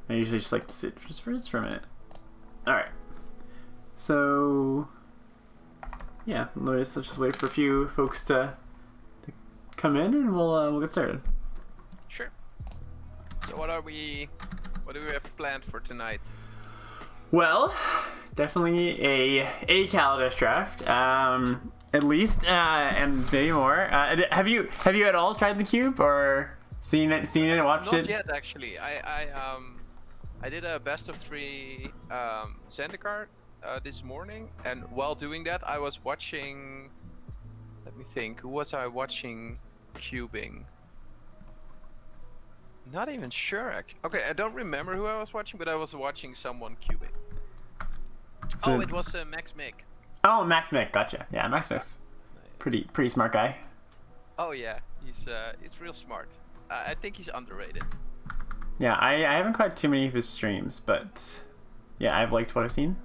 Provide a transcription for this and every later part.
I usually just like to sit just for a minute. All right. So, yeah, let's just wait for a few folks to come in, and we'll get started. Sure. So what do we have planned for tonight? Well, definitely a Kaladesh draft, at least, and maybe more. Have you at all tried the cube or seen it, watched it? Not yet, actually. I did a best of 3 Zendikar this morning, and while doing that, I was watching. Let me think. Who was I watching cubing? Not even sure, actually. Okay, I don't remember who I was watching, but I was watching someone cubing. So, it was Max Mick. Oh, Max Mick, gotcha. Yeah, Max Mick's pretty smart guy. Oh yeah, he's real smart. I think he's underrated. Yeah, I haven't caught too many of his streams, but yeah, I've liked what I've seen.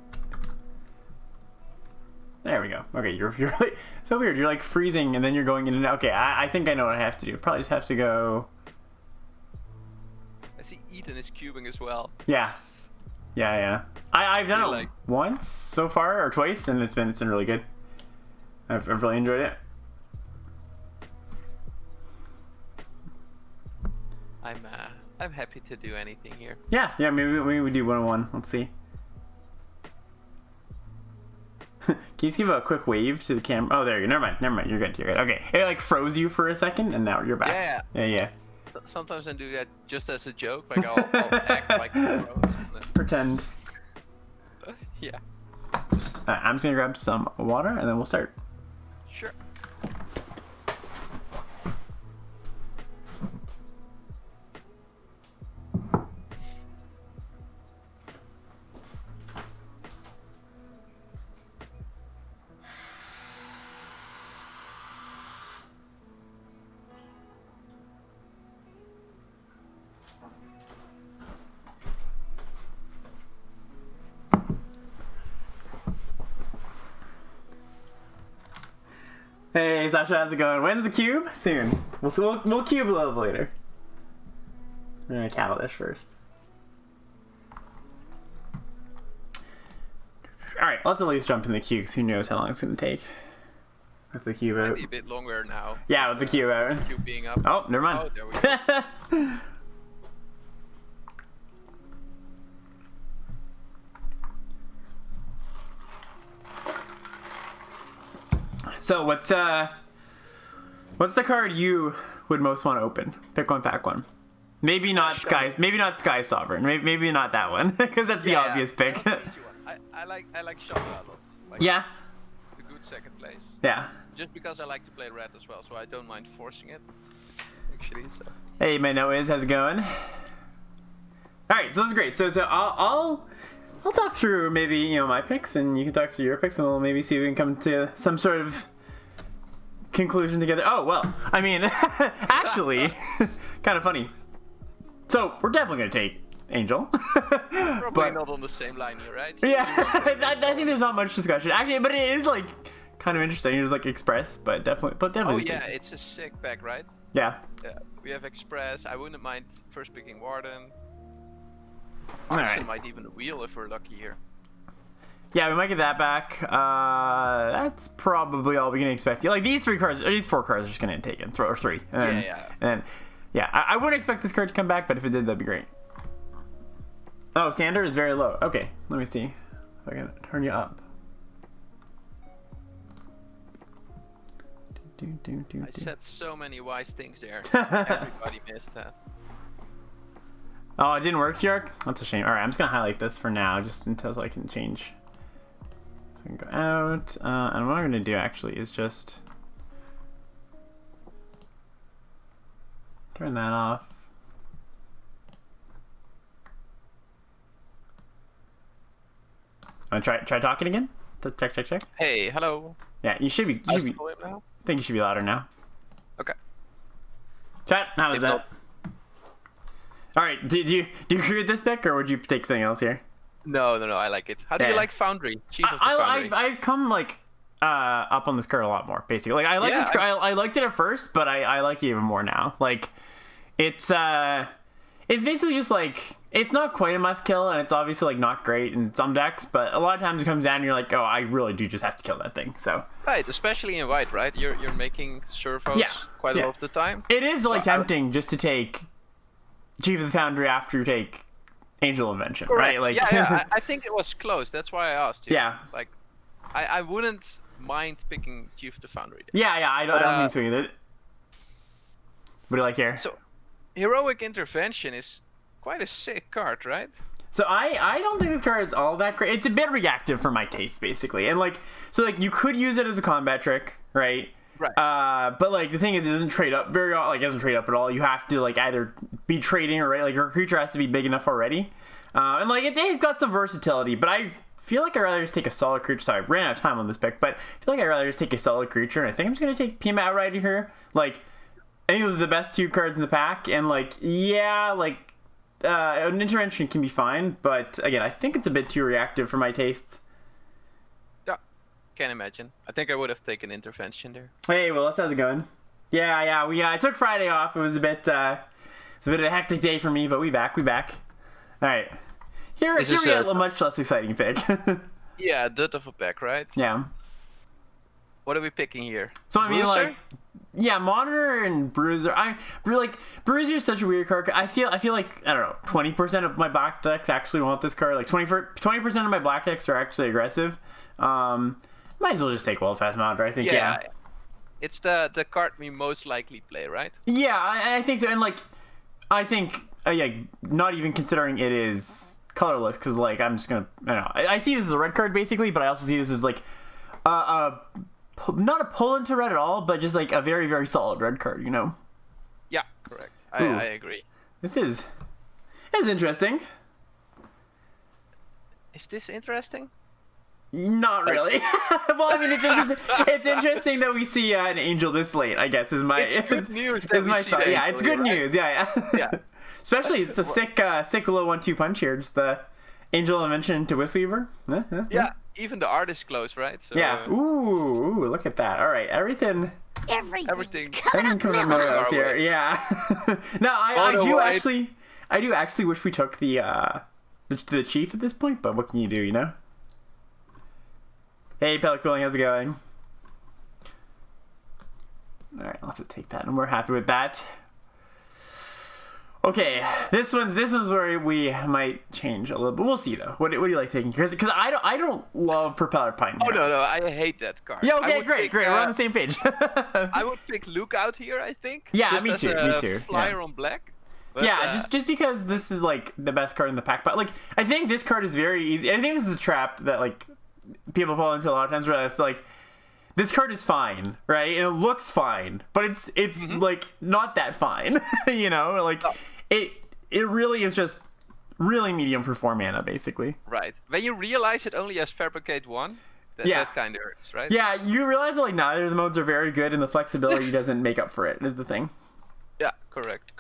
There we go. Okay, you're really so weird. You're like freezing and then you're going in and out. Okay, I think I know what I have to do. Probably just have to go. I see Ethan is cubing as well. Yeah. I've done it once so far or twice, and it's been really good. I've really enjoyed it. I'm happy to do anything here. Yeah. Maybe we do 1-on-1. Let's see. Can you just give a quick wave to the camera? Oh, there you go. Never mind. You're good. Okay. It like froze you for a second, and now you're back. Yeah. Sometimes I do that just as a joke. Like I'll act like it froze. Pretend. Yeah. Alright, I'm just gonna grab some water, and then we'll start. Sure. Hey Sasha, how's it going? When's the cube? Soon. We'll cube a little later. We're gonna Kaladesh first. Alright, let's at least jump in the queue because who knows how long it's gonna take. With the cube out. Maybe a bit longer now. Yeah, with the cube out. Cube being up. Oh, never mind. Oh, there we go. So what's the card you would most want to open? Pick one, pack one. Maybe not Sky Sovereign. Maybe not that one because that's the obvious pick. That's an easy one. I like Chandra a lot. Like, yeah. A good second place. Yeah. Just because I like to play red as well, so I don't mind forcing it. Actually, so. Hey, my Noahs, how's it going? All right, so this is great. So I'll talk through maybe my picks, and you can talk through your picks, and we'll maybe see if we can come to some sort of conclusion together. Oh well, I mean, actually, kind of funny. So we're definitely gonna take Angel. Probably not on the same line here, right? Yeah, I think there's not much discussion actually, but it is like kind of interesting. It's like Express, but definitely. Oh yeah, it's a sick pack, right? Yeah. Yeah, we have Express. I wouldn't mind first picking Warden. Alright. Might even a wheel if we're lucky here. Yeah, we might get that back. That's probably all we can expect. Like these 4 cards are just gonna take it, or 3. And then, And then, I wouldn't expect this card to come back, but if it did, that'd be great. Oh, Sander is very low. Okay, let me see if I can turn you up. I said so many wise things there. Everybody missed that. Oh, it didn't work, York? That's a shame. Alright, I'm just gonna highlight this for now, just until so I can change. So I can go out. And what I'm gonna do actually is just turn that off. Try talking again? Check. Hey, hello. Yeah, you should be. I think you should be louder now. Okay. Chat, how was that? All right. Do you agree with this pick, or would you take something else here? No. I like it. How do you like Foundry? Chief of the Foundry. I've come like up on this card a lot more. Basically, like I like this card. I liked it at first, but I like it even more now. Like it's it's basically just like, it's not quite a must kill, and it's obviously like not great in some decks, but a lot of times it comes down and you're like, oh, I really do just have to kill that thing. So Right, especially in white, right? You're making servos quite a lot of the time. it is like tempting just to take Chief of the Foundry after you take Angel Invention, right? Like, I think it was close. That's why I asked you. Yeah. Like, I wouldn't mind picking Chief of the Foundry. yeah, I don't think so either. What do you like here? So, Heroic Intervention is quite a sick card, right? So I don't think this card is all that great. It's a bit reactive for my taste, basically. And like, so like you could use it as a combat trick, right? Right. But like the thing is, it doesn't trade up very like it doesn't trade up at all. You have to like either be trading or like your creature has to be big enough already. And like it's got some versatility, but I feel like I'd rather just take a solid creature. Sorry, I ran out of time on this pick, but I feel like I'd rather just take a solid creature. And I think I'm just gonna take Pima Outrider here. Like, I think those are the best two cards in the pack, and like, yeah, like. An intervention can be fine, but again, I think it's a bit too reactive for my tastes. Yeah, can't imagine. I think I would have taken intervention there. Hey, Willis, how's it going? Yeah. I took Friday off. It was a bit of a hectic day for me, but we back. All right, here we got a much less exciting pick. Yeah, dirt of a pack, right? Yeah. What are we picking here? So I mean, Bruiser? like, yeah, Monitor and Bruiser. Bruiser is such a weird card. I feel like, I don't know, 20% of my black decks actually want this card. Like 20% of my black decks are actually aggressive. Might as well just take Wild Fast Monitor. I think. Yeah. It's the card we most likely play, right? Yeah, I think so. And like, I think not even considering it is colorless, because like I'm just gonna, I don't know. I see this as a red card basically, but I also see this as like not a pull into red at all, but just like a very, very solid red card, you know? Yeah, correct. I agree. This is interesting. Is this interesting? Not really. Well, I mean, it's interesting. It's interesting that we see an angel this late, I guess, is my... It's good news that we see Yeah, it's good news. Yeah. Especially, it's a sick low 1-2 punch here. Just the Angel Invention to Wistweaver. Yeah, even the art is close, right? So, yeah. Ooh, look at that. All right, everything coming from Motos here. Yeah. No, I do actually wish we took the chief at this point, but what can you do, you know? Hey, Pellet Cooling, how's it going? All right, let's just take that, and we're happy with that. Okay, this one's where we might change a little bit. We'll see though. What do you like taking? Because I don't love Propeller Pine. Oh no, I hate that card. Yeah, okay, great. We're on the same page. I would pick Lookout here, I think. Yeah, just me as too. A me too. Flyer on black. But, yeah, just because this is like the best card in the pack. But like, I think this card is very easy. I think this is a trap that like people fall into a lot of times, where it's like, this card is fine, right? And it looks fine, but it's like not that fine, you know? Like it really is just really medium for 4 mana, basically. Right. When you realize it only has Fabricate 1, that kind of hurts, right? Yeah, you realize that like neither of the modes are very good, and the flexibility doesn't make up for it, is the thing. Yeah, correct.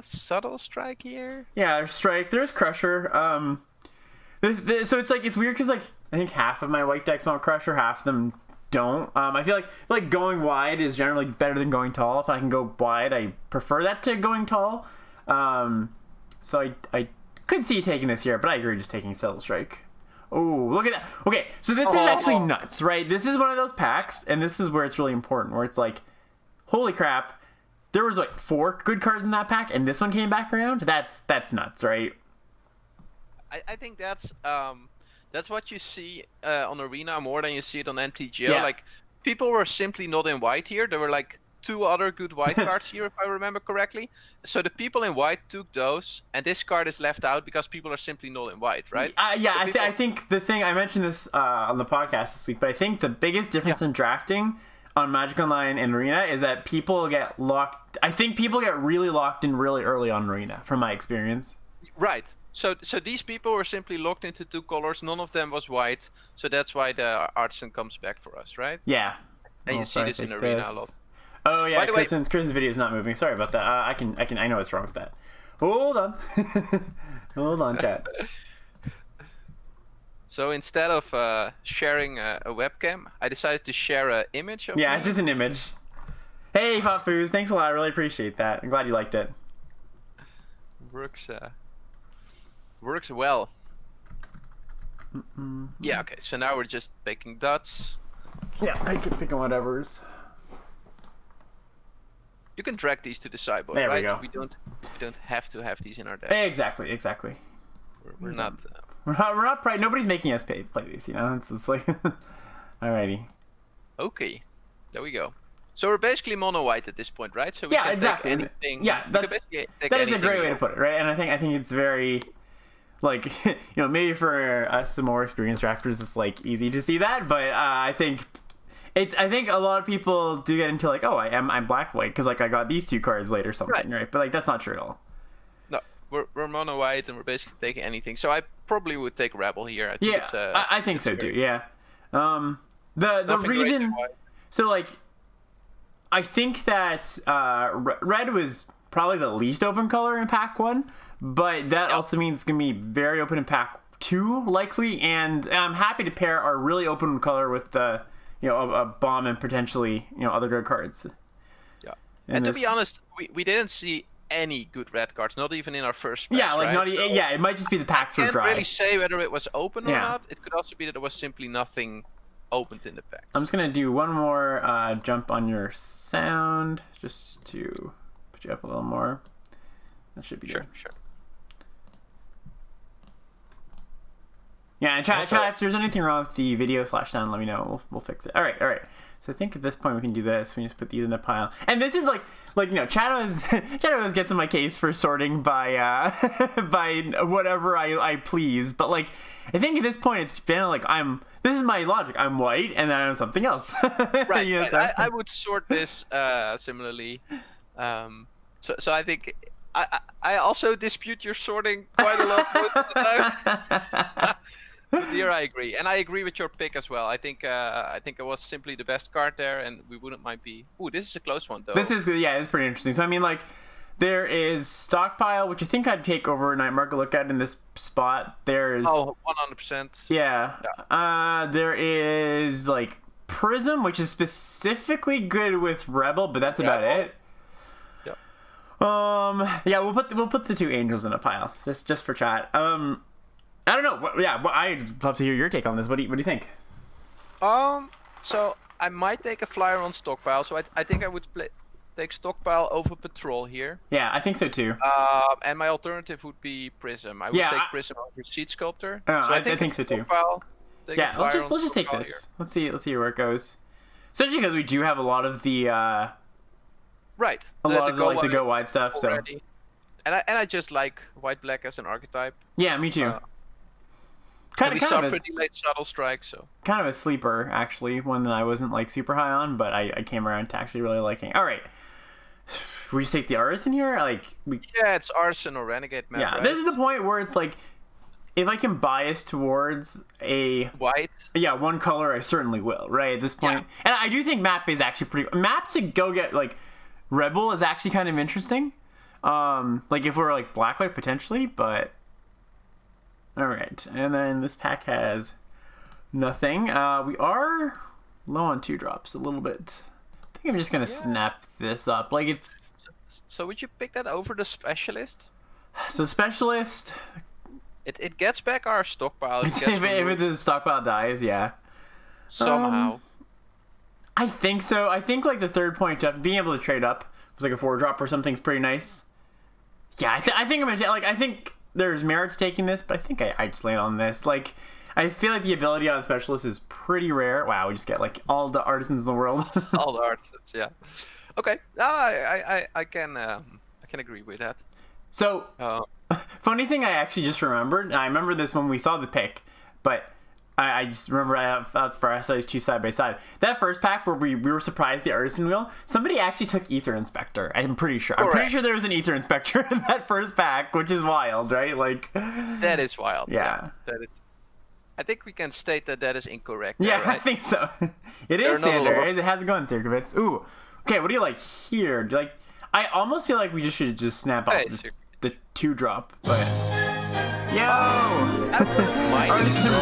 Subtle Strike here. Yeah, there's Strike. There's Crusher. So it's weird because like I think half of my white decks want Crusher, half of them don't. I feel like going wide is generally better than going tall. If I can go wide, I prefer that to going tall. So I could see taking this here, but I agree just taking Subtle Strike. Oh, look at that. Okay, so this is actually nuts, right? This is one of those packs, and this is where it's really important, where it's like, holy crap, there was like 4 good cards in that pack, and this one came back around? That's nuts, right? I think that's what you see on Arena more than you see it on MTGO. Yeah. Like, people were simply not in white here. There were like 2 other good white cards here, if I remember correctly. So the people in white took those, and this card is left out because people are simply not in white, right? Yeah, so I think the thing, I mentioned this on the podcast this week, but I think the biggest difference in drafting on Magic Online and Arena is that people get locked. I think people get really locked in really early on Arena, from my experience. Right. So these people were simply locked into 2 colors. None of them was white. So that's why the Artisan comes back for us, right? Yeah. And you see this in Arena a lot. Oh yeah, Kristen's video is not moving. Sorry about that. I know what's wrong with that. Hold on. Hold on, chat. So instead of sharing a webcam, I decided to share an image of it's just an image. Hey, Fat Foos, thanks a lot. I really appreciate that. I'm glad you liked it. works well. Yeah. Okay. So now we're just picking dots. Yeah, I can pick on whatever's. You can drag these to the sideboard, There right? we go. We don't have to have these in our deck. Exactly. We're not. We're not proud. Nobody's making us pay play these, you know. It's like, alrighty. Okay, there we go. So we're basically mono white at this point, right? So we Yeah, can exactly. take anything. Yeah, we can that's basically take that is a anything great we way to want. put it, right? And I think it's very, like, you know, maybe for us some more experienced drafters, it's like easy to see that, but I think a lot of people do get into like, oh, I'm black white because like I got these 2 cards late or something, right? But like that's not true at all. No, we're mono white and we're basically taking anything. So I probably would take Rebel here. I think it's I think so too. Yeah. The nothing great reason. in white. So like, I think that red was probably the least open color in pack 1, but that also means it's gonna be very open in pack 2 likely, and I'm happy to pair our really open color with the, you know, a bomb and potentially, you know, other good cards. Yeah. And to be honest, we didn't see any good red cards, not even in our first patch, yeah, like right? not yeah, it might just be the packs were Can't dry. really say whether it was open or Yeah. not. It could also be that there was simply nothing opened in the pack. I'm just gonna do one more jump on your sound just to put you up a little more. That should be good. Sure. Yeah, and chat if there's anything wrong with the video / sound, let me know. We'll fix it. All right. So I think at this point we can do this. We just put these in a pile, and this is like you know, Chad always gets in my case for sorting by by whatever I please. But like, I think at this point it's been like this is my logic. I'm white, and then I'm something else. Right. You know, right. so- I would sort this similarly. So I think I also dispute your sorting quite a lot most of the time. But here I agree, and I agree with your pick as well. I think it was simply the best card there, and we wouldn't mind be. Ooh, this is a close one though. It's pretty interesting. So I mean, like, there is Stockpile, which I think I'd take over Night Market look at in this spot. There's 100%. Yeah. There is like Prism, which is specifically good with Rebel, but that's about it. Yep. Yeah, we'll put the 2 angels in a pile just for chat. I don't know. I'd love to hear your take on this. What do you think? So I might take a flyer on Stockpile. So I think I would take Stockpile over Patrol here. Yeah, I think so too. And my alternative would be Prism. I would take Prism over Seed Sculptor. So I think so too. Stockpile, take a Yeah, flyer let's on just take Stockpile this. here. Let's see where it goes. Especially because we do have a lot of the Right. a lot of the go wide stuff. Already. So. And I just like white black as an archetype. Yeah, me too. We saw pretty late Subtle Strike, so kind of a sleeper actually, one that I wasn't like super high on, but I came around to actually really liking. All right, we just take the Artisan here, yeah, it's Arson or Renegade map. Yeah, right? this is the point where it's like, if I can bias towards a white, one color, I certainly will. Right at this point, and I do think map is actually pretty. Map to go get like Rebel is actually kind of interesting. Like if we're like black white potentially, but. All right, and then this pack has nothing. We are low on 2 drops a little bit. I think I'm just gonna snap this up. Like it's. So would you pick that over the Specialist? So Specialist. It gets back our stockpile. If the stockpile dies, yeah. Somehow. I think so. I think like the 3rd point, being able to trade up was like a 4 drop or something's pretty nice. Yeah, I think I'm gonna like. I think. There's merit to taking this, but I think I just land on this. Like, I feel like the ability on a Specialist is pretty rare. Wow, we just get like all the artisans in the world. All the artisans, yeah. Okay, I can agree with that. So, funny thing, I actually just remembered. And I remember this when we saw the pick, but I just remember for us, these 2 side by side. That first pack where we were surprised the Artisan Wheel, somebody actually took Ether Inspector. I'm pretty sure. Correct. I'm pretty sure there was an Ether Inspector in that first pack, which is wild, right? Like that is wild. Yeah. I think we can state that is incorrect. Yeah, right? I think so. It is Sander. It has a gun, Sirkovitz. Ooh. Okay, what do you like here? Do you like? I almost feel like we should snap off the 2 drop, but. Yo! Artisan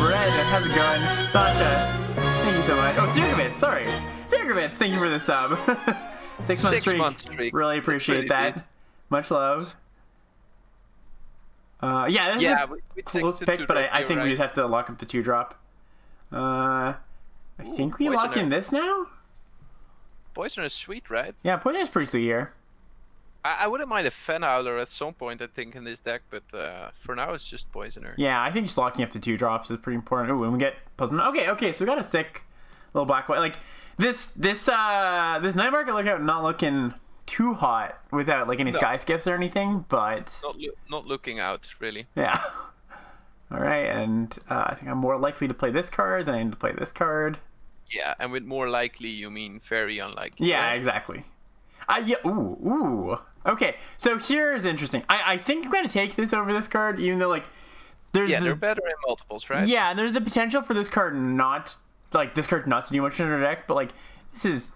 Red, how's it going? Sasha, thank you so much. Oh, Sirkovitz, sorry. Sirkovitz, thank you for the sub. 6 month streak. Month streak. Really appreciate that. Good. Much love. Yeah, this Yeah, is a we close take the pick, but 2-drop I here, think we right? just have to lock up the 2-drop. I think we lock Poisoner. in this now? Poisoner is sweet, right? Yeah, Poisoner's pretty sweet here. I wouldn't mind a Fen Howler at some point, I think, in this deck, but for now it's just Poisoner. Yeah, I think just locking up to 2-drops is pretty important. Ooh, and we get Puzzle. Okay, so we got a sick little black white. Like this Night Market lookout not looking too hot without like any sky skips or anything, but Not looking out, really. yeah. All right, and I think I'm more likely to play this card than I am to play this card. Yeah, and with more likely, you mean very unlikely. Yeah, right? exactly. Yeah. Ooh. Okay, so here's interesting. I think I'm gonna take this over this card, even though like there's Yeah, they're better in multiples, right? Yeah, and there's the potential for this card not to do much in our deck, but like this is.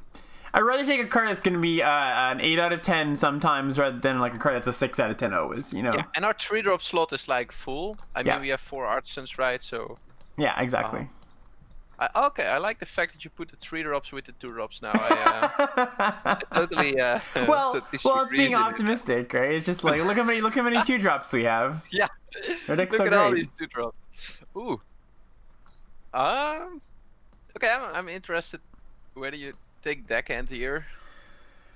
I'd rather take a card that's going to be an 8 out of 10 sometimes rather than like a card that's a 6 out of 10 always, you know? Yeah, and our 3-drop slot is like full. I mean, Yeah. we have 4 artisans, right? So. Yeah, exactly. Okay, I like the fact that you put the 3-drops with the 2-drops now. I totally. Well, totally it's being reason it. optimistic, right? It's just like look how many 2-drops we have. Yeah. Our deck's Look so at all great. these 2-drops. Ooh. Okay, I'm interested. Where do you take deckhand here?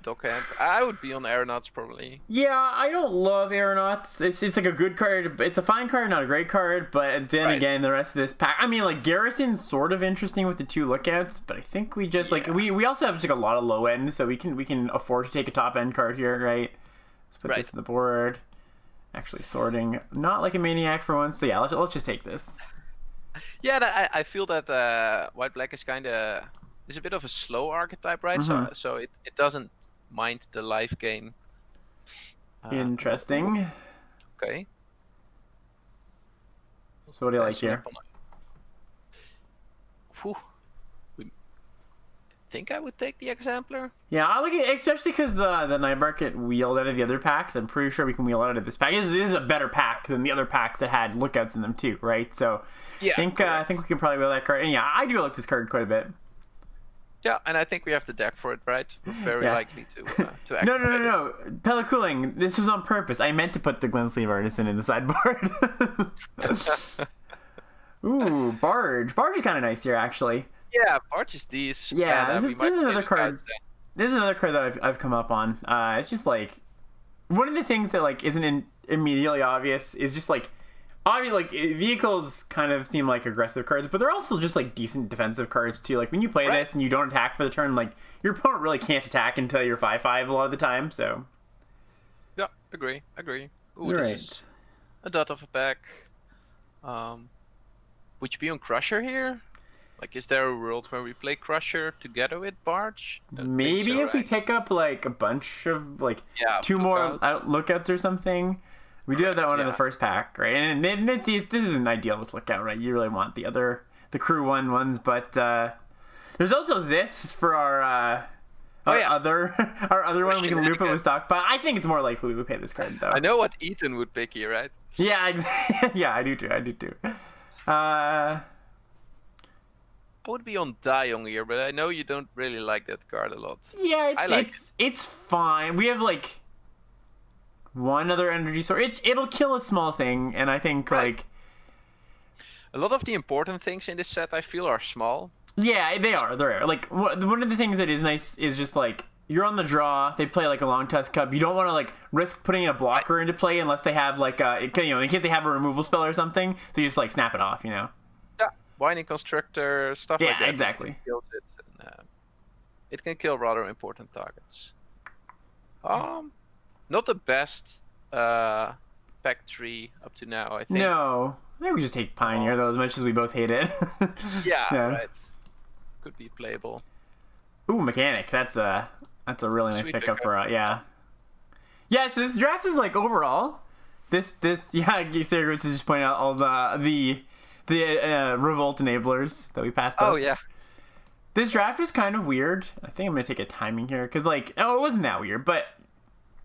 Dockhand. I would be on aeronauts probably. Yeah, I don't love Aeronauts. It's like a good card. It's a fine card, not a great card. But then Right. again, the rest of this pack. I mean, like Garrison's sort of interesting with the 2 lookouts, but I think we just like Yeah. we also have just like a lot of low end, so we can afford to take a top end card here, right? Let's put Right. this on the board. Actually, sorting, not like a maniac for once. So yeah, let's just take this. Yeah, I feel that white black is a bit of a slow archetype, right? Mm-hmm. So it doesn't mind the life gain. Interesting. Okay. So what do you like Passing here? up on Whew. I think I would take the exemplar. Yeah, I like it, especially because the Night Market wheeled out of the other packs. I'm pretty sure we can wheel out of this pack. This is a better pack than the other packs that had lookouts in them too, right? So Yeah, I think we can probably wheel that card. And yeah, I do like this card quite a bit. Yeah, and I think we have the deck for it, right? We're very Yeah. likely to activate No. Pella Cooling, this was on purpose. I meant to put the Glen Sleeve Artisan in the sideboard. Ooh, Barge. Barge is kind of nice here, actually. Yeah, Barge these. Yeah, and, this we is might another play card. lookouts then. This is another card that I've come up on. It's just like one of the things that like isn't immediately obvious is just like obviously like vehicles kind of seem like aggressive cards, but they're also just like decent defensive cards too. Like when you play Right. this and you don't attack for the turn, like your opponent really can't attack until you're 5/5 a lot of the time. So Yeah, agree. Ooh, you're this right. is a dot of a pack. Would you be on Crusher here? Like, is there a world where we play Crusher together with Barge? I don't think Maybe so, if we right? pick up like a bunch of like Yeah, 2 more lookouts. lookouts or something. We do have that one in the yeah. first pack, right? And this isn't ideal with lookout, right? You really want the crew ones, but there's also this for our yeah. other one. We can loop it with Shenanigans. stock, but I think it's more likely we would pay this card though. I know what Ethan would pick here, right? Yeah, yeah, I do too. I would be on Diong here, but I know you don't really like that card a lot. Yeah, I like it's fine. We have like one other energy source. It'll kill a small thing, and I think Right. like A lot of the important things in this set, I feel, are small. yeah, they are. They're like one of the things that is nice is just like you're on the draw. They play like a long tusk cub. You don't want to like risk putting a blocker into play unless they have like in case they have a removal spell or something. So you just like snap it off, you know. Yeah, Winding Constructor, stuff like Yeah, that. exactly. It kills it. And, it can kill rather important targets. Not the best pack 3 up to now, I think. No, I think we just take Pioneer though, as much as we both hate it. Yeah, Yeah. right. Could be playable. Ooh, Mechanic. That's a really nice Sweet pickup pickup. for yeah. Yeah, so this draft was like overall, this yeah. Sarah just pointing out all the revolt enablers that we passed up. Oh yeah. This draft was kind of weird. I think I'm gonna take a timing here because like it wasn't that weird, but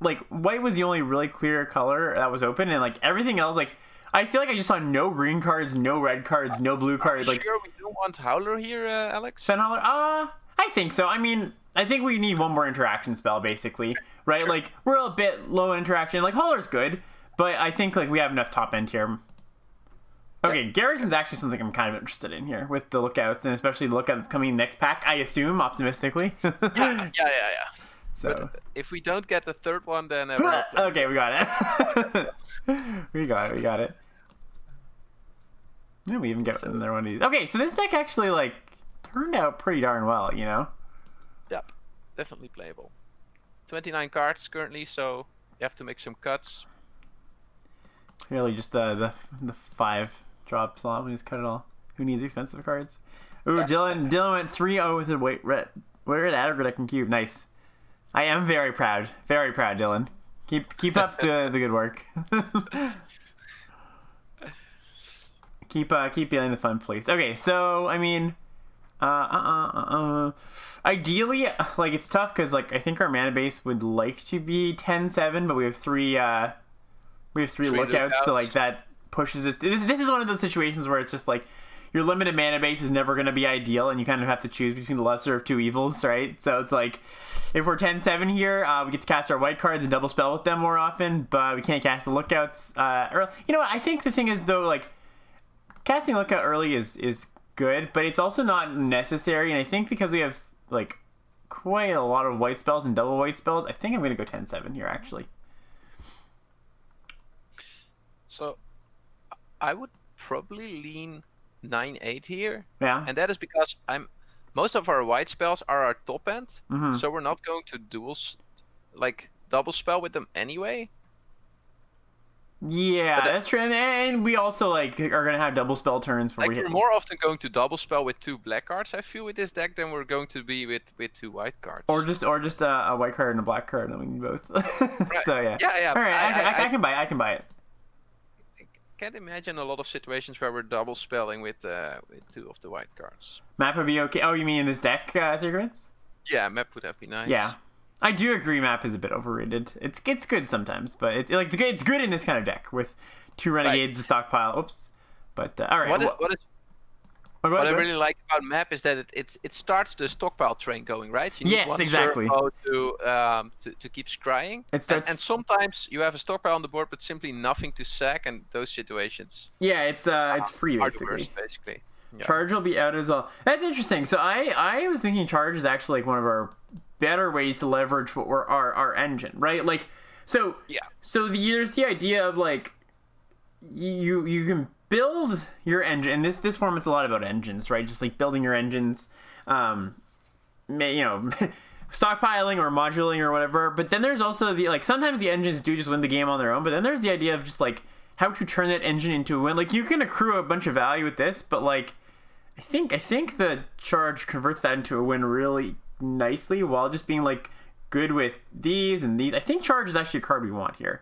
like white was the only really clear color that was open, and like everything else like. I feel like I just saw no green cards, no red cards, no blue cards. Like Sure, we don't want Howler here, Alex? Fenholler? I think so. I mean, I think we need one more interaction spell, basically, right? Sure. Like, we're a bit low interaction. Like, Hauler's good, But I think like we have enough top end here. Okay, Garrison's actually something I'm kind of interested in here with the lookouts, and especially the lookout coming next pack, I assume, optimistically. Yeah. So. But if we don't get the third one, then... Okay, we got it. we got it. Yeah, we even get another one of these. Okay, so this deck actually, like, turned out pretty darn well, you know? Yep, definitely playable. 29 cards currently, so you have to make some cuts. Really just the 5 drop slot. We just cut it all. Who needs expensive cards? Ooh, Dylan went 3-0 with a white red aggro deck and cube. Nice. I am very proud, Dylan. Keep up the good work. keep feeling the fun, please. Okay, so I mean, ideally, like it's tough because like I think our mana base would like to be 10-7, but we have three lookouts, so like that pushes us. This is one of those situations where it's just like your limited mana base is never going to be ideal, and you kind of have to choose between the lesser of two evils, right? So it's like, if we're 10-7 here, we get to cast our white cards and double spell with them more often, but we can't cast the lookouts early. You know what? I think the thing is, though, like, casting lookout early is good, but it's also not necessary, and I think because we have, like, quite a lot of white spells and double white spells, I think I'm going to go 10-7 here, actually. So, I would probably lean 9-8 here. Yeah. And that is because most of our white spells are our top end, so we're not going to double spell with them anyway. Yeah, that's true. And we also like are gonna have double spell turns where we're more often going to double spell with 2 black cards, I feel, with this deck than we're going to be with 2 white cards. Or just a white card and a black card, and we need both. Right. So yeah. Yeah. All right, I can buy it. I can buy it. Can't imagine a lot of situations where we're double spelling with 2 of the white cards. Map would be okay. Oh, you mean in this deck, Secrets? Yeah, map would have been nice. Yeah, I do agree. Map is a bit overrated. It's good sometimes, but it's good in this kind of deck with 2 renegades to stockpile. Oops. But all right. What I really like about map is that it starts the stockpile train going, right? You need one exactly. servo to keep scrying. It starts... and sometimes you have a stockpile on the board, but simply nothing to sack, and those situations. Yeah, it's free basically. Are the worst, basically. Yeah. Charge will be out as well. That's interesting. So I was thinking Charge is actually like one of our better ways to leverage what we're our engine, right? Like so. Yeah. So there's the idea of like you can build your engine, and this format's a lot about engines, right? Just like building your engines, stockpiling or modulating or whatever. But then there's also the like sometimes the engines do just win the game on their own. But then there's the idea of just like how to turn that engine into a win. Like you can accrue a bunch of value with this, but like I think the Charge converts that into a win really nicely while just being like good with these and these. I think Charge is actually a card we want here.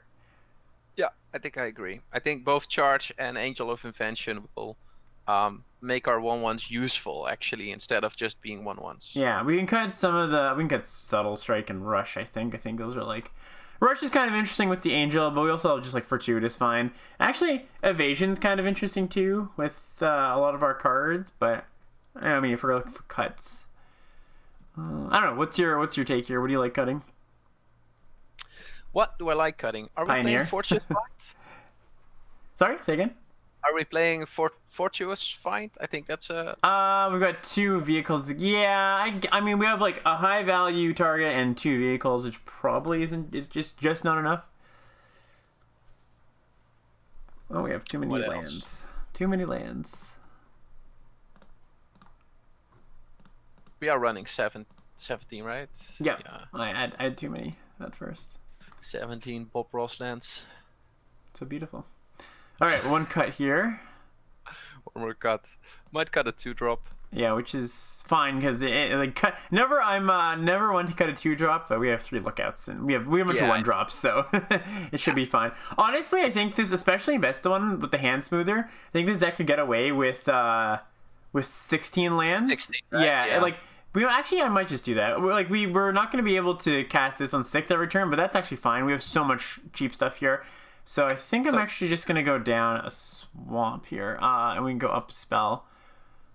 Yeah, I think I agree. I think both Charge and Angel of Invention will make our 1/1s useful, actually, instead of just being 1/1s. Yeah, we can cut we can cut Subtle Strike and Rush, I think. I think those are like... Rush is kind of interesting with the Angel, but we also have just like Fortuitous fine. Actually, Evasion's kind of interesting too with a lot of our cards, but I mean, if we're looking for cuts... I don't know, what's your take here? What do you like cutting? What do I like cutting? Are we Pioneer. playing Fortuitous Find? Sorry, say again? Are we playing Fortuitous Find? I think that's a... we've got 2 vehicles. Yeah, I mean, we have like a high value target and 2 vehicles, which probably is just not enough. Oh, we have too many lands. Too many lands. We are running 17, right? Yeah. I had too many at first. 17 Bob Ross lands. So beautiful. All right, 1 cut here. 1 more cut. Might cut a 2-drop. Yeah, which is fine because never one to cut a 2-drop, but we have 3 lookouts and we have a bunch of 1-drops, so it should be fine. Honestly, I think this, especially best the one with the hand smoother, I think this deck could get away with 16 lands. 16, right? Yeah, like I might just do that. We're not going to be able to cast this on 6 every turn, but that's actually fine. We have so much cheap stuff here. So I think I'm actually just going to go down a swamp here, and we can go up a spell.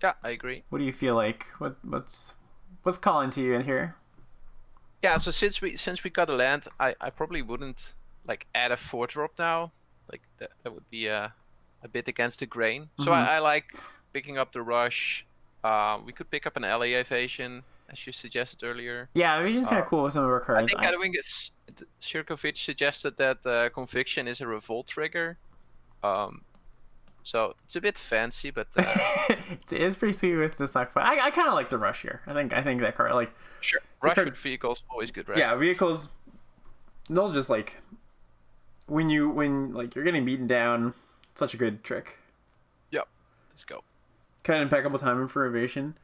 Yeah, I agree. What do you feel like? What's calling to you in here? Yeah, so since we got a land, I probably wouldn't like add a 4-drop now. Like that would be a bit against the grain. So Mhm. I like picking up the rush. We could pick up an LA evasion, as you suggested earlier. Yeah, Evasion's kind Uh, of cool with some of our I cards. think Shirkovic suggested that Conviction is a revolt trigger. So it's a bit fancy, but It is pretty sweet with the stock. I kind of like the rush here. I think that card like sure. the Rush card, with vehicles always good, right? yeah, vehicles. Those just like when like you're getting beaten down. Such a good trick. Yep. Let's go. Kind of impeccable timing for evasion.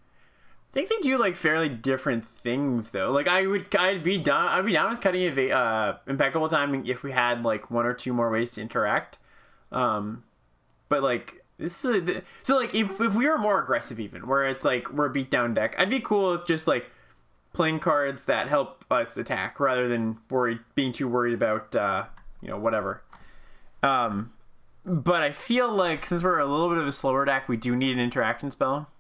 I think they do like fairly different things though. Like I'd be down with cutting impeccable timing if we had like one or two more ways to interact. But like this is so like if we were more aggressive even where it's like we're a beat down deck, I'd be cool with just like playing cards that help us attack rather than being too worried about whatever. But I feel like since we're a little bit of a slower deck, we do need an interaction spell.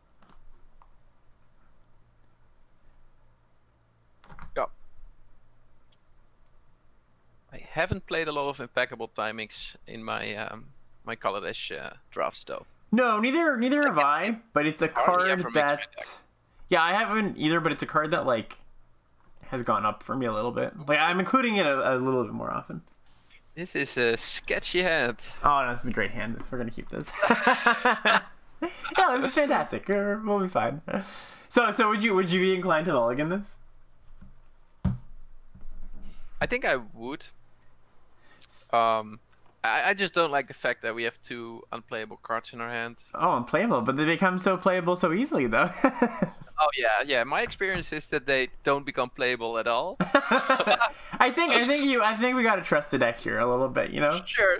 Yep. I haven't played a lot of impeccable timings in my my Kaladesh drafts though. No, neither have I. But it's a Hardly card ever makes my that, deck. yeah, I haven't either. But it's a card that like has gone up for me a little bit. Like I'm including it a little bit more often. This is a sketchy hand. Oh, no, this is a great hand. We're gonna keep this. Yeah, this is fantastic. We'll be fine. So would you be inclined to mulligan this? I think I would. I just don't like the fact that we have two unplayable cards in our hand. Oh, unplayable, but they become so playable so easily though. Oh yeah. My experience is that they don't become playable at all. I think we gotta trust the deck here a little bit, you know? Sure.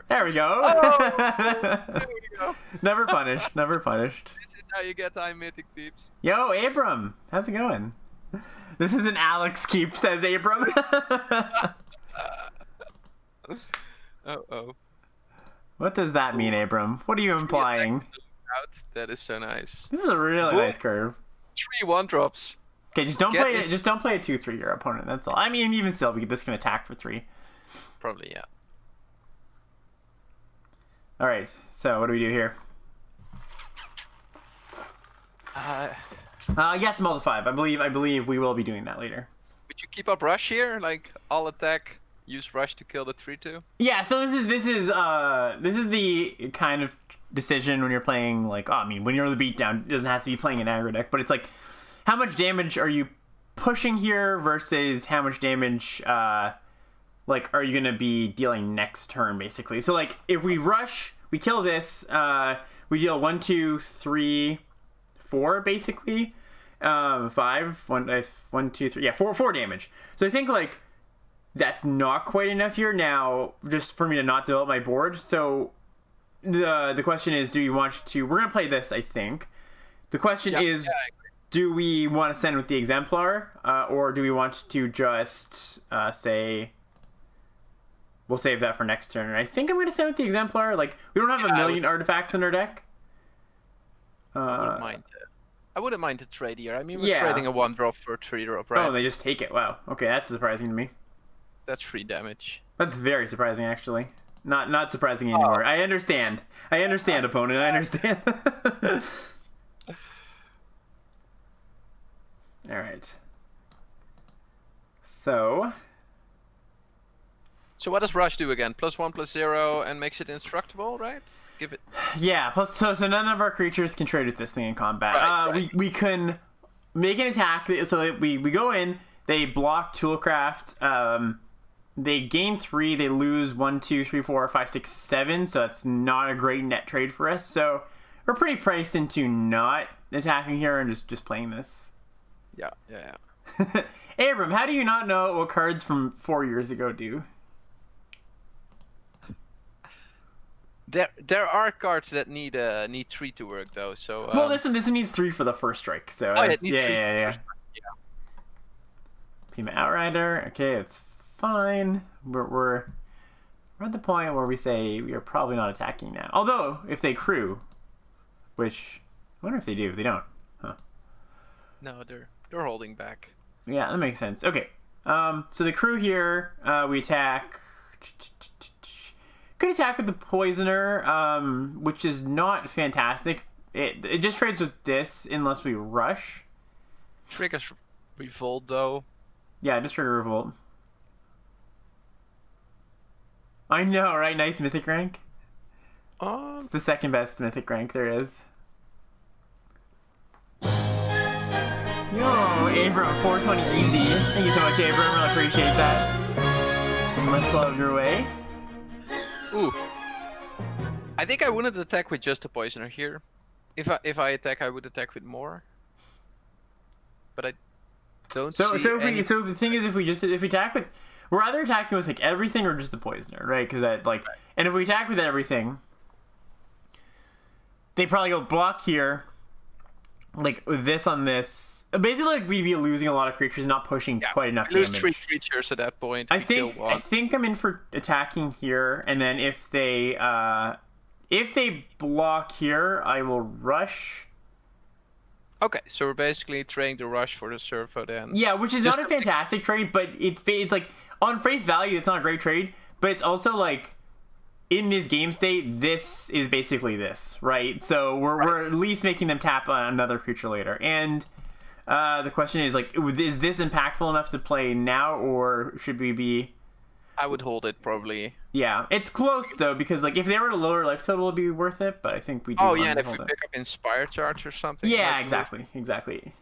There we go. Oh, there we go. Never punished. This is how you get high mythic, peeps. Yo, Abram, how's it going? This is an Alex keep, says Abram. Oh. What does that mean, Abram? What are you implying? That is so nice. This is a really nice curve. 3 1-drops. Okay, just don't play a 2/3 your opponent. That's all. I mean, even still, this can attack for 3. Probably, yeah. All right. So what do we do here? Yes, multi 5. I believe we will be doing that later. Would you keep up rush here? Like all attack, use rush to kill the 3/2? Yeah. So this is the kind of decision when you're playing like when you're the beatdown, it doesn't have to be playing an aggro deck, but it's like how much damage are you pushing here versus how much damage like are you gonna be dealing next turn basically. So like if we rush, we kill this, we deal 1, 2, 3, 4 basically. 5, 1, 2, 3, yeah, 4 damage. So I think like that's not quite enough here now just for me to not develop my board. So the question is, do you want to? We're gonna play this, I think. The question is, do we want to send with the exemplar, or do we want to just say we'll save that for next turn? And I think I'm gonna send with the exemplar. Like we don't have a million artifacts in our deck. I wouldn't mind the trade here. I mean, we're trading a 1-drop for a 3-drop, right? Oh, they just take it. Wow. Okay, that's surprising to me. That's 3 damage. That's very surprising, actually. Not surprising anymore. I understand, opponent. I understand. All right. So what does rush do again? +1/+0 and makes it indestructible, right? Give it. Yeah. Plus, so none of our creatures can trade with this thing in combat. Right. We can make an attack. So we go in. They block Toolcraft. They gain 3. They lose 1, 2, 3, 4, 5, 6, 7. So that's not a great net trade for us. So we're pretty priced into not attacking here and just playing this. Yeah. Abram, how do you not know what cards from 4 years ago do? There are cards that need 3 to work though. So well, this one needs 3 for the first strike. So it needs 3 yeah. Pima Outrider. Okay, it's fine. We're at the point where we say we are probably not attacking now. Although if they crew, which I wonder if they do. They don't. Huh. No, they're holding back. Yeah, that makes sense. Okay. So the crew here, we attack. could attack with the Poisoner, which is not fantastic. It just trades with this unless we rush. Triggers Revolt though. Yeah, just trigger Revolt. I know, right? Nice mythic rank. It's the second best mythic rank there is. Yo, Abram, 420 easy. Thank you so much, Abram. Really appreciate that. Much love your way. Ooh. I think I wouldn't attack with just a Poisoner here. If I attack, I would attack with more. But I don't see any... So the thing is, if we attack with, we're either attacking with like everything or just the Poisoner, right? Because that like, right. And if we attack with everything, they probably go block here, like this on this. Basically, like we'd be losing a lot of creatures, not pushing quite enough damage. Lose 3 creatures at that point. I think I'm in for attacking here, and then if they block here, I will rush. Okay, so we're basically trading the rush for the Servo then. Yeah, which is not a fantastic trade, but it's like on face value, it's not a great trade, but it's also like in this game state, this is basically this, right? So we're at least making them tap on another creature later, and. The question is, like, is this impactful enough to play now, or should we be... I would hold it, probably. Yeah, it's close, though, because, like, if they were at a lower life total, it would be worth it, but I think we do and if we pick up Inspire Charge or something... Yeah, exactly.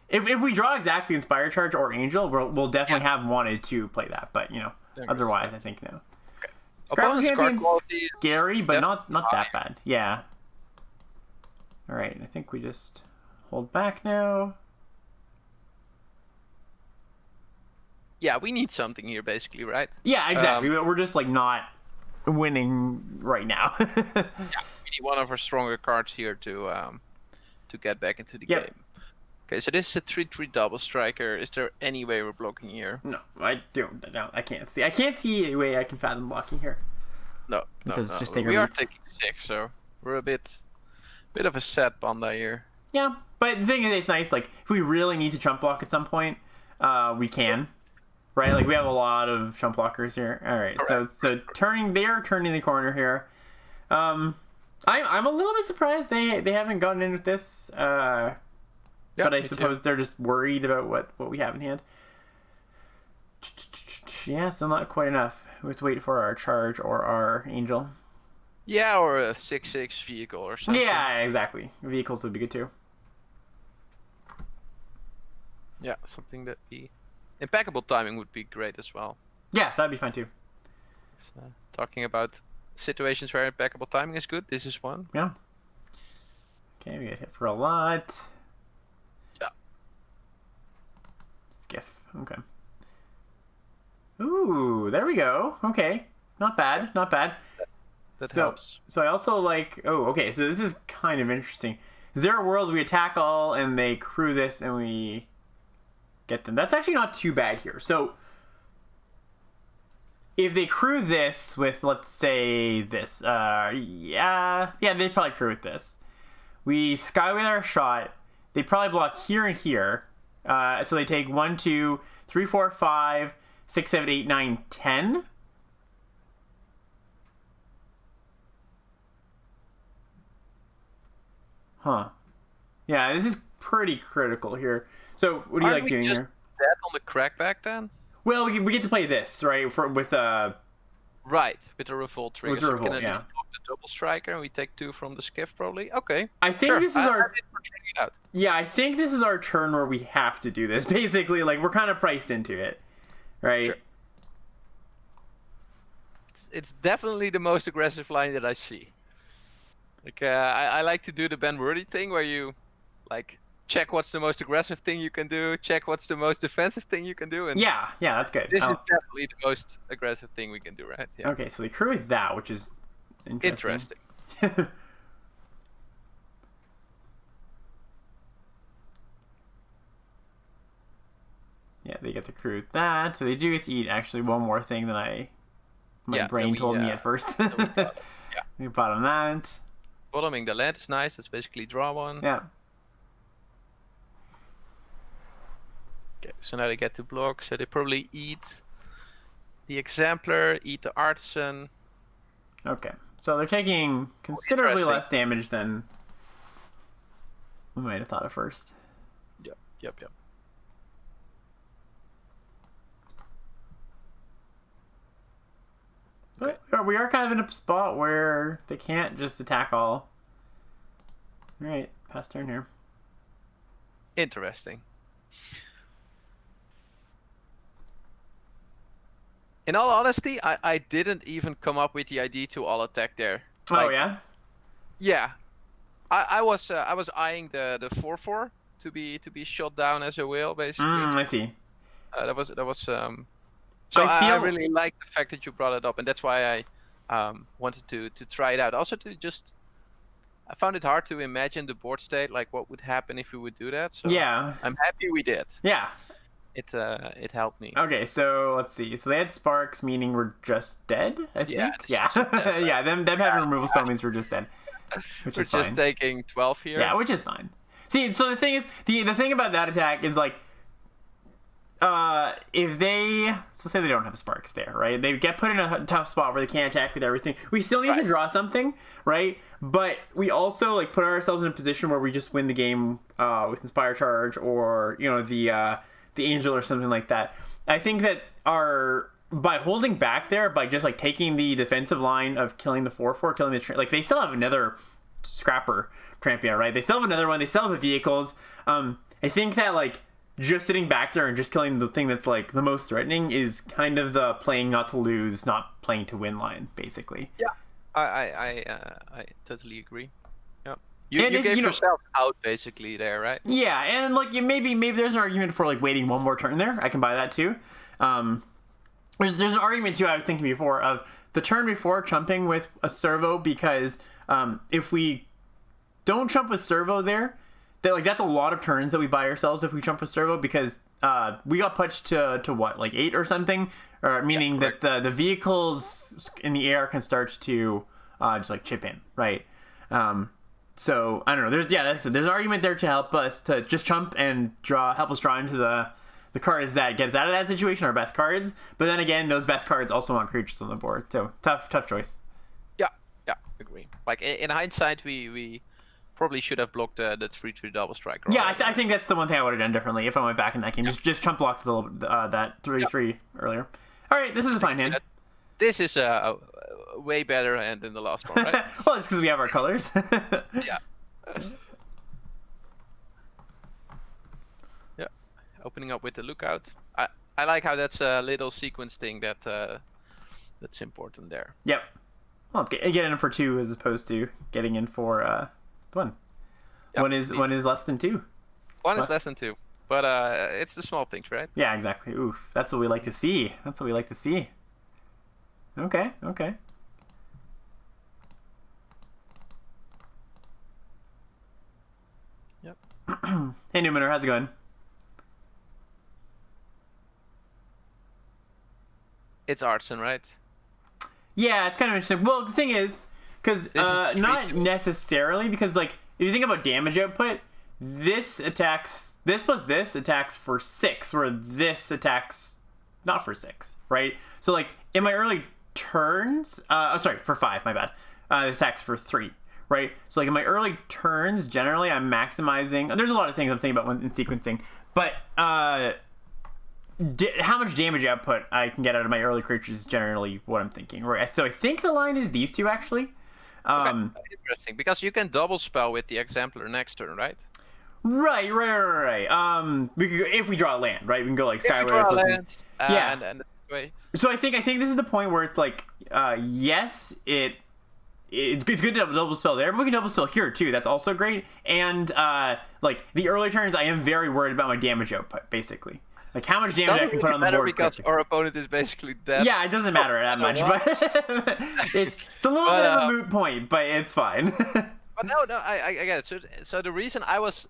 If we draw exactly Inspire Charge or Angel, we'll definitely have wanted to play that, but, you know, otherwise, I think no. Okay. Opponent's card quality scary, but not that bad. Yeah. Alright, I think we just hold back now. Yeah, we need something here, basically, right? Yeah, exactly. We're just, like, not winning right now. Yeah, we need one of our stronger cards here to get back into the game. Okay, so this is a 3/3 double striker. Is there any way we're blocking here? No, I don't. No, I can't see. I can't see a way I can fathom blocking here. No. Just we are taking 6, so we're a bit of a sad panda here. Yeah, but the thing is, it's nice. Like, if we really need to trump block at some point, we can. Right, like we have a lot of jump blockers here. All right, so turning the corner here. I'm a little bit surprised they haven't gotten in with this. But I suppose they're just worried about what we have in hand. Yeah, still not quite enough. We have to wait for our charge or our angel. Yeah, or a 6/6 vehicle or something. Yeah, exactly. Vehicles would be good too. Yeah, something that we. Impeccable timing would be great as well. Yeah, that'd be fine too. So, talking about situations where impeccable timing is good, this is one. Yeah. Okay, we get hit for a lot. Yeah. Skiff. Okay. Ooh, there we go. Okay. Not bad. Not bad. That helps. So I also like... Oh, okay. So this is kind of interesting. Is there a world we attack all and they crew this and we... get them. That's actually not too bad here. So if they crew this with, let's say, this, yeah, they'd probably crew with this. We skyway our shot. They probably block here and here. So they take 1, 2, 3, 4, 5, 6, 7, 8, 9, 10. Huh. Yeah, this is pretty critical here. So, what do you like doing here? Dead on the crackback then? Well, we get to play this, right? With Right, with the revolt trigger. With the revolt, so we can block the double striker, and we take 2 from the skiff probably. Okay. I think this is our. Out. Yeah, I think this is our turn where we have to do this. Basically, like we're kind of priced into it, right? Sure. It's definitely the most aggressive line that I see. Like I like to do the Ben Worthy thing where you, like. Check what's the most aggressive thing you can do. Check what's the most defensive thing you can do. And yeah, that's good. This is definitely the most aggressive thing we can do, right? Yeah. Okay, so they crew with that, which is interesting. Yeah, they get to crew with that. So they do get to eat actually one more thing than my brain told me at first. We bottom that. Bottoming the land is nice. That's basically draw one. Yeah. Okay, so now they get to block, so they probably eat the Exemplar, eat the Artisan. Okay, So they're taking considerably Interesting. less damage than we might have thought at first. Yep. But we are kind of in a spot where they can't just attack all. Alright, pass turn here. Interesting. In all honesty, I didn't even come up with the idea to all attack there. Oh yeah? Yeah. I was eyeing the 4/4 to be shot down as a whale, basically. I see. That was so I really like the fact that you brought it up, and that's why I wanted to try it out. Also I found it hard to imagine the board state, like what would happen if we would do that. So yeah. I'm happy we did. Yeah. It helped me. Okay, so let's see. So they had sparks, meaning we're just dead, I think? Yeah. Dead, yeah, them having removal spell means we're just dead. Which We're is fine. just taking 12 here. Yeah, which is fine. See, so the thing is, the thing about that attack is like, if they, so say they don't have sparks there, right? They get put in a tough spot where they can't attack with everything. We still need to draw something, right? But we also like put ourselves in a position where we just win the game with Inspire Charge or the Angel or something like that. I think that by holding back there, by just like taking the defensive line of killing the 4/4, killing the like they still have another Scrapper Trampion, right? They still have another one. They still have the vehicles. I think that like just sitting back there and just killing the thing that's like the most threatening is kind of the playing not to lose, not playing to win line, basically. Yeah, I totally agree. Yeah, you gave yourself out basically there, right? Yeah, and like maybe there's an argument for like waiting one more turn there. I can buy that too. There's an argument too I was thinking before of the turn before chumping with a servo because if we don't chump with servo there, that's a lot of turns that we buy ourselves if we chump with servo because we got punched to what, like 8 or something, or meaning that the vehicles in the air can start to just like chip in, right? So I don't know. There's an argument there to help us to just chump and help us draw into the cards that get us out of that situation, our best cards. But then again, those best cards also want creatures on the board. So tough choice. Yeah, agree. Like in hindsight, we probably should have blocked the 3/3 double strike. Yeah, I think that's the one thing I would have done differently if I went back in that game. Just chump blocked that 3/3 earlier. All right, this is a fine hand. This is a way better hand than the last one, right? Well, it's because we have our colors. Yeah. Yeah. Opening up with the lookout. I like how that's a little sequence thing that's important there. Yep. Well, get in for 2 as opposed to getting in for 1. Yep, one is less than 2. One is less than 2, but it's the small things, right? Yeah, exactly. Oof, that's what we like to see. Okay. Yep. Hey, Numenor, how's it going? It's Artson, right? Yeah, it's kind of interesting. Well, the thing is, because not necessarily, because like if you think about damage output, this plus this attacks for 6, where this attacks not for 6, right? So like in my early turns, for 5, my bad. This attacks for 3, right? So like in my early turns, generally I'm maximizing. There's a lot of things I'm thinking about when in sequencing, but how much damage output I can get out of my early creatures is generally what I'm thinking, right? So I think the line is these two actually. Okay. Interesting, because you can double spell with the Exemplar next turn, right? Right. If we draw a land, right? We can go like Skyward. If we draw a land, yeah. And way. So I think this is the point where it's like, yes, it's good to double spell there, but we can double spell here too. That's also great. And like the early turns, I am very worried about my damage output, basically. Like how much damage I can put on the board. Because our opponent is basically dead. Yeah, it doesn't matter that much, but it's a little bit of a moot point, but it's fine. But no, I get it. So the reason I was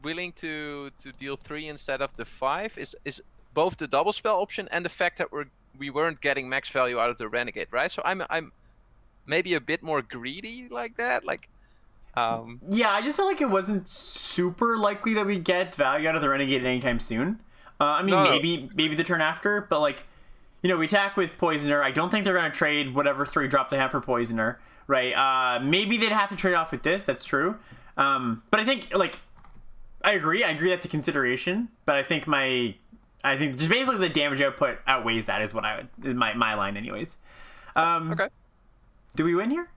willing to deal 3 instead of the 5 is both the double spell option and the fact that we weren't getting max value out of the Renegade, right? So I'm maybe a bit more greedy like that, like. Yeah, I just felt like it wasn't super likely that we get value out of the Renegade anytime soon. I mean, maybe the turn after, but like, we attack with Poisoner. I don't think they're going to trade whatever 3-drop they have for Poisoner, right? Maybe they'd have to trade off with this. That's true. But I think like I agree that's a consideration. But I think just basically the damage output outweighs that is what is my line anyways. Okay. Do we win here?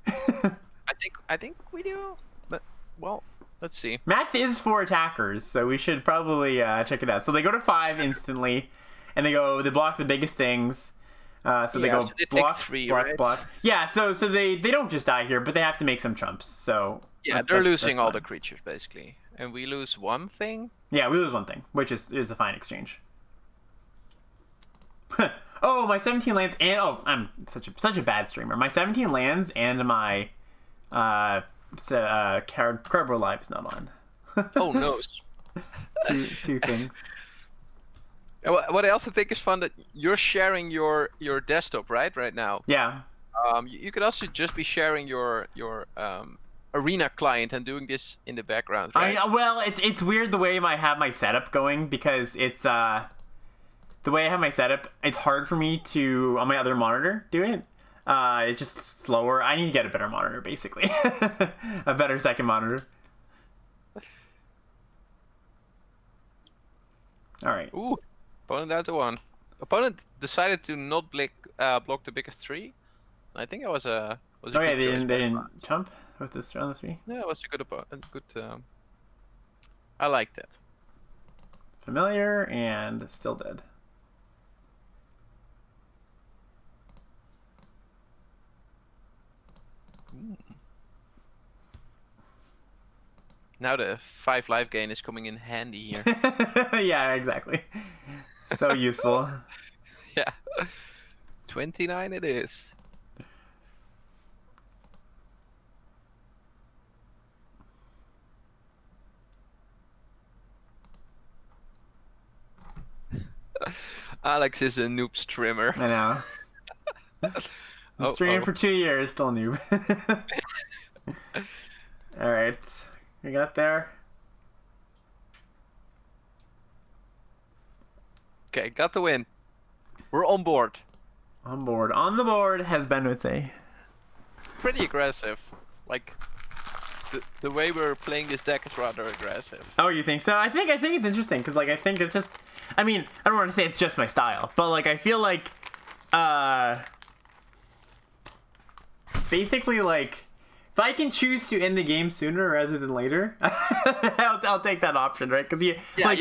I think we do. But well, let's see. Math is for attackers, so we should probably check it out. So they go to 5 instantly, and they block the biggest things. So they go they block, take 3, block, right? block. Yeah, so they don't just die here, but they have to make some jumps. So yeah, they're losing all the creatures basically, and we lose one thing. Yeah, we lose one thing, which is a fine exchange. Oh, my 17 lands and I'm such a bad streamer. My 17 lands and my cardboard live is not on. Oh no. two things. What I also think is fun that you're sharing your desktop right now. Yeah. You could also just be sharing your arena client and doing this in the background, right? Well, it's weird the way I have my setup going because it's the way I have my setup. It's hard for me to on my other monitor do it. It's just slower. I need to get a better monitor, basically, a better second monitor. All right. Ooh, opponent down to 1. Opponent decided to not block the biggest 3. I think it was a. Oh yeah, they didn't jump with this on the 3. Yeah, it was a good opponent. I liked it. Familiar and still dead. Now the 5 life gain is coming in handy here. Yeah, exactly. So useful. Yeah. 29 it is. Alex is a noob streamer. I know. I'm streaming for 2 years, still a noob. All right, we got there. Okay, got the win. We're on board. On board. On the board, as Ben would say. Pretty aggressive. Like, the way we're playing this deck is rather aggressive. Oh, you think so? I think it's interesting because like I think it's just. I mean, I don't want to say it's just my style, but like I feel like, basically like, if I can choose to end the game sooner rather than later, I'll take that option, right? Because you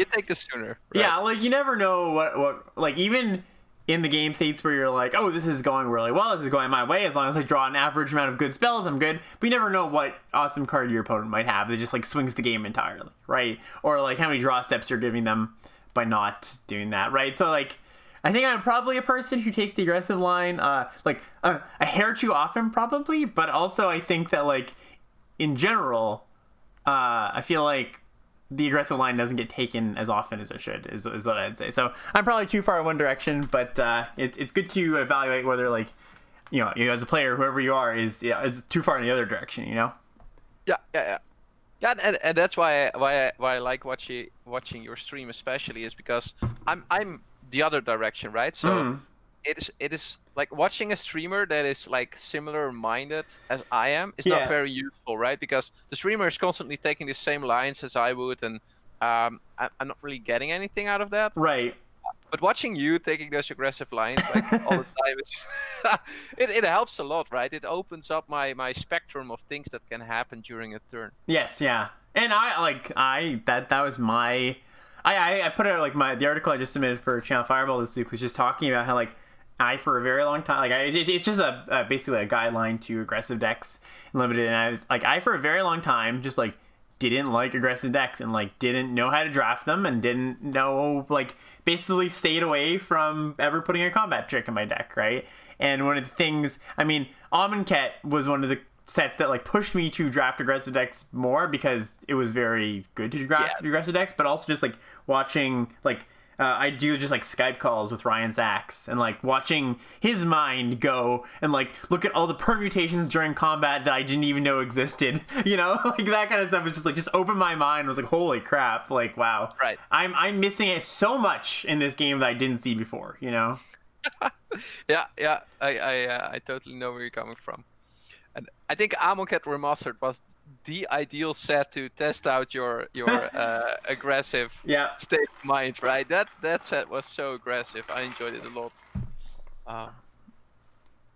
take the sooner. Right? Yeah, like you never know what like even in the game states where you're like, oh, this is going really well, this is going my way, as long as I draw an average amount of good spells, I'm good. But you never know what awesome card your opponent might have that just like swings the game entirely, right? Or like how many draw steps you're giving them by not doing that, right? So like, I think I'm probably a person who takes the aggressive line, like a hair too often, probably. But also, I think that like, in general, I feel like the aggressive line doesn't get taken as often as it should. Is what I'd say. So I'm probably too far in one direction, but it's good to evaluate whether like, you know, as a player, whoever you are is too far in the other direction. You know. Yeah, and that's why I like watching your stream especially is because I'm the other direction, right? So it is like watching a streamer that is like similar minded as I am is not very useful, right? Because the streamer is constantly taking the same lines as I would, and I'm not really getting anything out of that. Right. But watching you taking those aggressive lines like all the time, it helps a lot, right? It opens up my spectrum of things that can happen during a turn. Yes, yeah. And that was my. I put out like the article I just submitted for Channel Fireball this week was just talking about how like I for a very long time it's just basically a guideline to aggressive decks and limited, and I was like I for a very long time just like didn't like aggressive decks and like didn't know how to draft them and didn't know like basically stayed away from ever putting a combat trick in my deck, right? And one of the things, I mean, Amonkhet was one of the sets that like pushed me to draft aggressive decks more because it was very good to draft aggressive decks, but also just like watching like I do just like Skype calls with Ryan Sachs and like watching his mind go and like look at all the permutations during combat that I didn't even know existed, you know, like that kind of stuff is just like just opened my mind. I was like, holy crap, like wow, right? I'm missing it so much in this game that I didn't see before, you know. Yeah, I totally know where you're coming from. And I think Amonkhet Remastered was the ideal set to test out your aggressive Yeah. state of mind, right? That set was so aggressive. I enjoyed it a lot.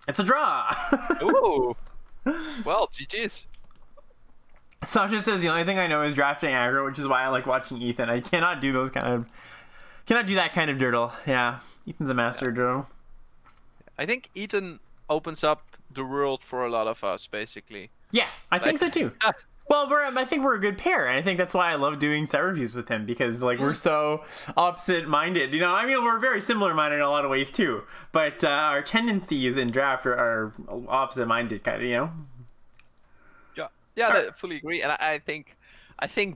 It's a draw. Ooh. Well, GG's. Sasha says the only thing I know is drafting aggro, which is why I like watching Ethan. I cannot do that kind of dirtle. Yeah, Ethan's a master dirtle. I think Ethan opens up the world for a lot of us, basically. Yeah, I think so too. Well, I think we're a good pair, and I think that's why I love doing set reviews with him, because like we're so opposite-minded. You know, I mean, we're very similar-minded in a lot of ways too, but our tendencies in draft are opposite-minded, kind of. You know. Yeah, I fully agree, and I think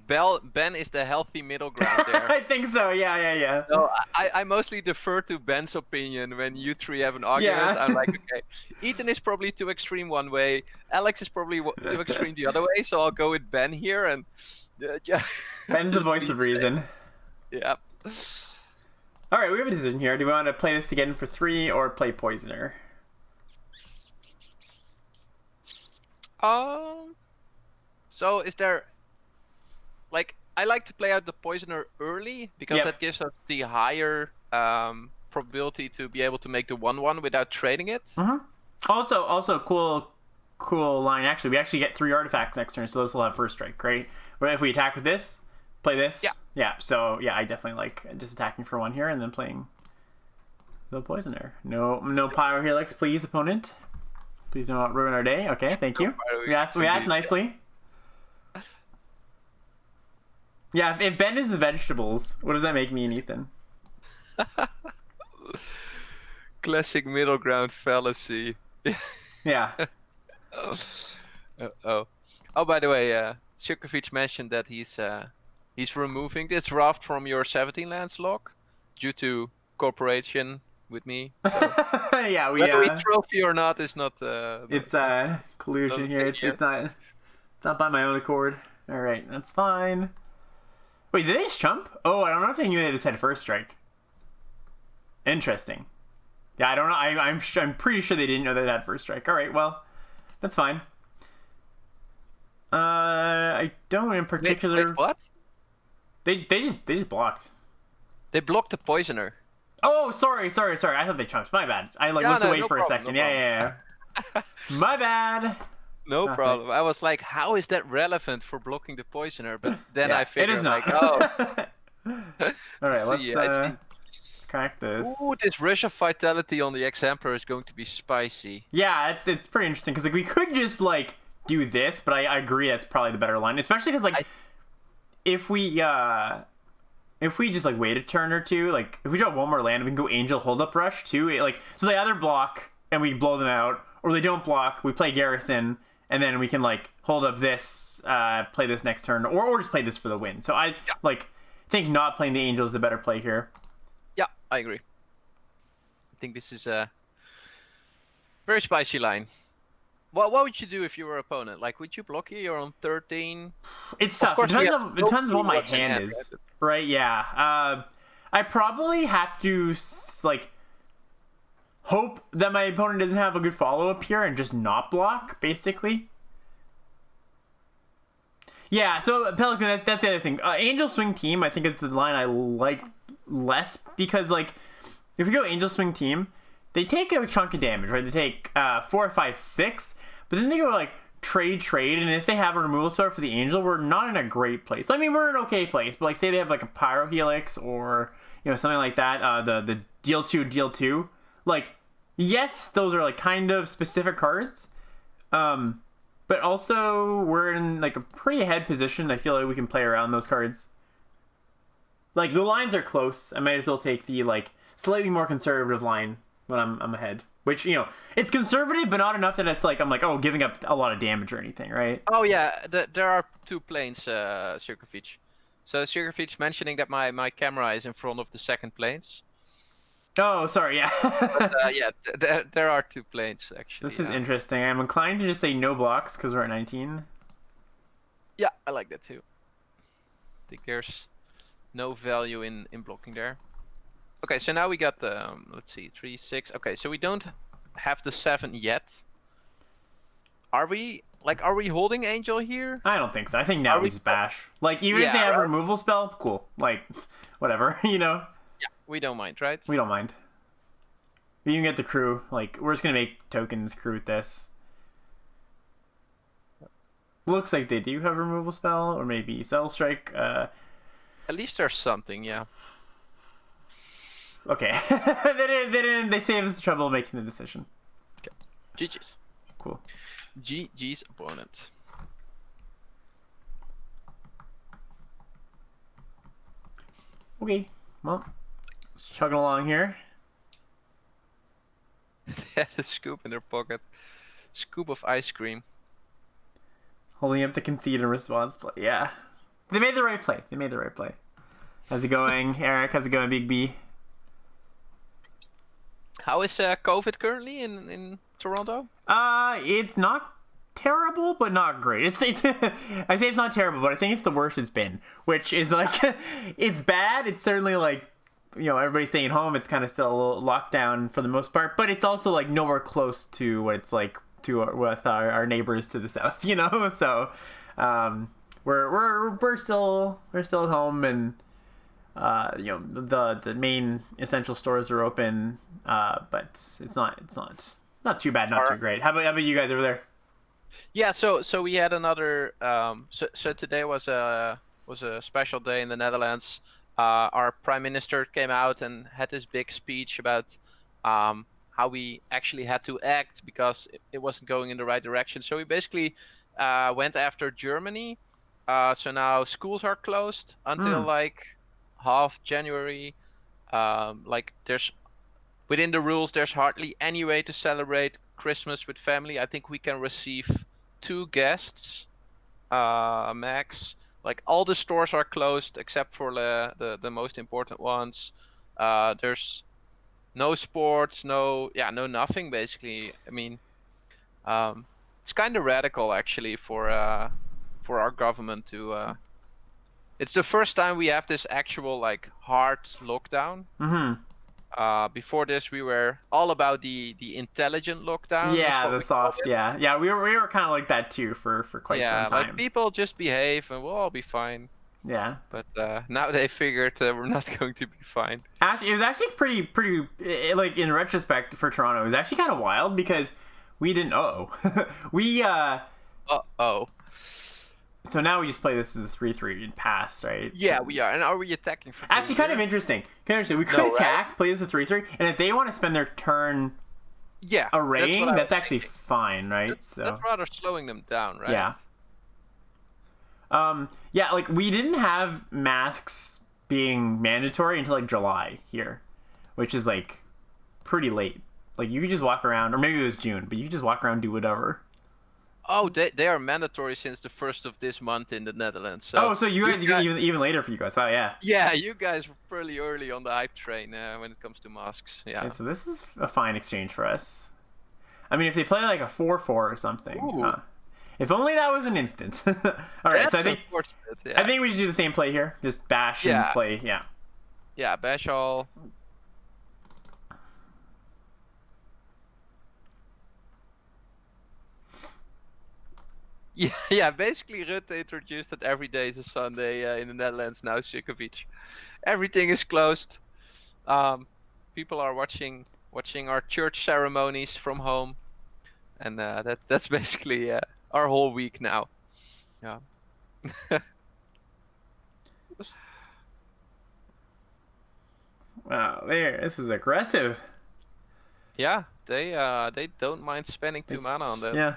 Ben is the healthy middle ground there. I think so. Yeah. No, I mostly defer to Ben's opinion when you three have an argument. Yeah. I'm like, okay, Ethan is probably too extreme one way, Alex is probably too extreme the other way, so I'll go with Ben here, and Ben's the voice of reason. Yeah. All right, we have a decision here. Do we want to play this again for 3 or play Poisoner? So is there, like, I like to play out the Poisoner early because that gives us the higher probability to be able to make the 1/1 without trading it. Mm-hmm. Also cool line. Actually, we actually get 3 artifacts next turn, so those will have first strike. Great. But if we attack with this, play this. Yeah. So yeah, I definitely like just attacking for 1 here and then playing the Poisoner. No Pyro Helix, please, opponent. Please don't ruin our day. Okay, thank you. We asked nicely. Yeah, if Ben is the vegetables, what does that make me and Ethan? Classic middle ground fallacy. Yeah. Oh, by the way, Shukovic mentioned that he's removing this raft from your 17 lands log due to cooperation with me. So yeah, whether we trophy or not is not. It's collusion here. It's not by my own accord. All right, that's fine. Wait, did they just chump? Oh, I don't know if they knew they just had first strike. Interesting. Yeah, I don't know. I'm pretty sure they didn't know they had first strike. All right, well, that's fine. I don't in particular. Wait, what? They just blocked. They blocked the Poisoner. Oh, sorry. I thought they chumped. My bad. I looked away for a second. Yeah. My bad. No problem. I was like, how is that relevant for blocking the Poisoner? But then I figured, it is not. like, oh. All right, let's crack this. Ooh, this rush of vitality on the Exemplar is going to be spicy. Yeah, it's pretty interesting because like we could just like do this, but I agree that's probably the better line, especially because like if we just like wait a turn or two, like if we drop 1 more land, we can go Angel Hold Up Rush too. So they either block and we blow them out, or they don't block, we play Garrison, and then we can like hold up this, play this next turn, or just play this for the win. So I think not playing the Angel is the better play here. Yeah, I agree. I think this is a very spicy line. What would you do if you were opponent? Like, would you block here? You're on 13. It's tough. It depends on what my hand is. Right, yeah. I probably have to, like, hope that my opponent doesn't have a good follow-up here and just not block, basically. Yeah, so Pelican, that's the other thing. Angel Swing Team, I think, is the line I like less because, like, if we go Angel Swing Team, they take a chunk of damage, right? They take 4, 5, 6, but then they go, like, trade, and if they have a removal spell for the Angel, we're not in a great place. I mean, we're in an okay place, but, like, say they have, like, a Pyro Helix or, you know, something like that, the deal 2, like, yes, those are, like, kind of specific cards, but also we're in, like, a pretty ahead position. I feel like we can play around those cards. Like, the lines are close. I might as well take the, like, slightly more conservative line when I'm ahead. Which, you know, it's conservative, but not enough that it's like, I'm like, oh, giving up a lot of damage or anything, right? Oh, yeah, there are 2 planes, Sirkovic. So Sirkovic mentioning that my camera is in front of the second planes. Oh, sorry, yeah. But, yeah, there are 2 planes, actually. This is interesting. I'm inclined to just say no blocks because we're at 19. Yeah, I like that too. I think there's no value in blocking there. Okay, so now we got let's see, 3, 6. Okay, so we don't have the 7 yet. Are we holding Angel here? I don't think so. I think now we just bash. Like, even if they have a removal spell, cool. Like, whatever, you know? Yeah, we don't mind, right? We don't mind. You can get the crew. Like, we're just gonna make tokens crew with this. Looks like they do have a removal spell, or maybe Settle Strike. At least there's something, yeah. Okay. They saved us the trouble of making the decision. Okay. GG's. Cool. GG's opponent. Okay. Well, let's chugging along here. They had a scoop in their pocket. Scoop of ice cream. Holding up the concede and response play. Yeah. They made the right play. How's it going, Eric? How's it going, Big B? How is COVID currently in Toronto? It's not terrible, but not great. It's I say it's not terrible, but I think it's the worst it's been. Which is like, it's bad. It's certainly like, you know, everybody's staying home. It's kind of still a little lockdown for the most part, but it's also like nowhere close to what it's like with our neighbors to the south, you know. So, we're still at home, and you know, the main essential stores are open, but it's not too bad, not too great. How about you guys over there? Yeah, so we had another. So today was a special day in the Netherlands. Our prime minister came out and had this big speech about how we actually had to act because it wasn't going in the right direction. So we basically went after Germany. So now schools are closed until like half January. Like there's within the rules, there's hardly any way to celebrate Christmas with family. I think we can receive 2 guests max. Like all the stores are closed except for the most important ones. There's no sports, no nothing basically. I mean, it's kind of radical actually for our government to. It's the first time we have this actual like hard lockdown. Before this, we were all about the intelligent lockdown. Yeah, the soft. Yeah. We were kind of like that too for quite some time. Yeah, like people just behave and we'll all be fine. Yeah. But now they figured we're not going to be fine. Actually, it was actually pretty like in retrospect for Toronto, it was actually kind of wild because we didn't. We. So now we just play this as a 3-3 and pass, right? Yeah, we are. And are we attacking for 2 actually kind of interesting? We could attack, play this as a 3-3, and if they want to spend their turn arraying, that's actually fine, right? That's rather slowing them down, right? Yeah. Yeah, like we didn't have masks being mandatory until like July here, which is like pretty late. Like you could just walk around, or maybe it was June, but you could just walk around and do whatever. Oh, they are mandatory since the 1st of this month in the Netherlands. So so you guys even later for you guys. Wow, yeah. Yeah, you guys were pretty early on the hype train when it comes to masks. Yeah. Okay, so this is a fine exchange for us. I mean, if they play like a 4-4 or something. If only that was an instant. All right, so I think we should do the same play here. Just bash and play. Yeah. Yeah, bash all. Yeah, basically Rutte introduced that every day is a Sunday in the Netherlands now, Sukovic. Everything is closed. People are watching our church ceremonies from home. And that's basically our whole week now. Yeah. Wow, this is aggressive. Yeah, they don't mind spending 2 mana on that. Yeah.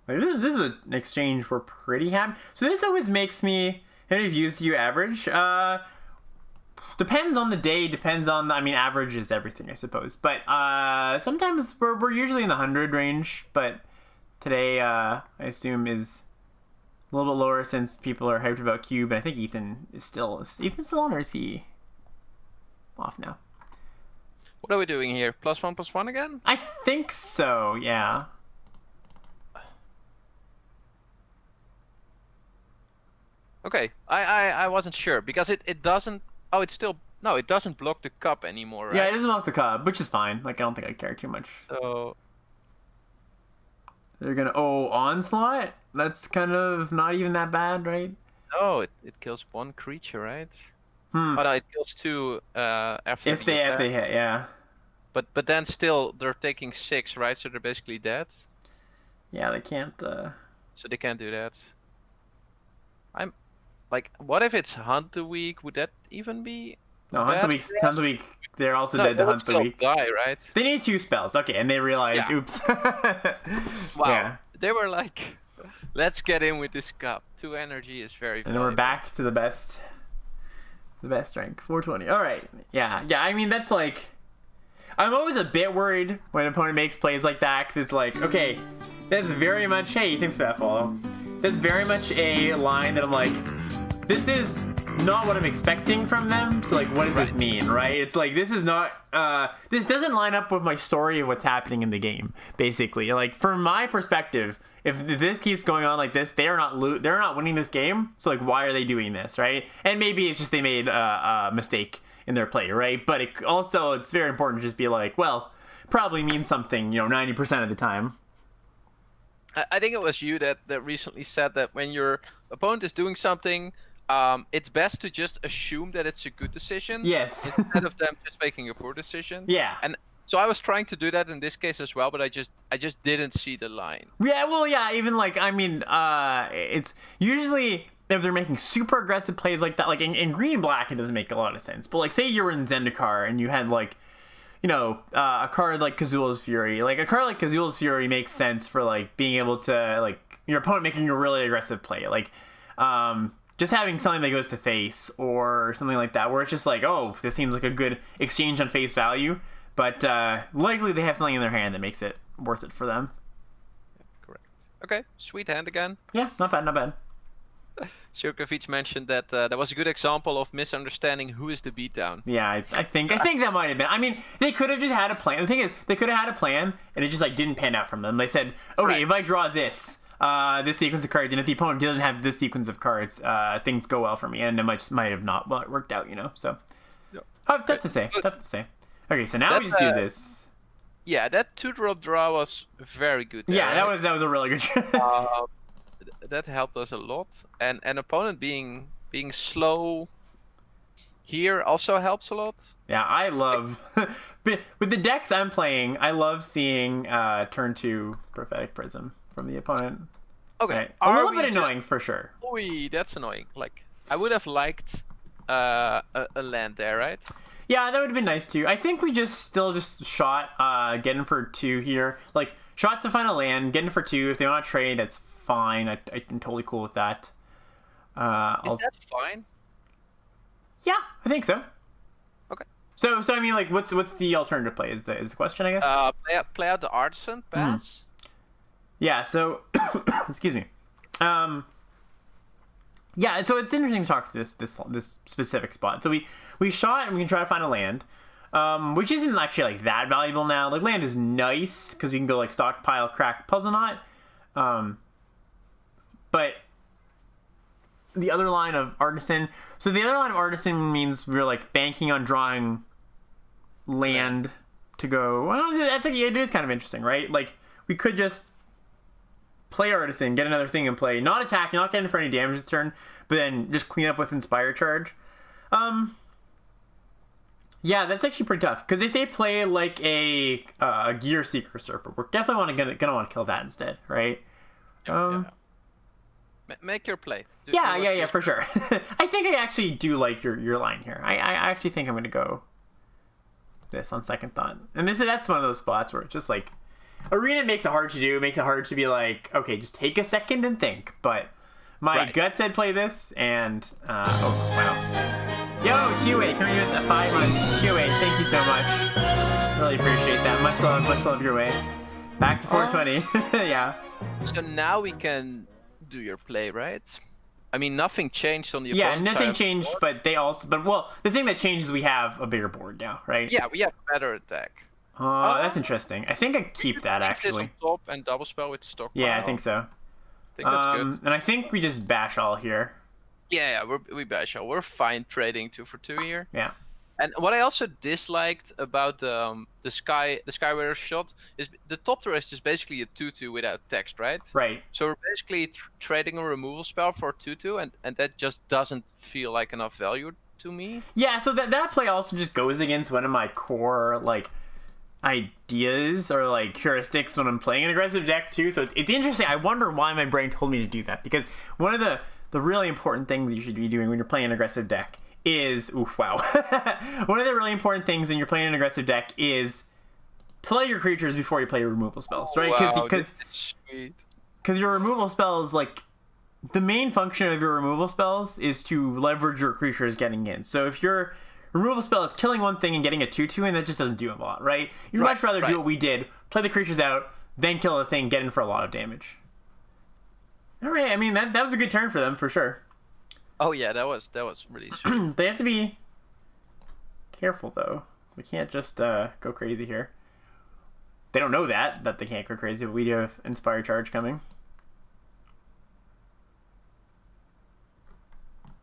Like, this is an exchange we're pretty happy. So this always makes me. How many views do you average? Depends on the day. Depends on. Average is everything, I suppose. But sometimes we're usually in the 100 range. But today, I assume is a little bit lower since people are hyped about Cube. And I think Ethan's still on, or is he off now? What are we doing here? +1/+1 again? I think so. Yeah. Okay, I wasn't sure because it doesn't. Oh, it doesn't block the cup anymore. Right? Yeah, it doesn't block the cup, which is fine. Like I don't think I care too much. So They're gonna onslaught. That's kind of not even that bad, right? No, it kills one creature, right? Oh no, it kills two after If the they attack. hit, yeah. But then still they're taking 6, right? So they're basically dead. Yeah, they can't. So they can't do that. I'm like, what if it's Hunt the Week? Would that even be No, bad Hunt the for us? Week. They're also No, dead they to would Hunt the still Week. die, right? They need 2 spells. Okay, and they realized, Yeah. oops. Wow. Yeah. They were like, let's get in with this cup. 2 energy is very And then we're valuable. back to the best rank, 420. All right. Yeah. I mean, that's like, I'm always a bit worried when an opponent makes plays like that, because it's like, okay, that's very much, hey, thanks for that follow. That's very much a line that I'm like, this is not what I'm expecting from them. So like, what does this mean, right? It's like, this is not, this doesn't line up with my story of what's happening in the game, basically. Like, from my perspective, if this keeps going on like this, they're not winning this game. So like, why are they doing this, right? And maybe it's just they made a mistake in their play, right? But it's very important to just be like, well, probably means something, 90% of the time. I think it was you that recently said that when your opponent is doing something, it's best to just assume that it's a good decision. Yes. Instead of them just making a poor decision. Yeah. And so I was trying to do that in this case as well, but I just didn't see the line. Yeah, well, yeah, even like, I mean, it's usually if they're making super aggressive plays like that, like in green black, it doesn't make a lot of sense. But like, say you were in Zendikar and you had like, a card like Kazula's Fury. Like a card like Kazula's Fury makes sense for like being able to like your opponent making a really aggressive play, like just having something that goes to face or something like that, where it's just like, oh, this seems like a good exchange on face value. But likely they have something in their hand that makes it worth it for them. Correct. Okay, sweet hand again. Yeah, not bad, not bad. Sirkovic mentioned that that was a good example of misunderstanding who is the beatdown. Yeah, I think that might have been. I mean, they could have just had a plan. The thing is, they could have had a plan, and it just like didn't pan out from them. They said, okay, if I draw this sequence of cards, and if the opponent doesn't have this sequence of cards, things go well for me, and it might have not worked out, So tough to say. Okay, so now we just do this. Yeah, that 2-drop draw was very good there, Yeah, right? that was a really good. That helped us a lot, and an opponent being slow here also helps a lot. Yeah, I love with the decks I'm playing. I love seeing turn 2 Prophetic Prism from the opponent. Okay, Right. A little bit annoying for sure. Oi, that's annoying. Like, I would have liked a land there, right? Yeah, that would have been nice too. I think we just shot getting for 2 here. Like, shot to find a land, getting for 2. If they want to trade, that's fine. I'm totally cool with that. Is that fine? Yeah, I think so. Okay. So I mean, like, what's the alternative play? Is the question, I guess. Play out the Artisan pass. Yeah. So, excuse me. Yeah. So it's interesting to talk to this specific spot. So we shot and we can try to find a land. Which isn't actually like that valuable now. Like, land is nice because we can go like stockpile, crack, puzzle knot. But the other line of Artisan. So the other line of Artisan means we're like banking on drawing land to go. Well, that's like, it is kind of interesting, right? Like, we could just play Artisan, get another thing in play, not attack, not get in for any damage this turn, but then just clean up with Inspire Charge. Yeah, that's actually pretty tough. Because if they play like a Gear Seeker Serpent, we're definitely gonna want to kill that instead, right? Yeah. Make your play. Yeah, for sure. I think I actually do like your line here. I actually think I'm gonna go this on second thought. And that's one of those spots where it's just like, Arena makes it hard to do. It makes it hard to be like, okay, just take a second and think. But my gut said play this, and oh wow. Yo, Q8, coming in at 5 months. Q8, thank you so much. Really appreciate that. Much love your way. Back to 420. Yeah. So now we can do your play, right? I mean, nothing changed on the Yeah, opponent's nothing side changed, of the board. but the thing that changed is we have a bigger board now, right? Yeah, we have better attack. That's interesting. I think I keep that Leave this actually. on top and double spell with stockpile. Yeah, I think so. I think that's good. And I think we just bash all here. Yeah, we bash out. We're fine trading 2 for 2 here. Yeah. And what I also disliked about the Skywearer shot is the top turret is basically a 2/2 without text, right? Right. So we're basically trading a removal spell for a 2/2, and that just doesn't feel like enough value to me. Yeah, so that play also just goes against one of my core like ideas or like heuristics when I'm playing an aggressive deck too. So it's interesting. I wonder why my brain told me to do that, because one of the really important things you should be doing when you're playing an aggressive deck is one of the really important things when you're playing an aggressive deck is play your creatures before you play your removal spells, right? Because your removal spells, like, the main function of your removal spells is to leverage your creatures getting in. So if your removal spell is killing one thing and getting a 2/2 in, that just doesn't do a lot, right? You'd much rather do what we did, play the creatures out, then kill the thing, get in for a lot of damage. All right, I mean, that was a good turn for them, for sure. Oh yeah, that was really sweet. They have to be careful, though. We can't just go crazy here. They don't know that they can't go crazy, but we do have Inspire Charge coming.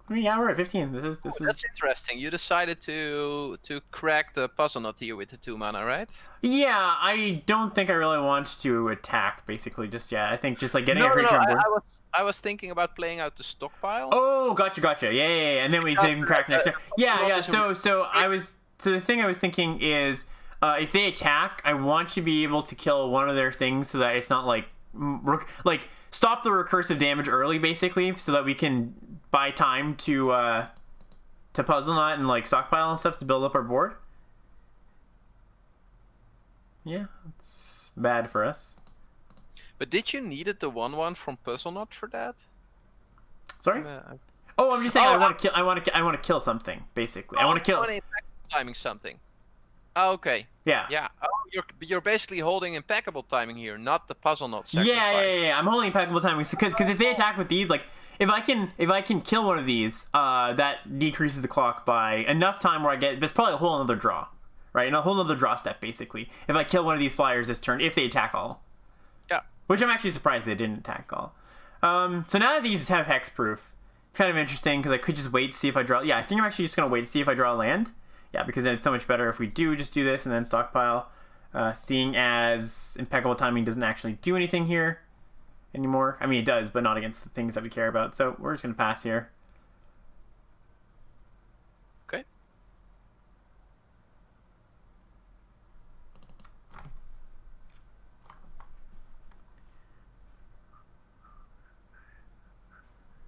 I mean, yeah, we're at 15. This is. That's interesting. You decided to crack the puzzle knot here with the 2 mana, right? Yeah, I don't think I really want to attack, basically, just yet. I think just like getting a creature on board. I was thinking about playing out the stockpile. Oh, gotcha. Yeah. And then we can crack next turn. Yeah. So the thing I was thinking is, if they attack, I want to be able to kill one of their things so that it's not like stop the recursive damage early, basically, so that we can buy time to puzzle knot and like stockpile and stuff to build up our board. Yeah, it's bad for us. But did you needed the 1/1 from Puzzle Knot for that? Sorry. I'm just saying I want to kill something, basically. I want to kill. Timing something. Oh, okay. Yeah. Yeah. Oh, you're basically holding impeccable timing here, not the Puzzle Knot sacrifice. Yeah. I'm holding impeccable timing because if they attack with these, like if I can kill one of these, that decreases the clock by enough time where I get. There's probably a whole another draw, right? And a whole another draw step, basically. If I kill one of these flyers this turn, if they attack all. Yeah. Which I'm actually surprised they didn't attack all. So now that these have hexproof, it's kind of interesting because I could just wait to see if I draw. Yeah, I think I'm actually just gonna wait to see if I draw a land. Yeah, because then it's so much better if we do just do this and then stockpile, seeing as impeccable timing doesn't actually do anything here anymore. I mean, it does, but not against the things that we care about. So we're just going to pass here. Okay.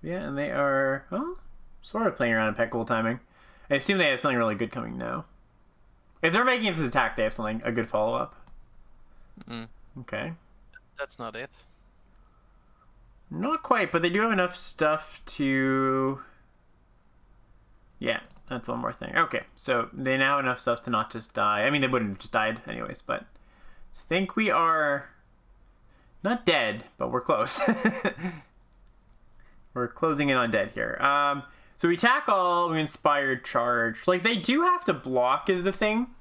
Yeah, and they are, well, sort of playing around impeccable timing. I assume they have something really good coming now. If they're making this attack, they have a good follow-up. Okay. That's not it. Not quite, but they do have enough stuff to... Yeah, that's one more thing. Okay, so they now have enough stuff to not just die. I mean, they wouldn't have just died anyways, but I think we are not dead, but we're close. We're closing in on dead here. So we attack all, we Inspired Charge. Like, they do have to block is the thing.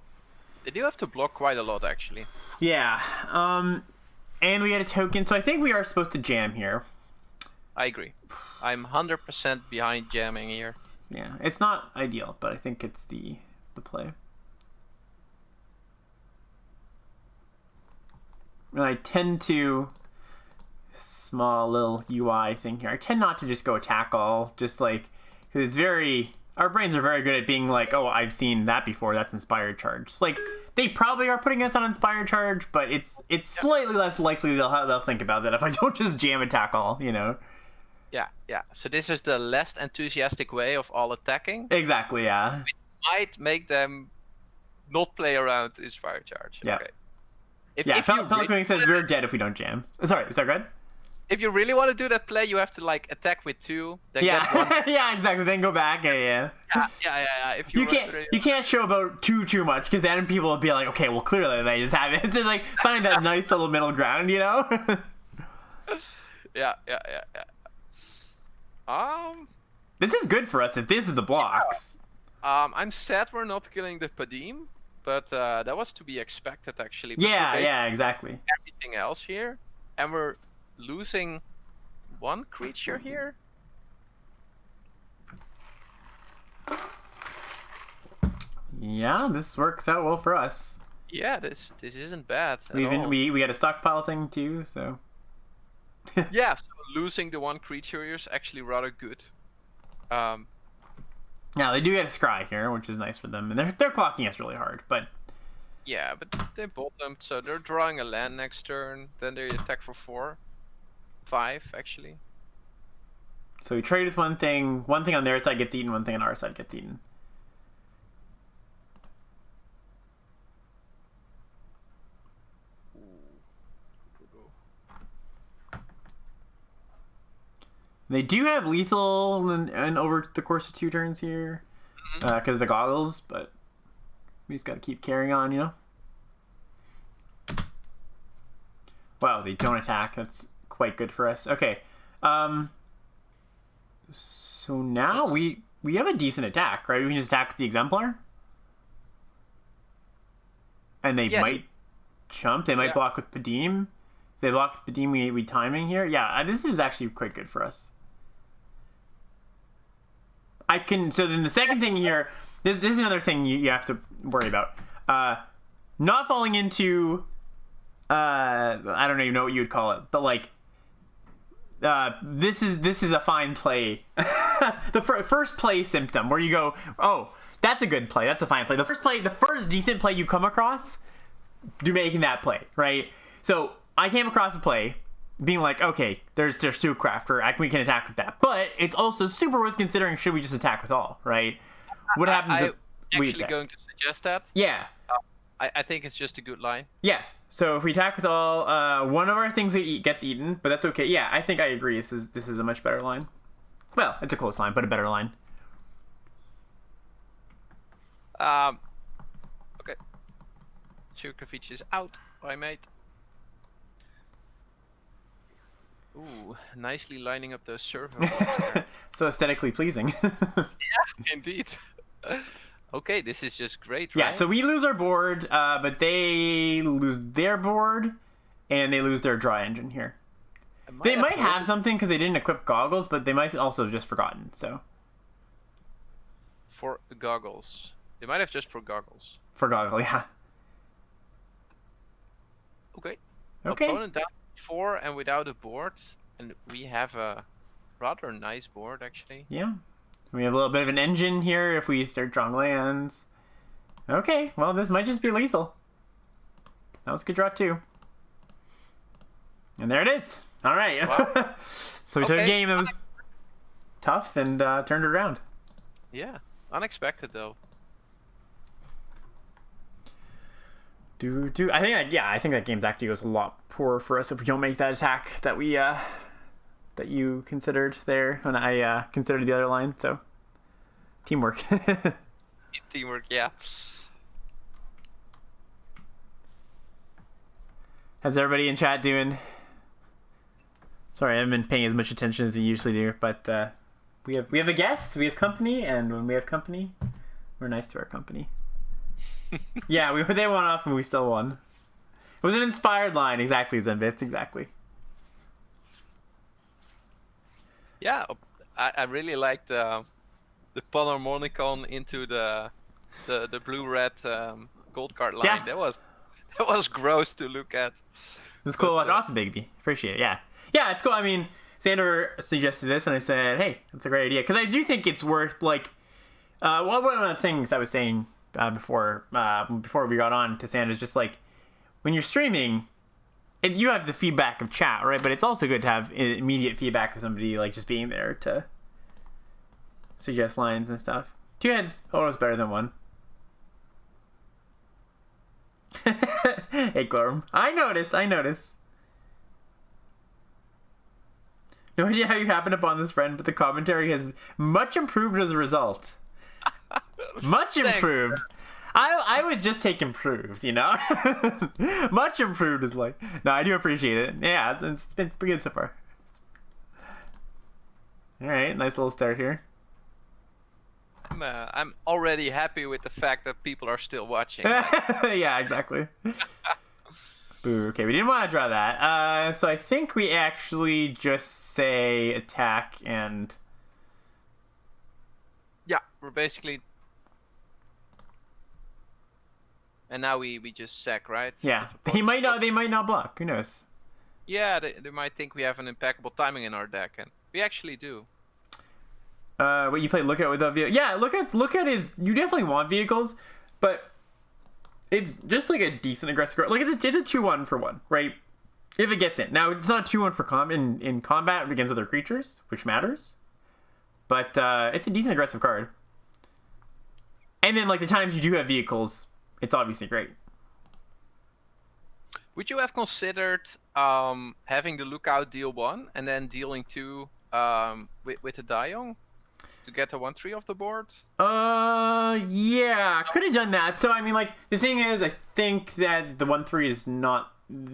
They do have to block quite a lot, actually. Yeah. And we get a token, so I think we are supposed to jam here. I agree. I'm 100% behind jamming here. Yeah, it's not ideal, but I think it's the play. And I tend to... Small little UI thing here. I tend not to just go attack all, just like... Because it's very... Our brains are very good at being like, oh, I've seen that before, that's Inspired Charge. Like, they probably are putting us on Inspired Charge, but it's slightly less likely they'll think about that if I don't just jam attack all, you know? Yeah. So this is the less enthusiastic way of all attacking. Exactly, yeah. Which might make them not play around Inspired Charge. Yeah. Okay. If Pelican says we're dead if we don't jam. Sorry, go ahead. If you really want to do that play, you have to like attack with 2. Then yeah, get 1. Yeah, exactly. Then go back. Yeah. If you can't show about too much because then people will be like, okay, well clearly they just have it. It's just like finding that nice little middle ground, you know? Yeah. This is good for us if this is the blocks. I'm sad we're not killing the Padim, but that was to be expected actually. But yeah, exactly. Everything else here, and we're losing one creature here. Yeah, this works out well for us. Yeah, this isn't bad at We all. we got a stockpile thing too, so. Yeah, so losing the one creature here is actually rather good. Now they do get a scry here, which is nice for them, and they're clocking us really hard. But Yeah, but they bottomed, so they're drawing a land next turn. Then they attack for 4, 5 actually. so we trade with one thing. One thing on their side gets eaten. One thing on our side gets eaten. They do have lethal and over the course of 2 turns here because of the goggles, but we just got to keep carrying on, you know? Wow, they don't attack. That's quite good for us. Okay. So now we have a decent attack, right? We can just attack with the Exemplar. And they might jump. They might block with Padim. If they block with Padim, we timing here. Yeah, this is actually quite good for us. So then the second thing here, this is another thing you have to worry about. Not falling into, I don't even know what you would call it, but like, this is a fine play. The first play symptom where you go, oh, that's a good play. That's a fine play. The first decent play you come across, do making that play, right? So I came across a play being like, okay, there's 2 crafter, we can attack with that. But it's also super worth considering, should we just attack with all, right? What happens if we attack? Actually going to suggest that. Yeah. I think it's just a good line. Yeah. So if we attack with all, one of our things gets eaten, but that's okay. Yeah, I think I agree. This is a much better line. Well, it's a close line, but a better line. Okay. Sugarfish is out, my mate. Ooh, nicely lining up those server. So aesthetically pleasing. Yeah, indeed. Okay, this is just great, right? Yeah, so we lose our board, but they lose their board, and they lose their draw engine here. They might have something because they didn't equip goggles, but they might also have just forgotten, so. For goggles. They might have just for goggles. For goggle, yeah. Okay. Okay. Opponent down 4 and without a board, and we have a rather nice board, actually. Yeah. We have a little bit of an engine here if we start drawing lands. Okay, well, this might just be lethal. That was a good draw, too. And there it is. All right. Wow. So we took a game that was tough and turned it around. Yeah. Unexpected, though. I think that game actually goes a lot poorer for us if we don't make that attack that we that you considered there when I considered the other line. So teamwork. Teamwork, yeah. How's everybody in chat doing? Sorry, I haven't been paying as much attention as I usually do, but we have a guest, we have company, and when we have company, we're nice to our company. Yeah, they won off and we still won. It was an inspired line, exactly, Zenbits, exactly. Yeah, I really liked the Panharmonicon into the blue-red gold card line. Yeah. That was gross to look at. It's cool to watch. Awesome, baby. Appreciate it, yeah. Yeah, it's cool. I mean, Sander suggested this, and I said, hey, that's a great idea. Because I do think it's worth, like... one of the things I was saying before we got on to Sander is just, like, when you're streaming, you have the feedback of chat, right? But it's also good to have immediate feedback of somebody, like, just being there to suggest lines and stuff. 2 heads, always better than 1. Hey, Glorm. I notice. No idea how you happened upon this, friend, but the commentary has much improved as a result. Much improved. I would just take improved, you know? Much improved is like... No, I do appreciate it. Yeah, it's been pretty good so far. Alright, nice little start here. I'm already happy with the fact that people are still watching. Yeah, exactly. Boo. Okay, we didn't want to draw that. So I think we actually just say attack and... Yeah, we're basically And now we just sack, right? Yeah, If they might not. They might not block. Who knows? Yeah, they might think we have an impeccable timing in our deck, and we actually do. What you play Lookout with a vehicle? Yeah, Lookout is, you definitely want vehicles, but it's just like a decent aggressive card. Like it's a 2/1 for 1, right? If it gets in. Now it's not a 2/1 for in combat against other creatures, which matters. But it's a decent aggressive card. And then like the times you do have vehicles, it's obviously great. Would you have considered having the Lookout deal 1 and then dealing 2 with the Diong to get the 1/3 off the board? Yeah, could have done that. So I mean, like the thing is, I think that the 1/3 is not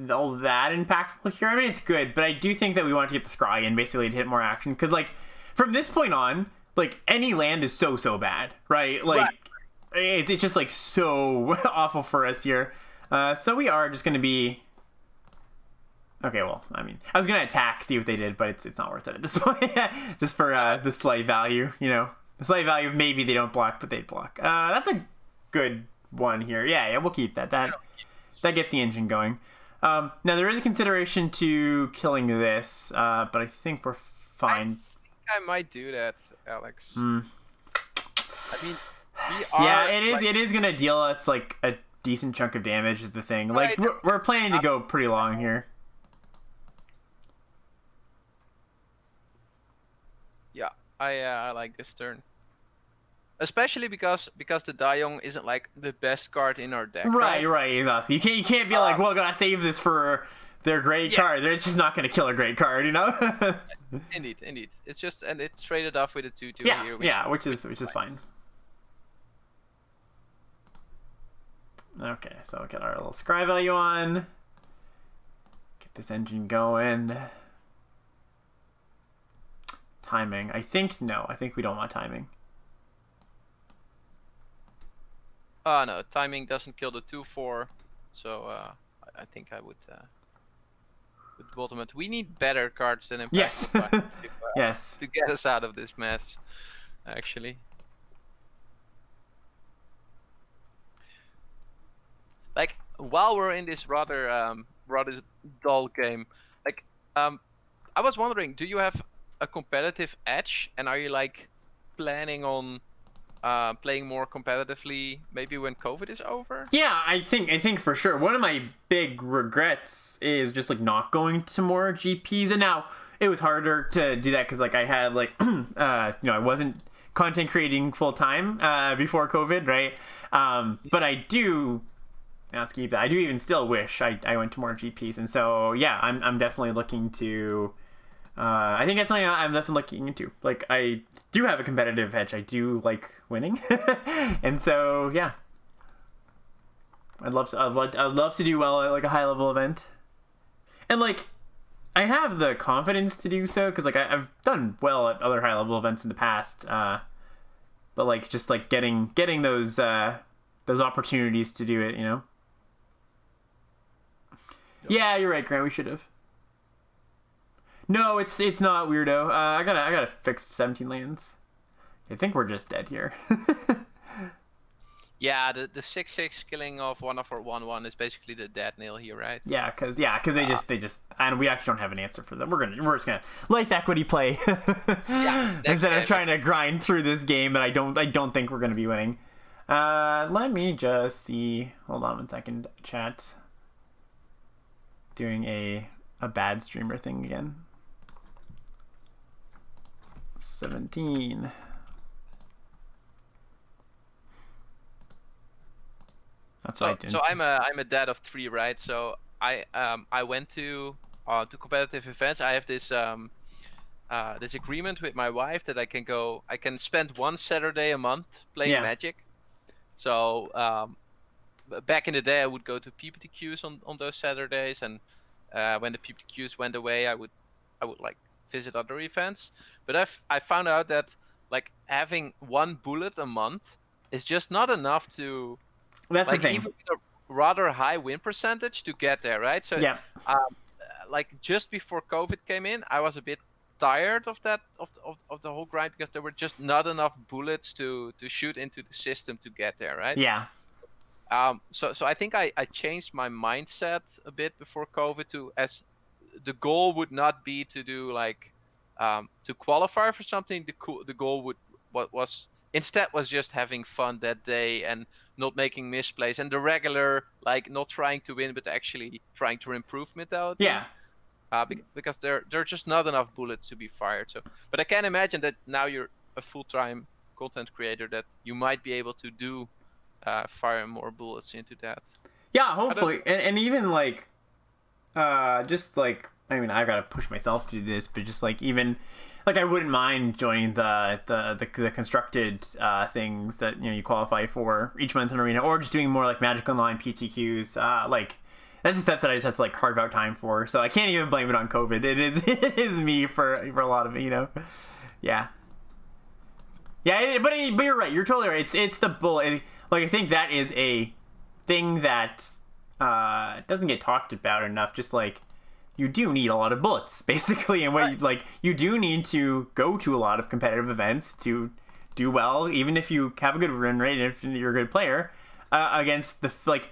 all that impactful here. I mean, it's good, but I do think that we want to get the scry in basically to hit more action, because like from this point on, like any land is so bad, right? Like it's just like so awful for us here. So we are just gonna be. Okay, well, I mean, I was gonna attack, see what they did, but it's not worth it at this point. Just for the slight value, you know, the slight value of maybe they don't block, but they block. That's a good one here. Yeah, we'll keep that. That gets the engine going. Now there is a consideration to killing this, but I think we're fine. I might do that, Alex. I mean, we are. Yeah, it is gonna deal us like a decent chunk of damage. Is the thing. Like we're planning to go pretty long here. Yeah, I like this turn. Especially because the Diong isn't like the best card in our deck. Right, exactly. You can't be like, well, gotta save this for their great card. They're just not gonna kill a great card, you know? Indeed. It's just, and it's traded off with a 2/2 here. Which is fine. Okay, so we'll get our little scry value on. Get this engine going. Timing. I think we don't want timing. No, timing doesn't kill the 2/4, so I think I would bottom it. We need better cards than Yes. Yes. To get us out of this mess, actually. Like while we're in this rather dull game, like I was wondering, do you have a competitive edge, and are you like planning on playing more competitively maybe when COVID is over? Yeah, I think for sure. One of my big regrets is just like not going to more GPs, and now it was harder to do that because like I had like I wasn't content creating full time before COVID, right? But I do. Let's keep that. I do even still wish I went to more GPs, and so yeah, I'm definitely looking to. I think that's something I'm definitely looking into. Like, I do have a competitive edge. I do like winning, and so yeah, I'd love to do well at like a high level event, and like I have the confidence to do so because like I've done well at other high level events in the past. But like just like getting those opportunities to do it, you know. Yeah, you're right, Grant. We should have. No, it's not, weirdo. I gotta fix 17 lands. I think we're just dead here. Yeah, the 6/6 killing of 1 for 1/1 is basically the dead nail here, right? Yeah, because they just and we actually don't have an answer for them. We're just gonna life equity play instead of trying to grind through this game that I don't think we're gonna be winning. Let me just see. Hold on 1 second, chat. Doing a bad streamer thing again. 17. That's what I did. So I'm a dad of 3, right? So I went to competitive events. I have this this agreement with my wife that I can spend 1 Saturday a month playing Magic. So back in the day, I would go to PPTQs on those Saturdays, and when the PPTQs went away, I would like visit other events. But I found out that like having 1 bullet a month is just not enough to. That's like, the thing. Even with a rather high win percentage to get there, right? So like just before COVID came in, I was a bit tired of that of the whole grind because there were just not enough bullets to shoot into the system to get there, right? Yeah. So I think I changed my mindset a bit before COVID to as the goal would not be to do like to qualify for something. The goal what was instead was just having fun that day and not making misplays and the regular like not trying to win but actually trying to improve mentality. Yeah. Because there are just not enough bullets to be fired. So, but I can imagine that now you're a full-time content creator that you might be able to do fire more bullets into that. Yeah, hopefully. And even like just like, I mean, I've got to push myself to do this, but just like even like I wouldn't mind joining the constructed things that you qualify for each month in Arena, or just doing more like Magic Online PTQs. Like that's just stuff that I just have to like carve out time for. So I can't even blame it on COVID. It is me for a lot of it, Yeah. Yeah, but you're right. You're totally right. It's the bullet. Like I think that is a thing that doesn't get talked about enough. Just like you do need a lot of bullets, basically, and you do need to go to a lot of competitive events to do well, even if you have a good win rate and if you're a good player against the like.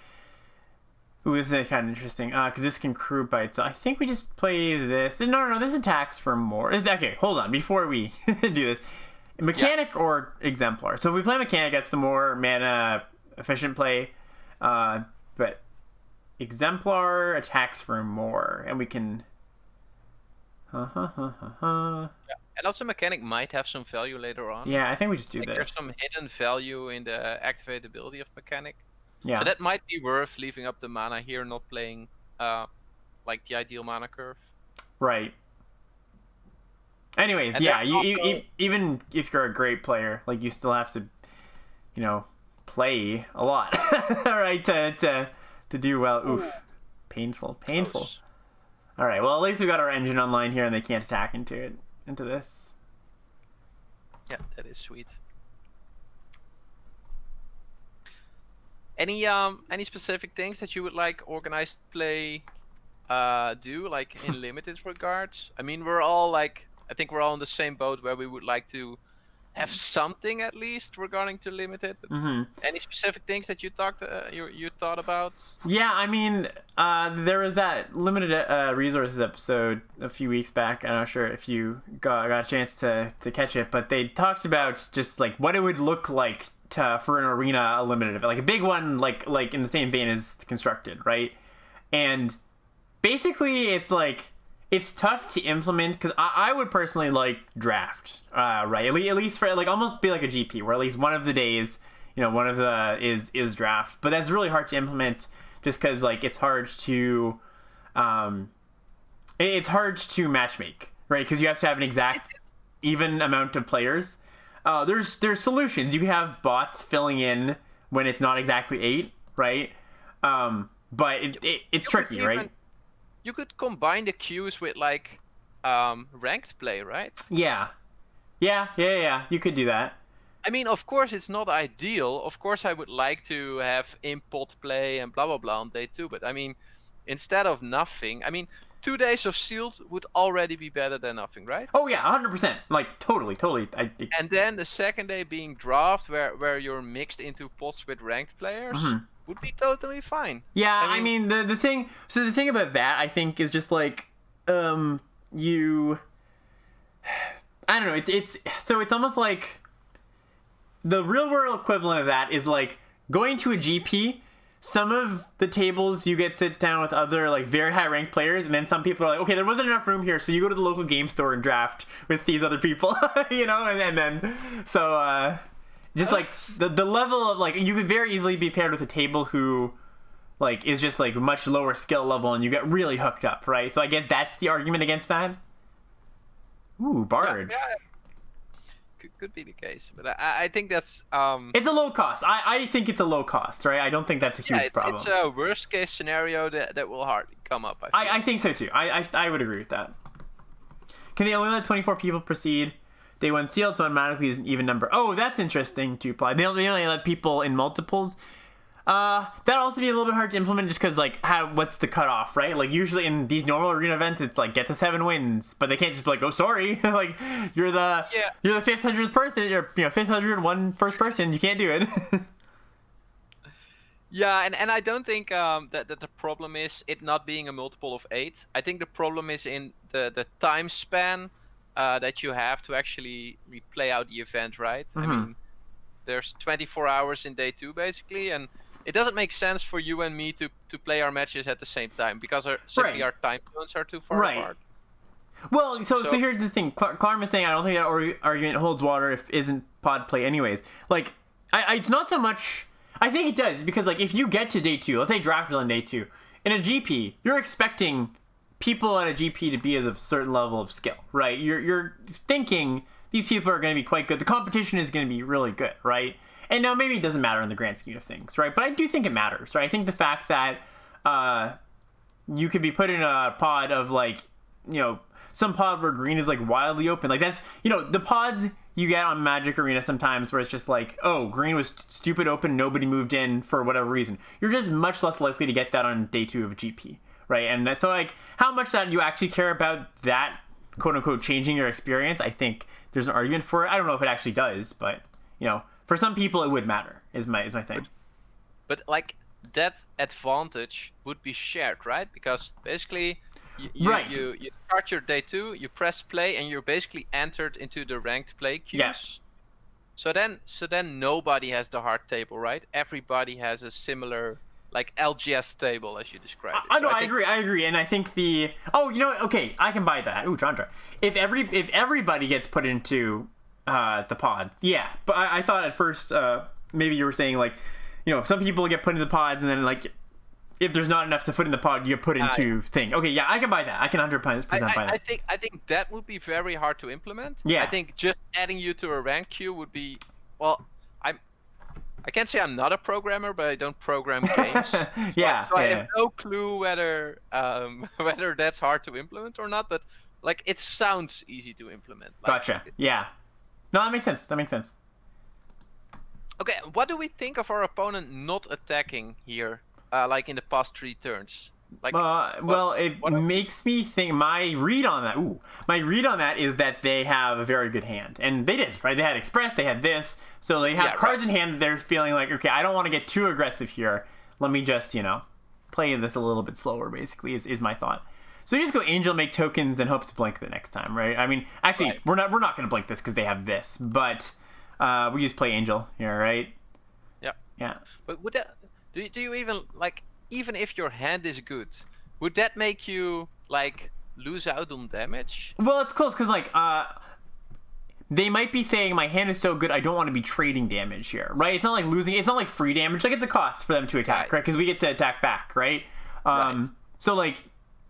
Ooh, this is kind of interesting because this can crew by itself. I think we just play this. No. This attacks for more. Okay, hold on. Before we do this, mechanic or exemplar. So if we play mechanic, that's the more mana efficient play. But exemplar attacks for more, and we can. Yeah, and also mechanic might have some value later on. Yeah, I think we just do like this. There's some hidden value in the activated ability of mechanic. Yeah. So that might be worth leaving up the mana here, not playing like the ideal mana curve. Right. Anyways, and yeah, you even if you're a great player, like you still have to, play a lot, right? To do well. Oof, painful. Close. All right. Well, at least we got our engine online here, and they can't attack into this. Yeah, that is sweet. Any specific things that you would like organized play do, like in limited regards? I mean, I think we're all in the same boat where we would like to have something at least regarding to limited. Any specific things that you thought about? Yeah, I mean, there was that limited resources episode a few weeks back. I'm not sure if you got a chance to catch it, but they talked about just like what it would look like for an arena limited event, like a big one, like in the same vein as constructed, right? And basically, it's like it's tough to implement because I would personally like draft, right? At least for like almost be like a GP, where at least one of the days, one of the is draft, but that's really hard to implement just because like it's hard to matchmake, right? Because you have to have an exact even amount of players. There's solutions. You can have bots filling in when it's not exactly 8, right? But it's tricky, right? You could combine the queues with like ranked play, right? Yeah. You could do that. I mean, of course, it's not ideal. Of course, I would like to have impot play and blah blah blah on day 2. But I mean, instead of nothing, I mean, 2 days of sealed would already be better than nothing, right? Oh yeah, 100%. Like totally. And then the second day being draft, where you're mixed into pots with ranked players, would be totally fine. Yeah, I mean the thing. So the thing about that, I think, is just like you. I don't know. It's almost like the real world equivalent of that is like going to a GP. Some of the tables you get sit down with other like very high ranked players, and then some people are like, okay, there wasn't enough room here, so you go to the local game store and draft with these other people, and then so just like the level of like you could very easily be paired with a table who like is just like much lower skill level, and you get really hooked up, right? So I guess that's the argument against that. Ooh, Bard. Yeah. Could be the case, but I think that's it's a low cost. I think it's a low cost, right? I don't think that's a huge problem. It's a worst case scenario that will hardly come up. I think so too. I would agree with that. Can they only let 24 people proceed? Day 1 sealed, so automatically is an even number. Oh, that's interesting to apply. They only let people in multiples. That'd also be a little bit hard to implement just because, like, what's the cutoff, right? Like, usually in these normal arena events, it's like, get to 7 wins, but they can't just be like, oh, sorry, like, you're the 500th person, or, 501 first person, you can't do it. Yeah, and I don't think that the problem is it not being a multiple of 8. I think the problem is in the time span that you have to actually play out the event, right? I Mm-hmm. mean, there's 24 hours in day 2 basically, and it doesn't make sense for you and me to play our matches at the same time because simply Right. our time zones are too far Right. apart. Well, so So here's the thing. Clarm is saying I don't think that argument holds water if isn't pod play anyways. Like, it's not so much. I think it does because like if you get to day 2, let's say draft is on day 2, in a GP, you're expecting people at a GP to be as a certain level of skill, right? You're thinking these people are going to be quite good. The competition is going to be really good, right? And now maybe it doesn't matter in the grand scheme of things, right? But I do think it matters, right? I think the fact that you could be put in a pod of like, some pod where green is like wildly open. Like that's, the pods you get on Magic Arena sometimes where it's just like, oh, green was stupid open, nobody moved in for whatever reason. You're just much less likely to get that on day 2 of a GP, right? And so like how much that you actually care about that quote unquote changing your experience, I think there's an argument for it. I don't know if it actually does, but for some people it would matter is my thing. but like that advantage would be shared, right? Because basically Right. you start your day 2, you press play, and you're basically entered into the ranked play queues. Yeah. So then nobody has the hard table, right? Everybody has a similar like LGS table as you described it. I know, So I agree, and I think okay, I can buy that. Ooh, Chandra. If everybody gets put into the pods, yeah. But I thought at first maybe you were saying like, some people get put into the pods, and then like if there's not enough to put in the pod, you put into thing. Okay, yeah, I can buy that. I can 100% buy that. I think that would be very hard to implement. Yeah. I think just adding you to a rank queue would be, well, I can't say I'm not a programmer, but I don't program games. Yeah. So I have no clue whether whether that's hard to implement or not. But like it sounds easy to implement. Like, Gotcha. Yeah. No, that makes sense. Okay, what do we think of our opponent not attacking here? Like in the past 3 turns. Like, it makes me think. My read on that is that they have a very good hand, and they did, right? They had Express, they had this, so they have cards in hand that they're feeling like, okay, I don't want to get too aggressive here. Let me just, play this a little bit slower. Basically, is my thought. So you just go Angel, make tokens, then hope to blink the next time, right? I mean, actually, we're not going to blink this because they have this, but we just play Angel here, right? Yeah. But would that? Do you even like, even if your hand is good, would that make you like lose out on damage? Well, it's close because like they might be saying my hand is so good I don't want to be trading damage here, right? It's not like losing. It's not like free damage. Like it's a cost for them to attack, right? Because we get to attack back, right? So like,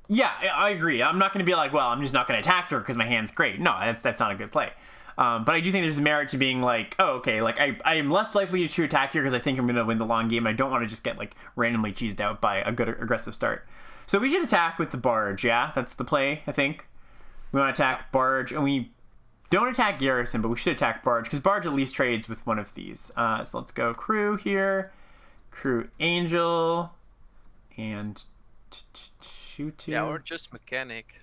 yeah, I agree. I'm not going to be like, well, I'm just not going to attack her because my hand's great. No, that's not a good play. But I do think there's merit to being like, oh, okay, like I am less likely to attack here because I think I'm going to win the long game. I don't want to just get like randomly cheesed out by a good aggressive start. So we should attack with the Barge, yeah? That's the play, I think. We want to attack Barge, and we don't attack Garrison, but we should attack Barge because Barge at least trades with one of these. So let's go Crew here, Crew Angel, and Shoot. Yeah, or just Mechanic.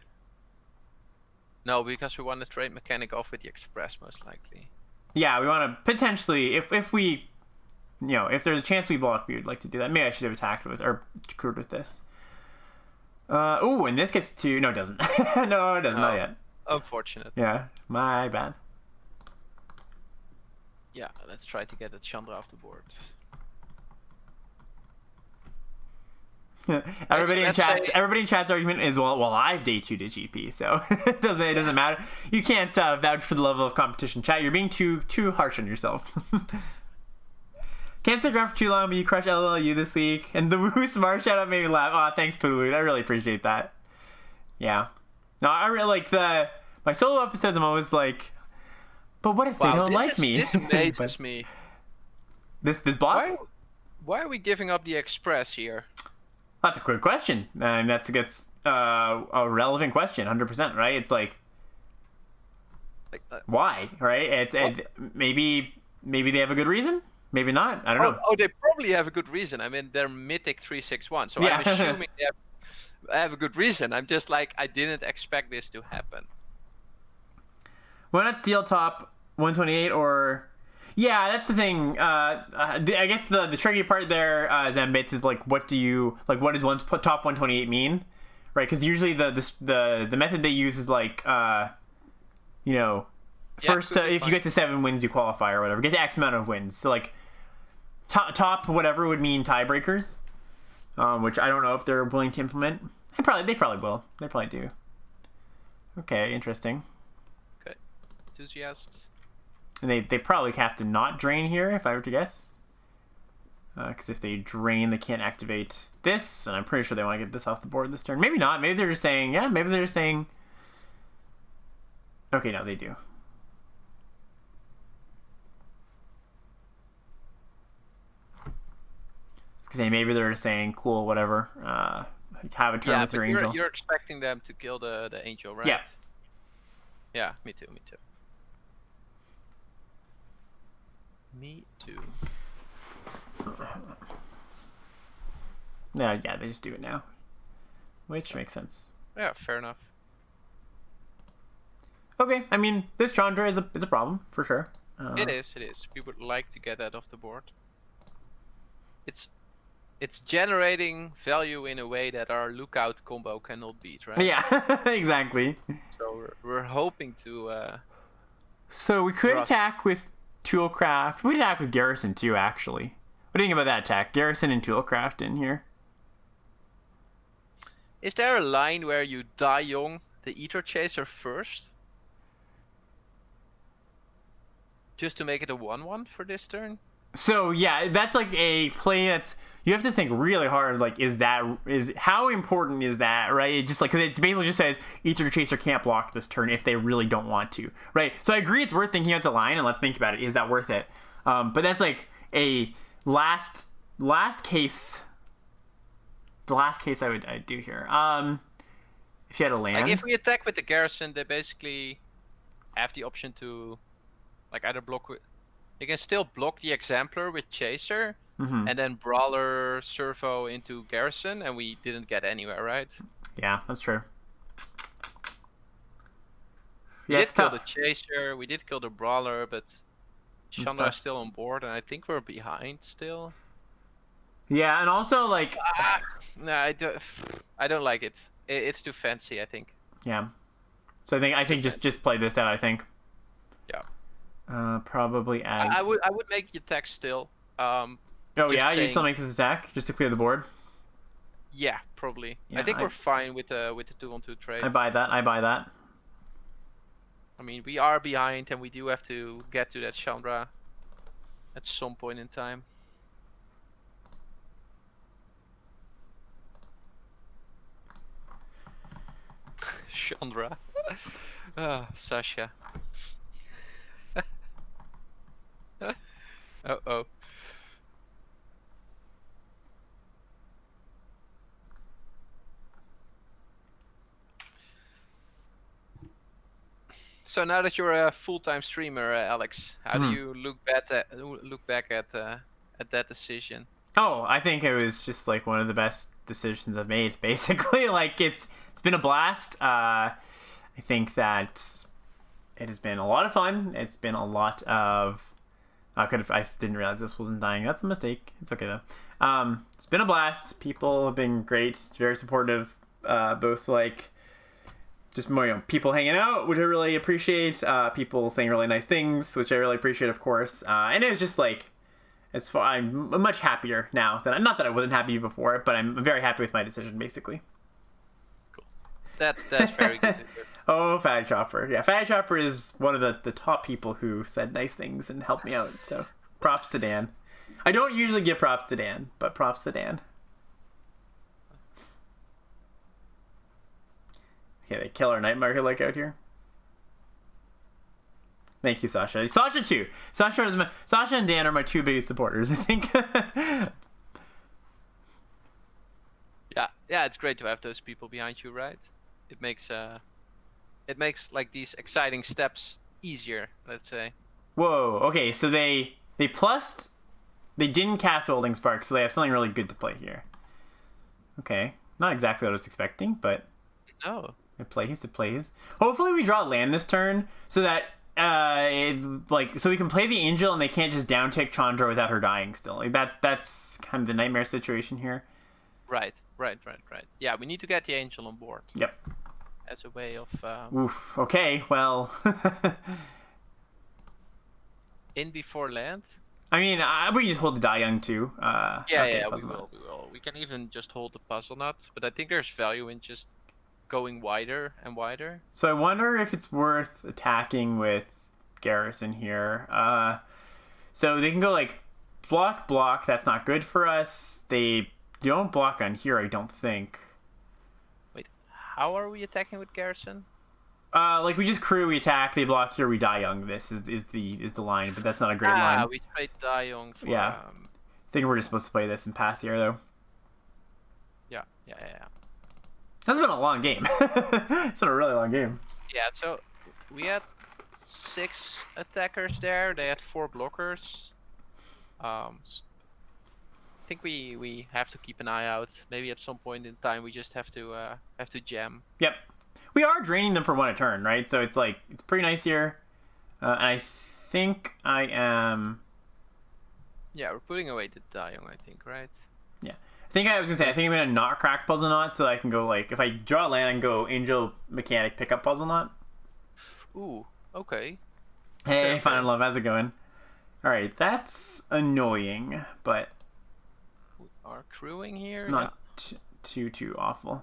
No, because we want to trade Mechanic off with the Express, most likely. Yeah, we want to potentially, if we, if there's a chance we block, we would like to do that. Maybe I should have attacked with, or crewed with this. And this gets to, no, it doesn't. No, it doesn't, not yet. Unfortunate. Yeah, my bad. Yeah, let's try to get the Chandra off the board. Everybody in chat's argument is well I've day 2 to GP, so it doesn't matter. You can't vouch for the level of competition. Chat, you're being too harsh on yourself. Can't stick around for too long, but you crush LLU this week. And the Woo Smart shout out made me laugh. Oh, thanks, Pulu. I really appreciate that. Yeah. No, I really like my solo episodes. I'm always like, but what if they don't like me? This amazes me. This block? Why are we giving up the Express here? That's a good question, and that's a relevant question, 100%. Right? It's like why? Right? It's maybe they have a good reason. Maybe not. I don't know. Oh, they probably have a good reason. I mean, they're Mythic 361, so yeah. I'm assuming they have a good reason. I'm just like, I didn't expect this to happen. Why not Steel Top 128 or? Yeah, that's the thing. I guess the tricky part there, Zambits, is like, what does top 128 mean, right? Because usually the method they use is like, first if you get to 7 wins you qualify or whatever, get to X amount of wins. So like top whatever would mean tiebreakers, which I don't know if they're willing to implement. They probably will. They probably do. Okay, interesting. Okay, enthusiasts. And they probably have to not drain here, if I were to guess. Because if they drain, they can't activate this, and I'm pretty sure they want to get this off the board this turn. Maybe not. Maybe they're just saying, maybe they're just saying... Okay, no, they do. Maybe they're just saying, cool, whatever. Have a turn with your angel. You're expecting them to kill the angel, right? Yeah. Yeah, me too. Me too. No, yeah, they just do it now, which makes sense. Yeah, fair enough. Okay, I mean, this Chandra is a problem for sure. It is. We would like to get that off the board. It's generating value in a way that our lookout combo cannot beat, right? Yeah, exactly. So we're hoping to. So we could attack with Toolcraft. We could attack with Garrison too, actually. What do you think about that attack? Garrison and Toolcraft in here. Is there a line where you die young the Ether Chaser first? Just to make it a 1/1 for this turn? So yeah, that's like a play that's you have to think really hard. Like, is how important is that, right? It just like, because it basically just says Ether Chaser can't block this turn if they really don't want to, right? So I agree, it's worth thinking out the line, and let's think about it. Is that worth it? But that's like a last case. The last case I'd do here. If you had a land, like if we attack with the Garrison, they basically have the option to, like, either block with. They can still block the Exemplar with Chaser, and then Brawler Servo into Garrison, and we didn't get anywhere, right? Yeah, that's true. We did kill the Chaser, we did kill the Brawler, but Chandra is still on board, and I think we're behind still. Yeah, and also, like... no, I don't like it. It's too fancy, I think. Yeah. So I think just play this out, I think. Yeah. Probably as... I would make the attack still. You'd still make this attack just to clear the board? Yeah, probably. Yeah, I think we're fine with the 2-on-2 trade. I buy that. I mean, we are behind, and we do have to get to that Chandra at some point in time. Chandra. Sasha. Uh-oh. So now that you're a full-time streamer, Alex, how do you look back at that decision? Oh, I think it was just like one of the best decisions I've made. Basically, like it's been a blast. I think that it has been a lot of fun. It's been a lot of. I didn't realize this wasn't dying. That's a mistake. It's okay though. It's been a blast. People have been great, very supportive. Both like just more, people hanging out, which I really appreciate. People saying really nice things, which I really appreciate, of course. And it was just like, I'm much happier now than not that I wasn't happy before, but I'm very happy with my decision, basically. Cool. That's very good to hear. Oh, Fatty Chopper. Yeah, Fatty Chopper is one of the top people who said nice things and helped me out. So props to Dan. I don't usually give props to Dan, but props to Dan. Okay, they kill our Nightmare like out here. Thank you, Sasha. Sasha too. Sasha and Dan are my two biggest supporters, I think. Yeah, it's great to have those people behind you, right? It makes like these exciting steps easier, let's say. Whoa. Okay, so they didn't cast Welding Spark, so they have something really good to play here. Okay, not exactly what I was expecting, but no. It plays. Hopefully we draw land this turn so that so we can play the Angel and they can't just down tick Chandra without her dying still. Like that's kind of the nightmare situation here. Right. Yeah, we need to get the Angel on board. Yep. As a way of Oof. Okay. Well. in before land. I mean, we just hold the Die Young too. We will. We can even just hold the Puzzle Nut, but I think there's value in just going wider and wider. So I wonder if it's worth attacking with Garrison here. So they can go like block. That's not good for us. They don't block on here, I don't think. Wait, how are we attacking with Garrison? Like we just crew, we attack, they block here, we Die Young. This is the line, but that's not a great line. We played Die Young for. Yeah. I think we're just supposed to play this and pass here though. Yeah. That's been a long game. It's been a really long game. Yeah, so we had 6 attackers there. They had 4 blockers. I think we have to keep an eye out. Maybe at some point in time we just have to jam. Yep. We are draining them for 1 a turn, right? So it's like it's pretty nice here. And I think I am. Yeah, we're putting away the Dayong, I think, right? Yeah. I think I'm gonna not crack Puzzle Knot so I can go like if I draw a land and go Angel Mechanic pick up Puzzle Knot. Ooh, okay. Hey, Final Love, how's it going? Alright, that's annoying, but We are crewing here. not too awful.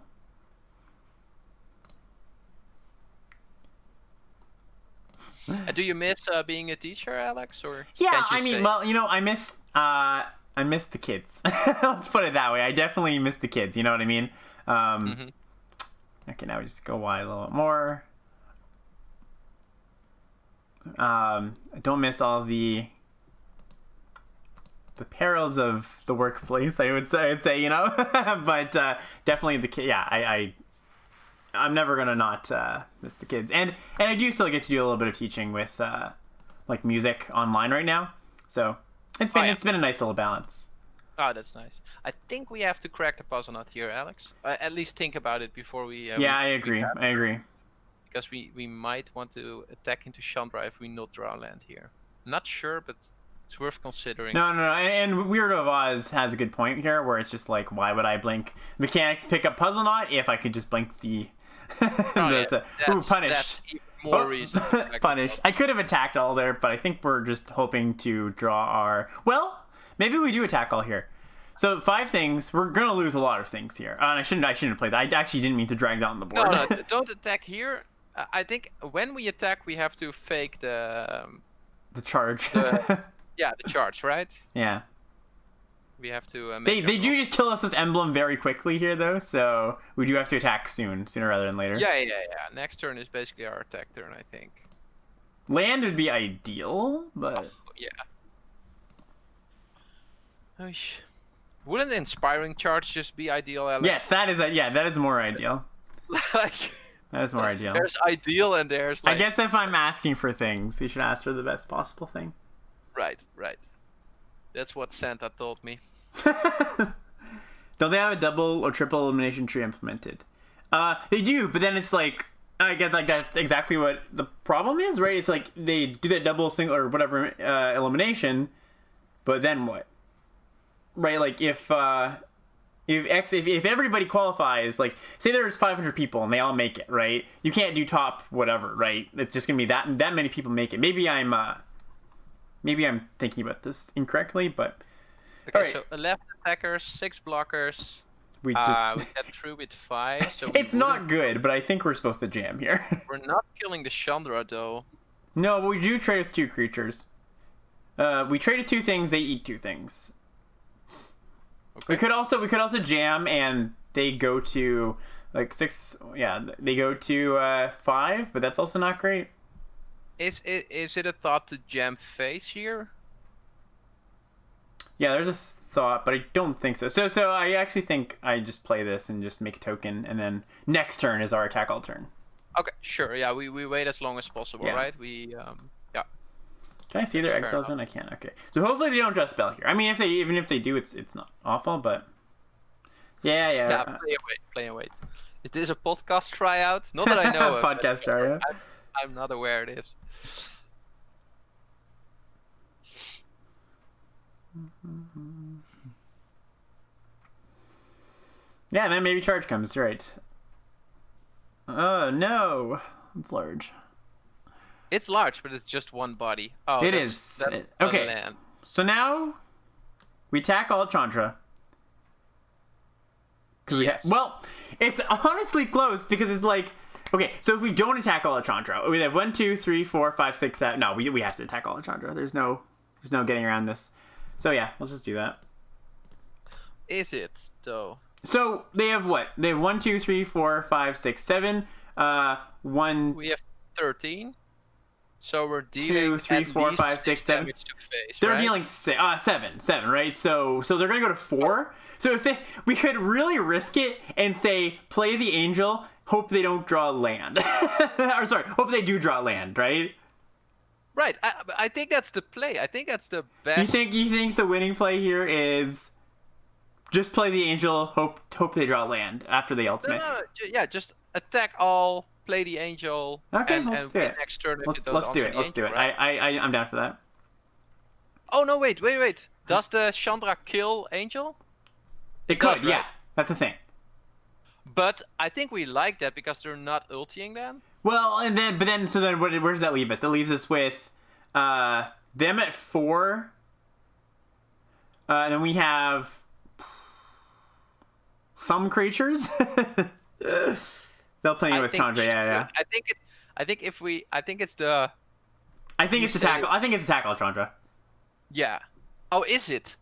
Do you miss being a teacher, Alex? Or Yeah, can't you I mean, say- well, I miss the kids. Let's put it that way. I definitely miss the kids. You know what I mean? Okay, now we just go wide a little bit more. I don't miss all the perils of the workplace. I would say, you know, but definitely the kid. Yeah, I'm never gonna not miss the kids, and I do still get to do a little bit of teaching with like music online right now. So it's been a nice little balance. Oh, that's nice. I think we have to crack the puzzle nut here, Alex. At least think about it before we. I agree. Because we might want to attack into Chandra if we not draw land here. Not sure, but it's worth considering. No. And Weirdo of Oz has a good point here, where it's just like, why would I blink Mechanic to pick up Puzzle Knot if I could just blink the. Punished. That's even more reason. Punished. I could have attacked all there, but I think we're just hoping to draw our. Well, maybe we do attack all here. So 5 things. We're gonna lose a lot of things here. And I shouldn't have played that. I actually didn't mean to drag that on the board. No, don't attack here. I think when we attack, we have to fake the charge. the charge, right? Yeah. We have to. They do just kill us with Emblem very quickly here, though. So we do have to attack sooner rather than later. Yeah. Next turn is basically our attack turn, I think. Land would be ideal, but yeah. Wouldn't inspiring charge just be ideal, Alex? Yes, that is more ideal. Like. That is more ideal. There's ideal and there's like... I guess if I'm asking for things, you should ask for the best possible thing. Right. That's what Santa told me. Don't they have a double or triple elimination tree implemented? They do, but then it's like, I guess like that's exactly what the problem is, right? It's like they do that double, single, or whatever elimination, but then what? Right, like if everybody qualifies, like say there's 500 people and they all make it, right? You can't do top whatever, right? It's just gonna be that many people make it. Maybe I'm thinking about this incorrectly, but okay. Right. So 11 attackers, 6 blockers. we get through with 5. So it's not good, but I think we're supposed to jam here. We're not killing the Chandra though. No, but we do trade with 2 creatures. We traded 2 things. They eat 2 things. Okay. We could also jam and they go to like 6. Yeah, they go to 5, but that's also not great. Is it a thought to jam face here? Yeah, there's a thought, but I don't think so. So I actually think I just play this and just make a token, and then next turn is our attack all turn. Okay, sure. Yeah, we wait as long as possible, Yeah. right? We yeah. Can I see their Fair exile zone? I can. Okay. So hopefully they don't draw spell here. I mean, even if they do, it's not awful, but yeah. Yeah, play and wait. Is this a podcast tryout? Not that I know of. Podcast tryout. I'm not aware it is. Yeah, and then maybe charge comes, right. Oh, no. It's large. It's large, but it's just one body. Oh, It that's, is. That's Okay. land. So now we attack all Chandra. Yes. Well, it's honestly close because it's like, okay, so if we don't attack all Chandra, we have 1, 2, 3, 4, 5, 6, 7. No, we have to attack all Chandra. There's no getting around this. So yeah, we'll just do that. Is it though? So they have what? They have 1, 2, 3, 4, 5, 6, 7. 1. We have 13. So we're dealing 2, 3, at 4, least 5, 6, 7. damage to face, They're right? dealing 7, right? So they're gonna go to 4. So if we could really risk it and say play the angel, hope they don't draw land, or sorry, hope they do draw land, right? Right. I think that's the play. I think that's the best. You think the winning play here is just play the angel, hope they draw land after the ultimate? No, yeah, just attack all, play the angel, Okay, and let's do win it. next turn if Let's you don't do answer it. the Let's do angel, it. right? I'm down for that. Oh no! Wait! Does the Chandra kill angel? It could, does, yeah. right? That's the thing. But I think we like that because they're not ulting then. Well, so then where does that leave us? That leaves us with them at 4. And then we have some creatures. They'll play with Chandra, yeah. I think it's the. I think it's attack. I think it's attack all Chandra. Yeah. Oh, is it?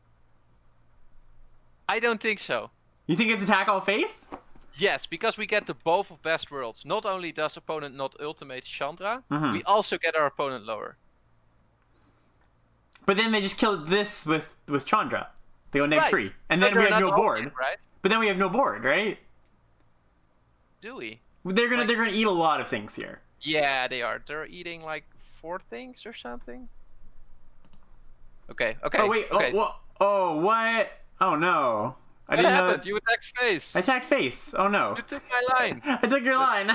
I don't think so. You think it's attack all face? Yes, because we get the both of best worlds. Not only does opponent not ultimate Chandra, Mm-hmm. we also get our opponent lower. But then they just kill this with Chandra. They go Right. -3, and But then we they're have no not board. ulting, right? But then we have no board, right? Do we? They're gonna eat a lot of things here. Yeah, they are. They're eating like 4 things or something. Okay. Oh wait. Okay. Oh what? Oh no. I What didn't know. happened? You attacked face. I attacked face. Oh no. You took my line. I took your line.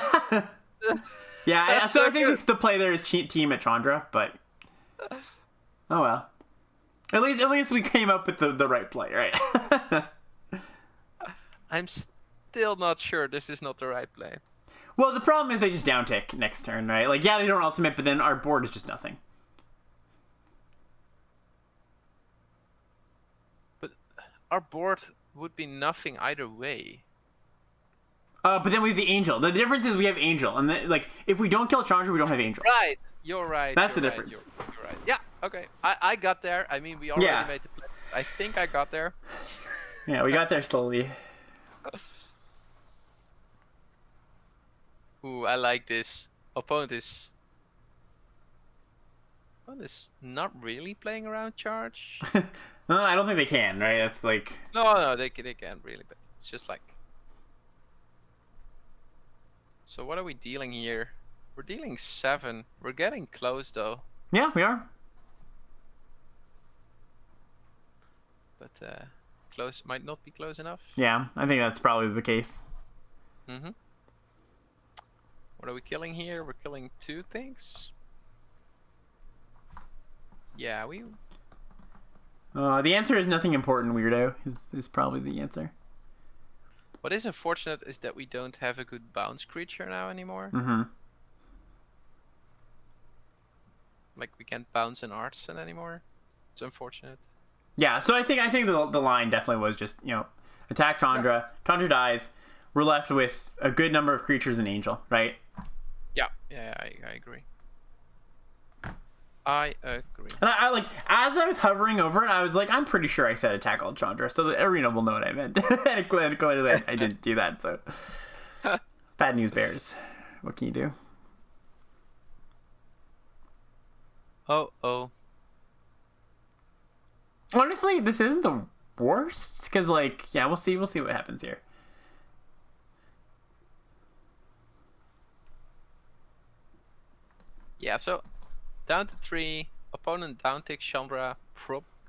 Yeah. That's So so I think good. the play there is team at Chandra, but oh well. At least we came up with the right play, right? I'm still not sure this is not the right play. Well, the problem is they just down tick next turn, right? Like, yeah, they don't ultimate, but then our board is just nothing. But our board would be nothing either way. But then we have the angel. The difference is we have angel, and like if we don't kill Chandra, we don't have angel. Right. You're right. That's you're the right, difference. You're right. Yeah. Okay. I got there. I mean, we already Yeah. made the play. I think I got there. Yeah, we got there slowly. Ooh, I like this. Opponent is not really playing around charge. I don't think they can, right? That's like No, they can't really, but it's just like. So what are we dealing here? We're dealing 7. We're getting close though. yeah, we are. But close might not be close enough. Yeah, I think that's probably the case. Mm-hmm. What are we killing here? We're killing 2 things. Yeah, we. The answer is nothing important, weirdo. Is probably the answer. What is unfortunate is that we don't have a good bounce creature now anymore. Mm-hmm. Like we can't bounce an artisan anymore. It's unfortunate. Yeah, so I think the line definitely was just attack Chandra. Chandra dies. We're left with a good number of creatures and angel, right? Yeah, I agree. I agree. And I like as I was hovering over it, I was like, I'm pretty sure I said attack all Chandra, so the arena will know what I meant. And clearly I didn't do that. So bad news bears. What can you do? Oh. Honestly, this isn't the worst because we'll see what happens here. Yeah, so down to 3. Opponent down tick Chandra.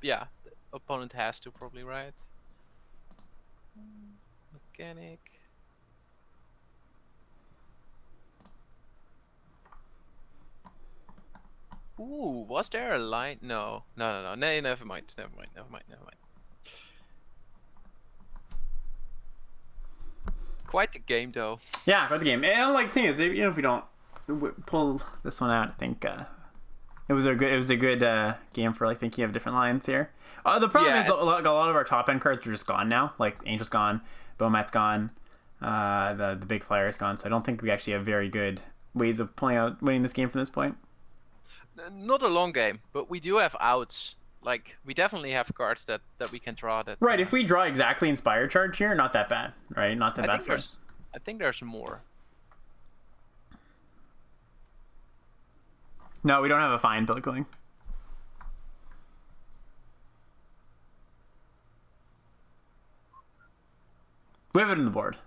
Yeah, the opponent has to probably, right? Mechanic. Ooh, was there a line? No, no, no, no. Nee, never mind. Never mind. Never mind. Never mind. Quite the game, though. Yeah, for the game. And like the thing is, if we don't pull this one out, I think it was a good game for like thinking of different lines here. The problem is like a lot of our top end cards are just gone now. Like Angel's gone, Bomat's gone, the big flyer is gone. So I don't think we actually have very good ways of winning this game from this point. Not a long game, but we do have outs. Like we definitely have cards that we can draw. That right. If we draw exactly Inspire Charge here, not that bad, right? Not that bad for us. I think there's more. No, we don't have a fine build going. We have it on the board.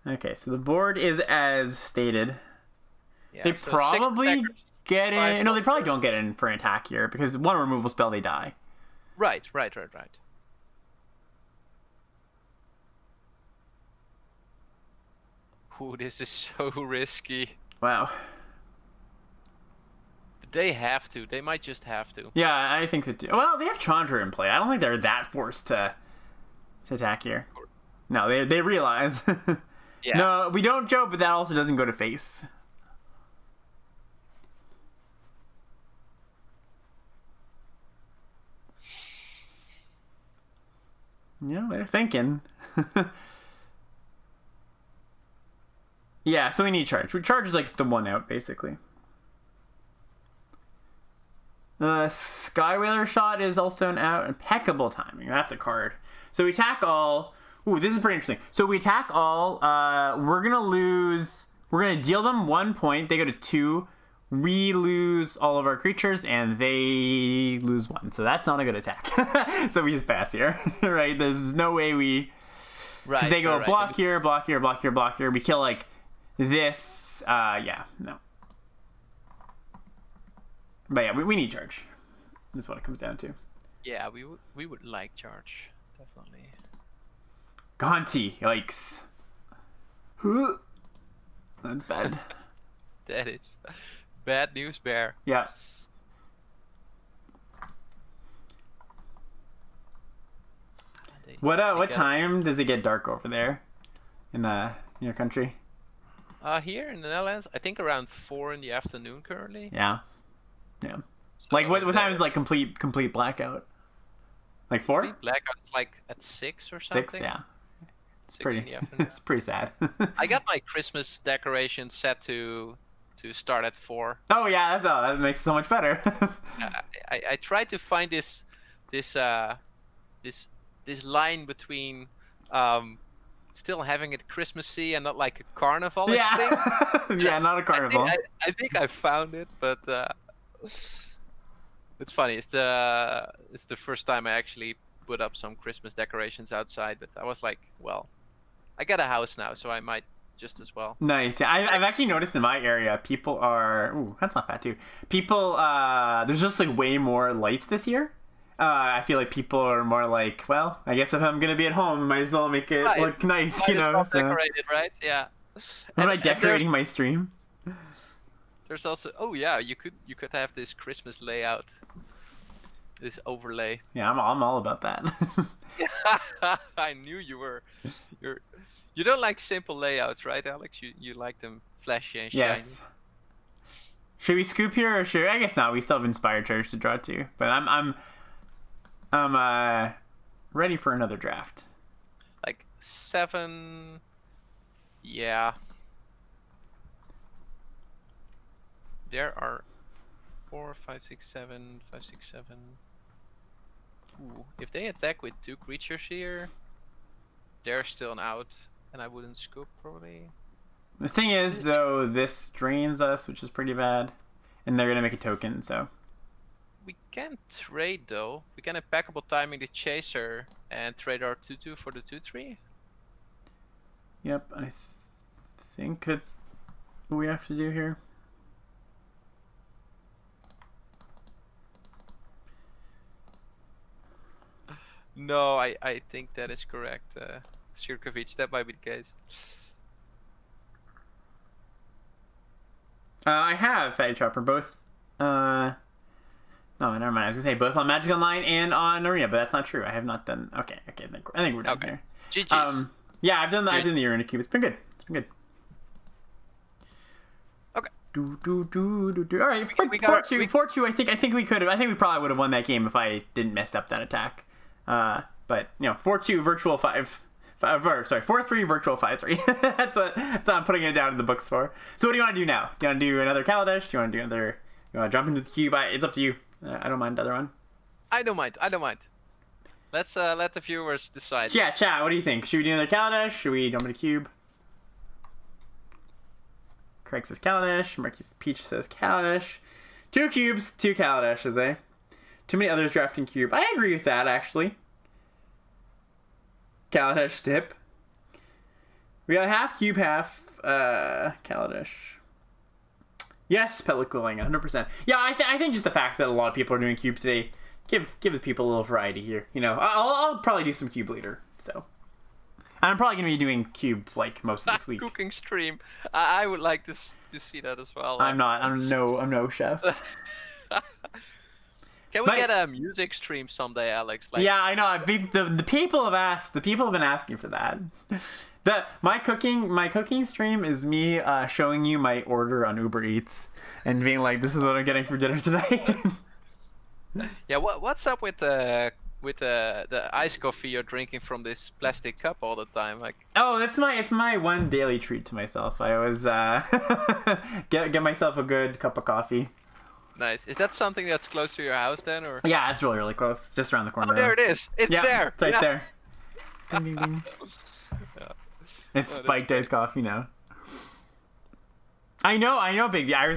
Okay, so the board is as stated. Yeah, they so probably get in. No, they probably don't get in for an attack here because one removal spell, they die. Right. Ooh, this is so risky. Wow. They have to. They might just have to. Yeah, I think so too. Well, they have Chandra in play. I don't think they're that forced to attack here. No, they realize. Yeah. No, we don't, Joe, but that also doesn't go to face. Yeah, they're thinking. Yeah, so we need charge. Charge is like the one out, basically. Skywhaler Shot is also an out. Impeccable timing. That's a card. So we attack all. Ooh, this is pretty interesting. So we attack all. We're going to lose. We're going to deal them 1 point. They go to 2. We lose all of our creatures, and they lose 1. So that's not a good attack. So we just pass here, right? There's no way we... Right. They go block here, block here, block here, block here. We kill, like, this. Yeah, no. But yeah, we need charge. That's what it comes down to. Yeah, we would like charge, definitely. Gonti, yikes. That's bad. That is bad news, Bear. Yeah. What time does it get dark over there in your country? Here in the Netherlands, I think around 4 in the afternoon currently. Yeah. Yeah. So like what time is like complete blackout? Like 4? Complete blackout is like at 6 or something. 6, yeah. It's 6 pretty. in the afternoon. It's pretty sad. I got my Christmas decoration set to start at 4. Oh yeah, that makes it so much better. I tried to find this line between still having it Christmassy and not like a carnival thing. Yeah, not a carnival. I think I found it, but it's funny. It's the first time I actually put up some Christmas decorations outside, but I was like, well, I got a house now, so I might just as well. Nice. Yeah, I've actually noticed in my area, people are... Ooh, that's not bad too. People, there's just like way more lights this year. I feel like people are more like, well, I guess if I'm going to be at home, I might as well make it look nice, might you know? Well decorate it, right? Yeah. I'm like decorating my stream. There's also... Oh yeah, you could have this Christmas layout. This overlay. Yeah, I'm all about that. I knew you were. You don't like simple layouts, right, Alex? You like them flashy and shiny. Yes. Should we scoop here or should I guess not? We still have Inspired Charge to draw too. But I'm ready for another draft. Like 7. Yeah. There are 4, 5, 6, 7, 5, 6, 7. Ooh, if they attack with 2 creatures here, they're still an out, and I wouldn't scoop probably. The thing is, though, this drains us, which is pretty bad, and they're gonna make a token, so. We can trade though. We can impeccable timing the chaser and trade our 2/2 for the 2/3. Yep, I think that's what we have to do here. No, I think that is correct, Shirkovic. That might be the case. I have Fatty Chopper, both No, never mind. I was gonna say both on Magic Online and on Arena, but that's not true. I have not done. Okay. I think we're done here. GG's. Yeah, I've done the Arena Cube. It's been good. Okay. All right, 4-2. I think we could have. I think we probably would have won that game if I didn't mess up that attack. But 4-2 virtual 5. 4-3 virtual 5-3. that's what I'm putting it down in the books for. So what do you want to do now? Do you want to do another Kaladesh? Do you want to do another? You want to jump into the cube? It's up to you. I don't mind the other one. I don't mind. Let's let the viewers decide. Yeah, chat. What do you think? Should we do another Kaladesh? Should we jump into cube? Craig says Kaladesh. Marquis Peach says Kaladesh. 2 cubes, 2 Kaladeshes, eh? Too many others drafting cube. I agree with that, actually. Kaladesh tip. We got half cube, half Kaladesh. Yes, Pelicoing, 100%. Yeah, I think just the fact that a lot of people are doing cube today, give the people a little variety here. I'll probably do some cube later, so. I'm probably going to be doing cube like most of this week. Cooking stream. I would like to see that as well. I'm no chef. Can we get a music stream someday, Alex? Yeah, I know. The people have asked. The people have been asking for that. My cooking stream is me showing you my order on Uber Eats and being like, "This is what I'm getting for dinner tonight." Yeah. What's up with the iced coffee you're drinking from this plastic cup all the time? It's my one daily treat to myself. I always get myself a good cup of coffee. Nice. Is that something that's close to your house then, or? Yeah, it's really, really close. Just around the corner. Oh, there it is. It's there. It's right there. Ding, ding, ding. Yeah. It's spiked iced coffee now. I know, Big V. I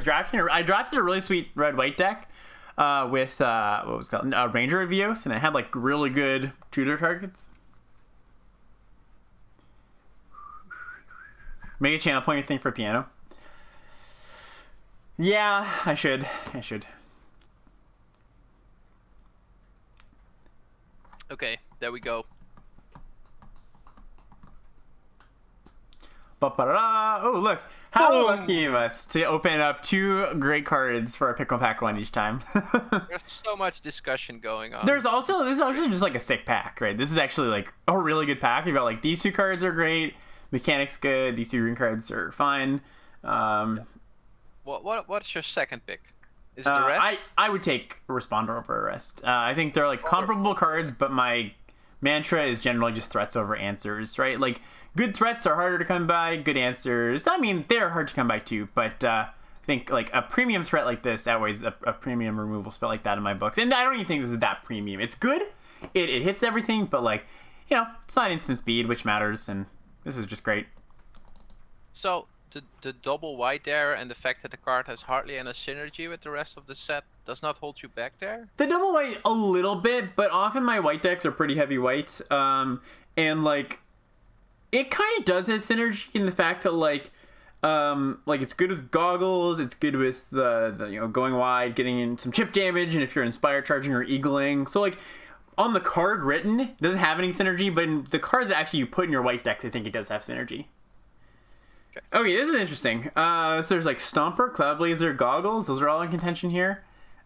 drafted a really sweet red-white deck with what was it called? Ranger of Eos, and it had like really good tutor targets. Make a channel point your thing for piano. Yeah, I should. Okay, there we go. Oh, look. How lucky of us to open up 2 great cards for our Pick 1 Pack 1 each time. There's so much discussion going on. This is actually just like a sick pack, right? This is actually like a really good pack. You've got like these 2 cards are great. Mechanics good. These 2 green cards are fine. What's your second pick? Is it the rest? I would take Responder over Arrest. I think they're like comparable cards, but my mantra is generally just threats over answers, right? Like good threats are harder to come by, good answers, I mean, they're hard to come by too, but I think like a premium threat like this outweighs a premium removal spell like that in my books. And I don't even think this is that premium. It's good. It hits everything, but like, it's not instant speed, which matters, and this is just great. So the double white there and the fact that the card has hardly any synergy with the rest of the set does not hold you back there? The double white a little bit, but often my white decks are pretty heavy white. And like it kind of does have synergy in the fact that like it's good with goggles, it's good with the going wide, getting in some chip damage, and if you're inspired charging or eagling. So like on the card written, it doesn't have any synergy, but in the cards that actually you put in your white decks, I think it does have synergy. Okay, this is interesting. So there's like Stomper, Cloudblazer, Goggles. Those are all in contention here.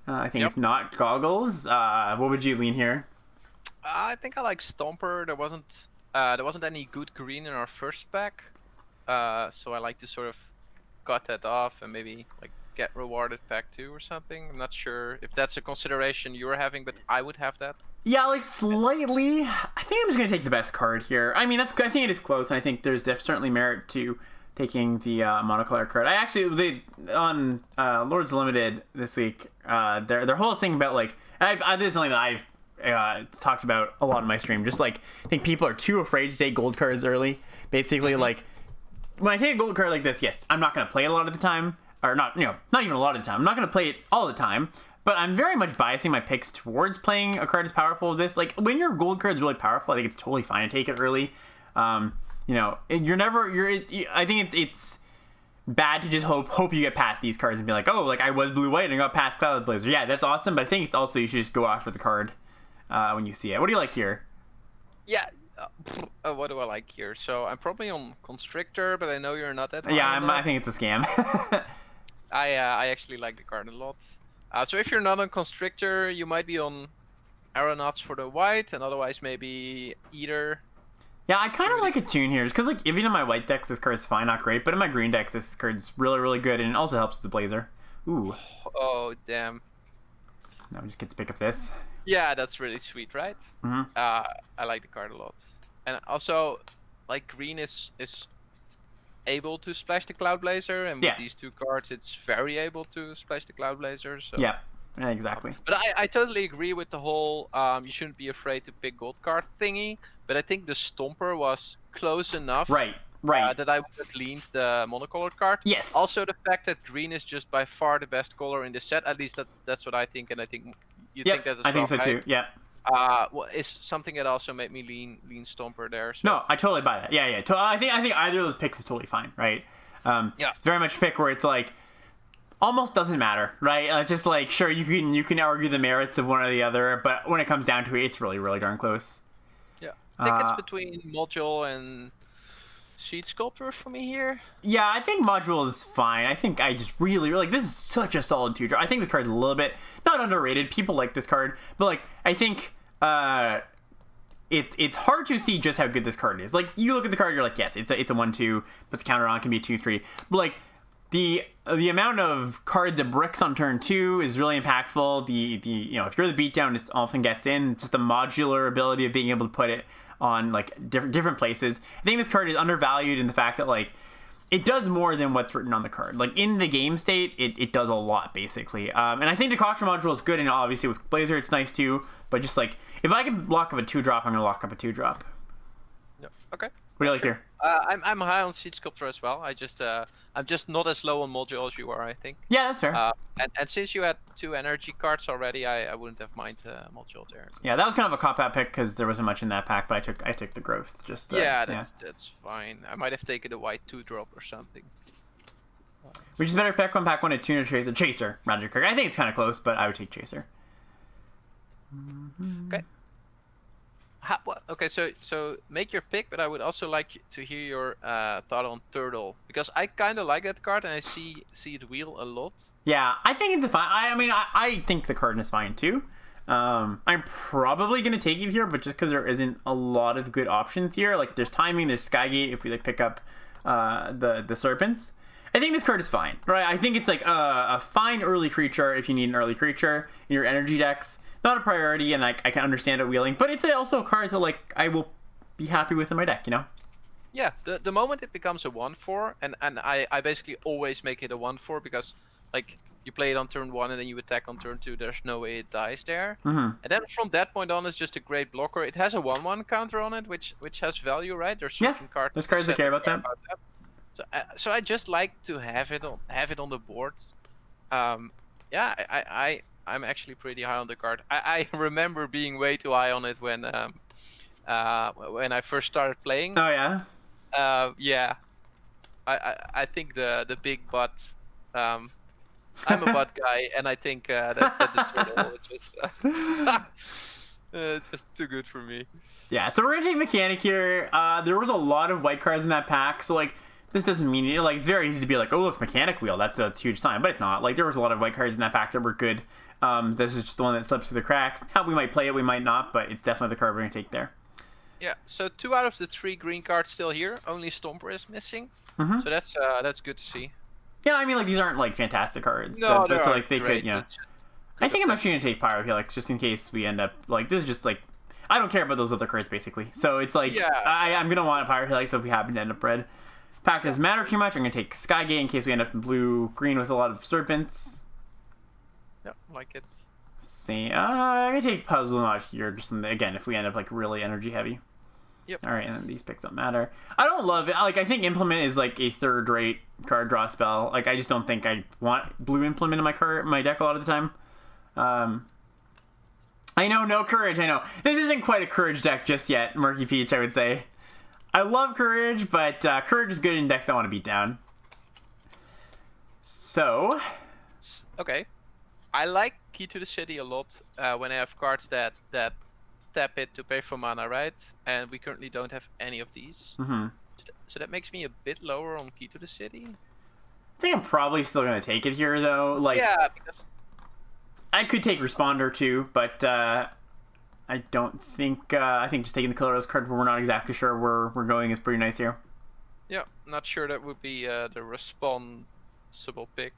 I think it's not Goggles. What would you lean here? I think I like Stomper. There wasn't any good green in our first pack, so I like to sort of cut that off and maybe like get rewarded pack 2 or something. I'm not sure if that's a consideration you were having, but I would have that. Yeah, like slightly. I think I'm just gonna take the best card here. I mean, I think it is close, and I think there's certainly merit to taking the monocolor card. On Lords Limited this week, their whole thing about like, this is something that I've talked about a lot in my stream. Just like, I think people are too afraid to take gold cards early. Basically, like when I take a gold card like this, yes, I'm not going to play it a lot of the time, or not even a lot of the time. I'm not going to play it all the time, but I'm very much biasing my picks towards playing a card as powerful as this. Like when your gold card is really powerful, I think it's totally fine to take it early. I think it's bad to just hope you get past these cards and be like, oh, like I was blue-white and I got past Cloudblazer. Yeah, that's awesome, but I think it's also you should just go after the card when you see it. What do you like here? Yeah, what do I like here? So I'm probably on Constrictor, but I know you're not that high. Yeah, I think it's a scam. I actually like the card a lot. So if you're not on Constrictor, you might be on Aeronauts for the white, and otherwise maybe Eater. Yeah, I kind of like a tune here, because like even in my white decks, this card's fine, not great, but in my green decks, this card's really, really good, and it also helps with the Blazer. Ooh. Oh, damn. Now we just get to pick up this. Yeah, that's really sweet, right? Mm-hmm. I like the card a lot, and also, like, green is able to splash the Cloud Blazer, and with these two cards, it's very able to splash the Cloud Blazer. So. Yeah, exactly. But I totally agree with the whole you shouldn't be afraid to pick gold card thingy. But I think the Stomper was close enough. Right. That I would have leaned the monocolored card. Yes. Also, the fact that green is just by far the best color in the set. At least that's what I think, and I think you think that as well. I think so right? too. Yeah. Well, it's something that also made me lean Stomper there. So. No, I totally buy that. Yeah. I think either of those picks is totally fine, right? It's very much a pick where it's like almost doesn't matter, right? Just like sure you can argue the merits of one or the other, but when it comes down to it, it's really really darn close. Yeah, I think it's between Module and Seed Sculptor for me here. Yeah, I think Module is fine. I think I just really like this is such a solid 2-drop. I think this card's a little bit not underrated. People like this card, but like I think it's hard to see just how good this card is. Like you look at the card, you're like, yes, it's a 1/2, but the counter on it can be 2/3. But like the amount of cards it bricks on turn 2 is really impactful. The if you're the beatdown, this often gets in. Just the modular ability of being able to put it on like different places. I think this card is undervalued in the fact that like it does more than what's written on the card. Like in the game state, it does a lot basically. And I think the Decoction module is good, and obviously with Blazer it's nice too. But just like if I can lock up a 2-drop, I'm gonna lock up a 2-drop. No. Okay. What do you like here? I'm high on Seed Sculptor as well. I'm just not as low on Module as you are, I think. Yeah, that's fair. And since you had 2 energy cards already, I wouldn't have mind Module there. Yeah, that was kind of a cop-out pick because there wasn't much in that pack, but I took the growth. Just that's fine. I might have taken a white 2-drop or something. Which is better pick on pack 1 a Tuna Chaser Magic Kirk. I think it's kind of close, but I would take Chaser. Okay. Okay, so make your pick, but I would also like to hear your thought on Turtle, because I kind of like that card and I see it wheel a lot. Yeah, I think it's a fine. I think the card is fine too. I'm probably gonna take it here, but just because there isn't a lot of good options here, like there's timing, there's Skygate if we like pick up the Serpents. I think this card is fine, right? I think it's like a fine early creature if you need an early creature in your energy decks. Not a priority, and I can understand it wheeling, but it's also a card that like I will be happy with in my deck, Yeah, the moment it becomes a 1/4, and I basically always make it a 1/4 because like you play it on turn 1 and then you attack on turn 2. There's no way it dies there, and then from that point on, it's just a great blocker. It has a 1/1 counter on it, which has value, right? There's certain cards. There's cards that care about that. So I just like to have it on the board. I'm actually pretty high on the card. I remember being way too high on it when I first started playing. Oh yeah. Yeah. I think the big butt. I'm a butt guy, and I think that the turtle is just too good for me. Yeah. So we're gonna take Mechanic here. There was a lot of white cards in that pack, so like. This doesn't mean it. Like it's very easy to be like, oh look, Mechanic Wheel. That's a huge sign, but it's not. Like there was a lot of white cards in that pack that were good. This is just the one that slips through the cracks. Now we might play it, we might not, but it's definitely the card we're gonna take there. Yeah. So 2 out of the 3 green cards still here. Only Stomper is missing. So that's good to see. Yeah, I mean like these aren't like fantastic cards. No, but, so like they great, could, I think I'm actually gonna take Pyro here, like just in case we end up like this is just like I don't care about those other cards basically. So it's like I'm gonna want a Pyro here, so if we happen to end up red. Pack doesn't matter too much. I'm going to take Skygate in case we end up in blue-green with a lot of Serpents. Yep, like it. I'm going to take Puzzle Knot here, just again, if we end up like really energy heavy. Yep. Alright, and then these picks don't matter. I don't love it. Like, I think Implement is like a third-rate card draw spell. Like, I just don't think I want blue Implement in my deck a lot of the time. I know, no Courage, I know. This isn't quite a Courage deck just yet, Murky Peach, I would say. I love Courage, but Courage is good in decks that want to beat down. So... Okay. I like Key to the City a lot when I have cards that tap it to pay for mana, right? And we currently don't have any of these. So that makes me a bit lower on Key to the City. I think I'm probably still going to take it here, though. Like, yeah, because... I could take Responder too, but I don't think. I think just taking the Colorless card where we're not exactly sure where we're going is pretty nice here. Yeah, not sure that would be the responsible pick.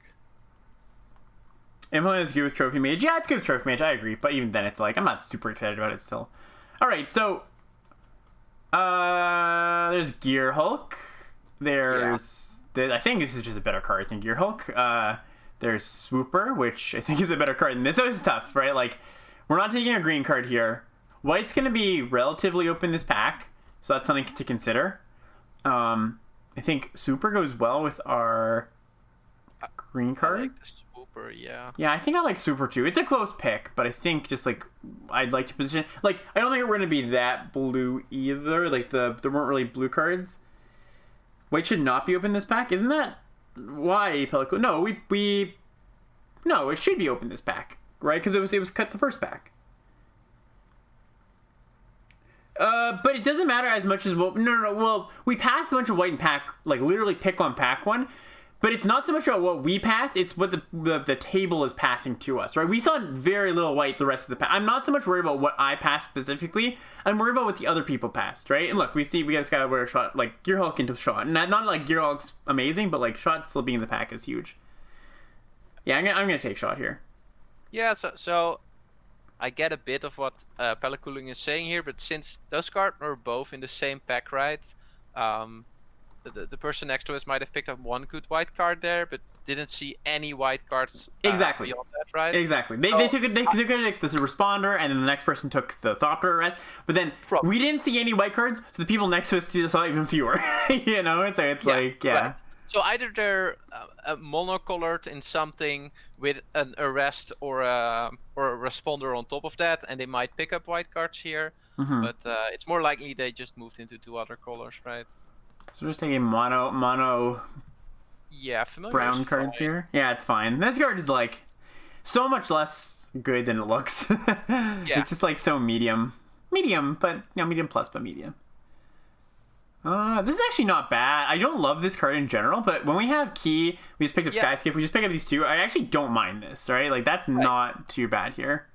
Implement is good with Trophy Mage. Yeah, it's good with Trophy Mage. I agree, but even then, it's like I'm not super excited about it still. All right, so there's Gear Hulk. There's I think this is just a better card than Gear Hulk. There's Swooper, which I think is a better card than this. So it's tough, right? Like we're not taking a green card here. White's going to be relatively open this pack, so that's something to consider. I think Swooper goes well with our green card. I like the Swooper, yeah. Yeah, I think I like Swooper too. It's a close pick, but I think just like I'd like to position. Like I don't think we're going to be that blue either. Like there weren't really blue cards. White should not be open this pack, isn't that why Pelico? No, no, it should be open this pack, right? Because it was cut the first pack. But it doesn't matter as much as well, we passed a bunch of white in pack, like literally pick one, pack one. But it's not so much about what we passed, it's what the table is passing to us, right? We saw very little white the rest of the pack. I'm not so much worried about what I passed specifically. I'm worried about what the other people passed, right? And look, we got this guy where shot, like Gear Hulk into shot. Not like Gear Hulk's amazing, but like shot still being in the pack is huge. Yeah, I'm gonna take shot here. Yeah, so I get a bit of what Pelacooling is saying here, but since those cards are both in the same pack, right? The person next to us might have picked up one good white card there, but didn't see any white cards exactly beyond that, right? Exactly. They took it like this Responder, and then the next person took the Thopter Arrest, but then we didn't see any white cards, so the people next to us saw even fewer. You know, so it's like, yeah. Right. So either they're monocolored in something with an Arrest or a Responder on top of that, and they might pick up white cards here, but it's more likely they just moved into two other colors, right? So we're just taking mono yeah, familiar brown cards here. Yeah, it's fine. This card is like so much less good than it looks. Yeah. It's just like so medium, but medium plus, but medium. This is actually not bad. I don't love this card in general, but when we have Key, we just picked up Skyskiff. We just pick up these two. I actually don't mind this, right? Like that's not too bad here.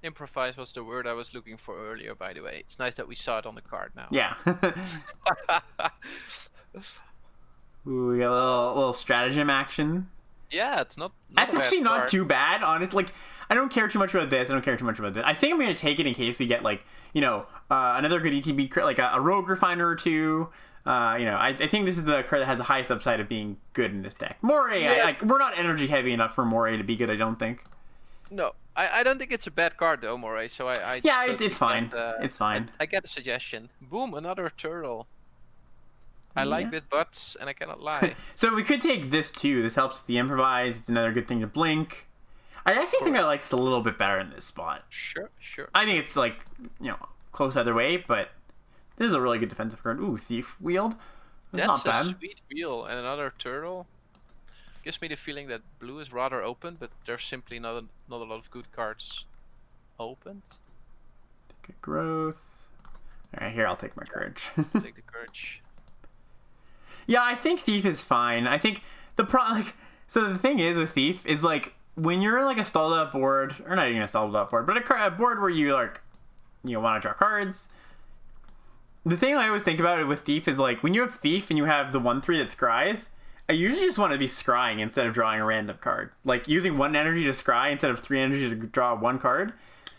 Improvise was the word I was looking for earlier, by the way. It's nice that we saw it on the card now. Yeah. Ooh, we got a little stratagem action. Yeah, it's not That's actually not too bad, honestly. Like, I don't care too much about this. I don't care too much about this. I think I'm going to take it in case we get, like, another good ETB, like a Rogue Refiner or two. I think this is the card that has the highest upside of being good in this deck. Moray, we're not energy heavy enough for Moray to be good, I don't think. No, I don't think it's a bad card though, Moray. So it's fine. It's fine. I get a suggestion. Boom, another turtle. I like bit butts, and I cannot lie. So we could take this too. This helps the improvise. It's another good thing to blink. I actually think I like this a little bit better in this spot. Sure. I think it's like close either way, but this is a really good defensive card. Ooh, Thief Wield. That's not bad. A sweet wheel and another turtle. Gives me the feeling that blue is rather open, but there's simply not a lot of good cards opened. Take a growth. All right, here I'll take my courage. Take the courage. Yeah, I think Thief is fine. I think so the thing is with Thief is like when you're like a stalled out board, or not even a stalled out board, but a board where you want to draw cards. The thing I always think about it with Thief is like when you have Thief and you have the 1/3 that scries. I usually just want to be scrying instead of drawing a random card. Like using 1 energy to scry instead of 3 energy to draw 1 card.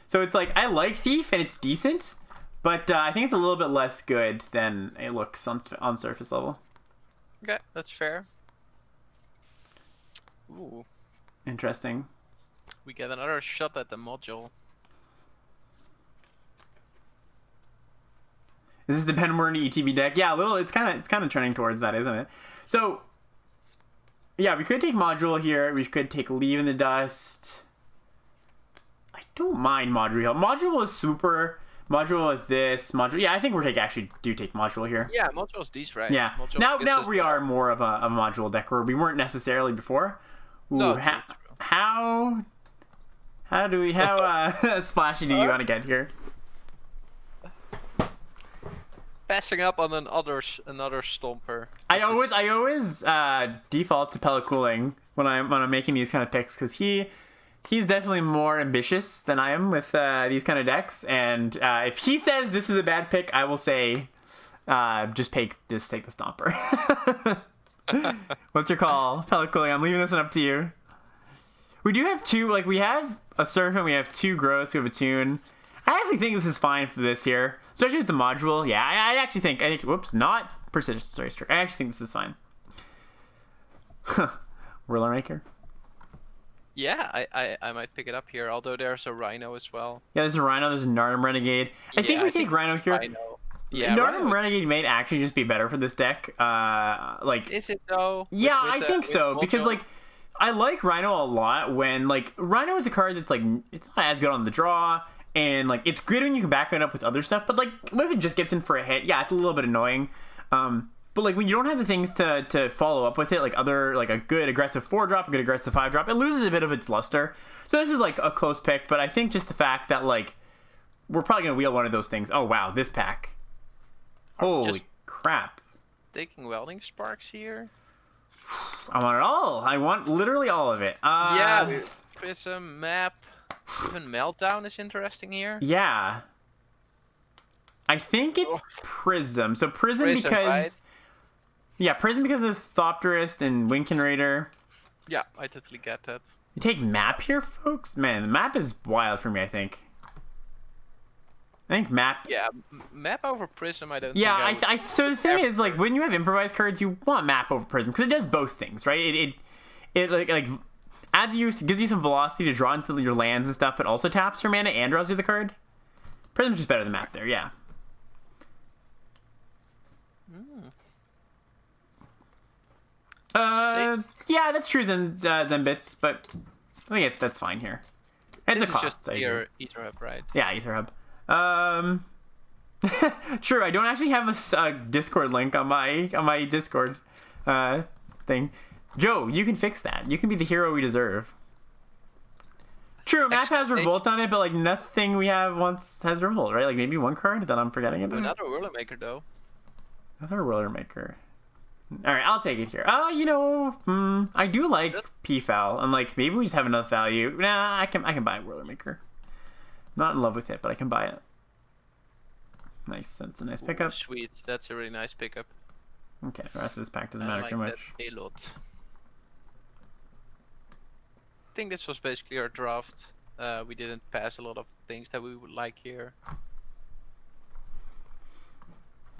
So it's like, I like Thief and it's decent, but I think it's a little bit less good than it looks on surface level. Okay, that's fair. Ooh. Interesting. We get another shot at the module. Is this the Ben Murney ETB deck? Yeah, a little. It's kind of trending towards that, isn't it? So, yeah, we could take Module here. We could take Leave in the Dust. I don't mind Module. Module is super. Module with this. Module. Yeah, I think actually do take Module here. Yeah, Module's decent, right? Yeah. Module Now we are more of a Module deck where we weren't necessarily before. Ooh, no, how splashy do you want to get here? Passing up on another stomper. I always default to Pelacooling when I'm making these kind of picks because he he's definitely more ambitious than I am with these kind of decks. And if he says this is a bad pick, I will say just take the Stomper. What's your call, Pelicoly? I'm leaving this one up to you. We do have two, like, we have a Serpent, we have two Growths, we have a Tune. I actually think this is fine for this here, especially with the module. Yeah, I actually think, whoops, not Precision Strike. I actually think this is fine. Whirler Maker. Yeah, I might pick it up here, although there's a Rhino as well. Yeah, there's a Rhino, there's a Narnum Renegade. I think we take Rhino here. Rhino. Yeah, Narnum Renegade may actually just be better for this deck. Like, is it though? Yeah, I think so, because like I like Rhino a lot when like Rhino is a card that's like it's not as good on the draw, and like it's good when you can back it up with other stuff, but like if it just gets in for a hit, yeah, it's a little bit annoying. But like when you don't have the things to follow up with it, like other like a good aggressive 4-drop, a good aggressive 5-drop, it loses a bit of its luster. So this is like a close pick, but I think just the fact that like we're probably gonna wheel one of those things. Oh wow, this pack. Holy crap. Taking Welding Sparks here. I want it all. I want literally all of it. Yeah, Prism, Map, even Meltdown is interesting here. Yeah. I think it's Prism. So Prism because... Right? Yeah, Prism because of Thopterist and Winkin Raider. Yeah, I totally get that. You take Map here, folks? Man, the Map is wild for me, I think. I think Map... Yeah, Map over Prism, I don't think Yeah, so the thing is, like, when you have improvised cards, you want Map over Prism, because it does both things, right? It like adds you, gives you some velocity to draw into your lands and stuff, but also taps for mana and draws you the card. Prism's just better than Map there, yeah. Yeah, that's true, Zenbits, but I think that's fine here. It's a cost. Just your Ether Hub, right? Yeah, Ether Hub. True, I don't actually have a Discord link on my Discord thing. Joe, you can fix that. You can be the hero we deserve. True, Map has Revolt on it, but like nothing we have has Revolt, right? Like maybe one card that I'm forgetting about. Another Whirler Maker though. Another Whirler Maker. All right, I'll take it here. You know, I do like P-Foul, and like maybe we just have enough value. Nah, I can buy a Whirler Maker. I'm not in love with it, but I can buy it. Nice, that's a nice pickup. Sweet, that's a really nice pickup. Okay, the rest of this pack doesn't matter too much. That a lot. I think this was basically our draft. We didn't pass a lot of things that we would like here.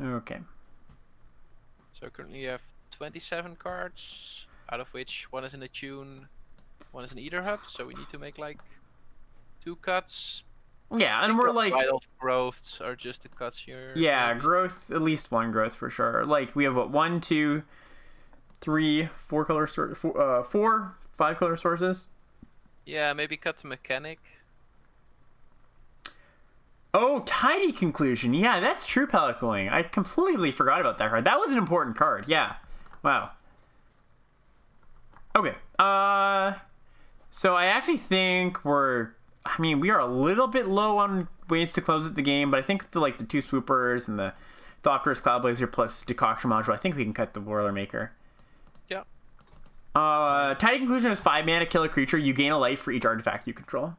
Okay. So currently you have 27 cards, out of which one is in a tune, one is an Ether Hub, so we need to make like 2 cuts. Yeah, and we're like... Wild growths are just the cuts here. Yeah, maybe. Growth, at least one growth for sure. Like, we have what, 1, 2, 3, 4 color 4, 5 color sources. Yeah, maybe cut the Mechanic. Oh, Tidy Conclusion. Yeah, that's true, Pelicoling. I completely forgot about that card. That was an important card. Yeah. Wow. Okay. So I actually think we are a little bit low on ways to close out the game, but I think the 2 Swoopers and the Thopterist Cloudblazer plus Decoction Module, I think we can cut the Whirler Maker. Yeah. Tidy Conclusion is 5 mana, kill a creature. You gain a life for each artifact you control.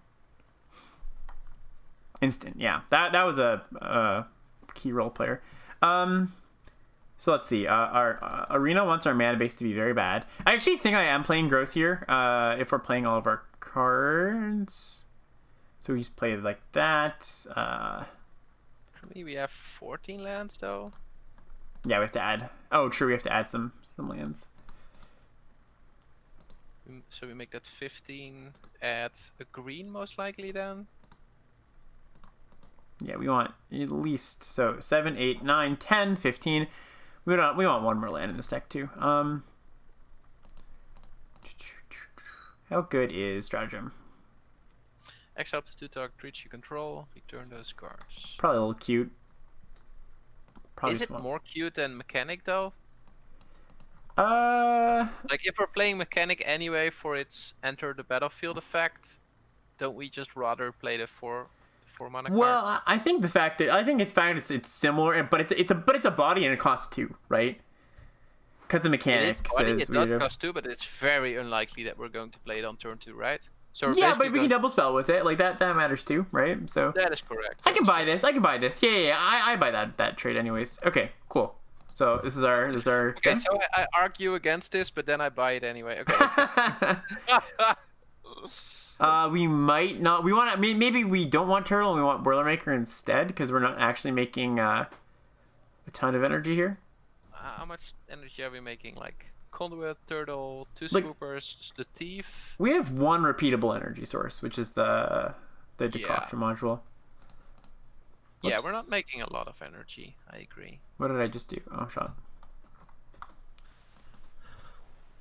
Instant, yeah. That was a key role player. So let's see. Our Arena wants our mana base to be very bad. I actually think I am playing Growth here. If we're playing all of our cards, so we just play it like that. For me, we have 14 lands though. Yeah, we have to add. Oh, true. We have to add some lands. So we make that 15. Add a green most likely then. Yeah, we want at least, so 7, 8, 9, 10, 15. We want one more land in this deck too. How good is Stratagem? Exile up to 2 target creatures you control. Return those cards. Probably a little cute. Probably is it more cute than Mechanic though? Like if we're playing Mechanic anyway for its enter the battlefield effect, don't we just rather play the 4 mana card? Well, I think it's similar, but it's a body and it costs 2, right? Because the Mechanic it does cost 2, but it's very unlikely that we're going to play it on turn 2, right? So we're Yeah, basically but we can double spell with it. Like that matters too, right? So That is correct. I can buy this. I can buy this. Yeah. I buy that trade anyways. Okay, cool. So this is our Okay, thing? so I argue against this, but then I buy it anyway. Okay. We might not. We want to. Maybe we don't want turtle. And we want Boilermaker instead because we're not actually making a ton of energy here. How much energy are we making? Like conduit, turtle, two Like- swoopers, the thief. We have one repeatable energy source, which is the decoction module. Yeah, Whoops. we're not making a lot of energy. I agree. What did I just do? Oh, shot.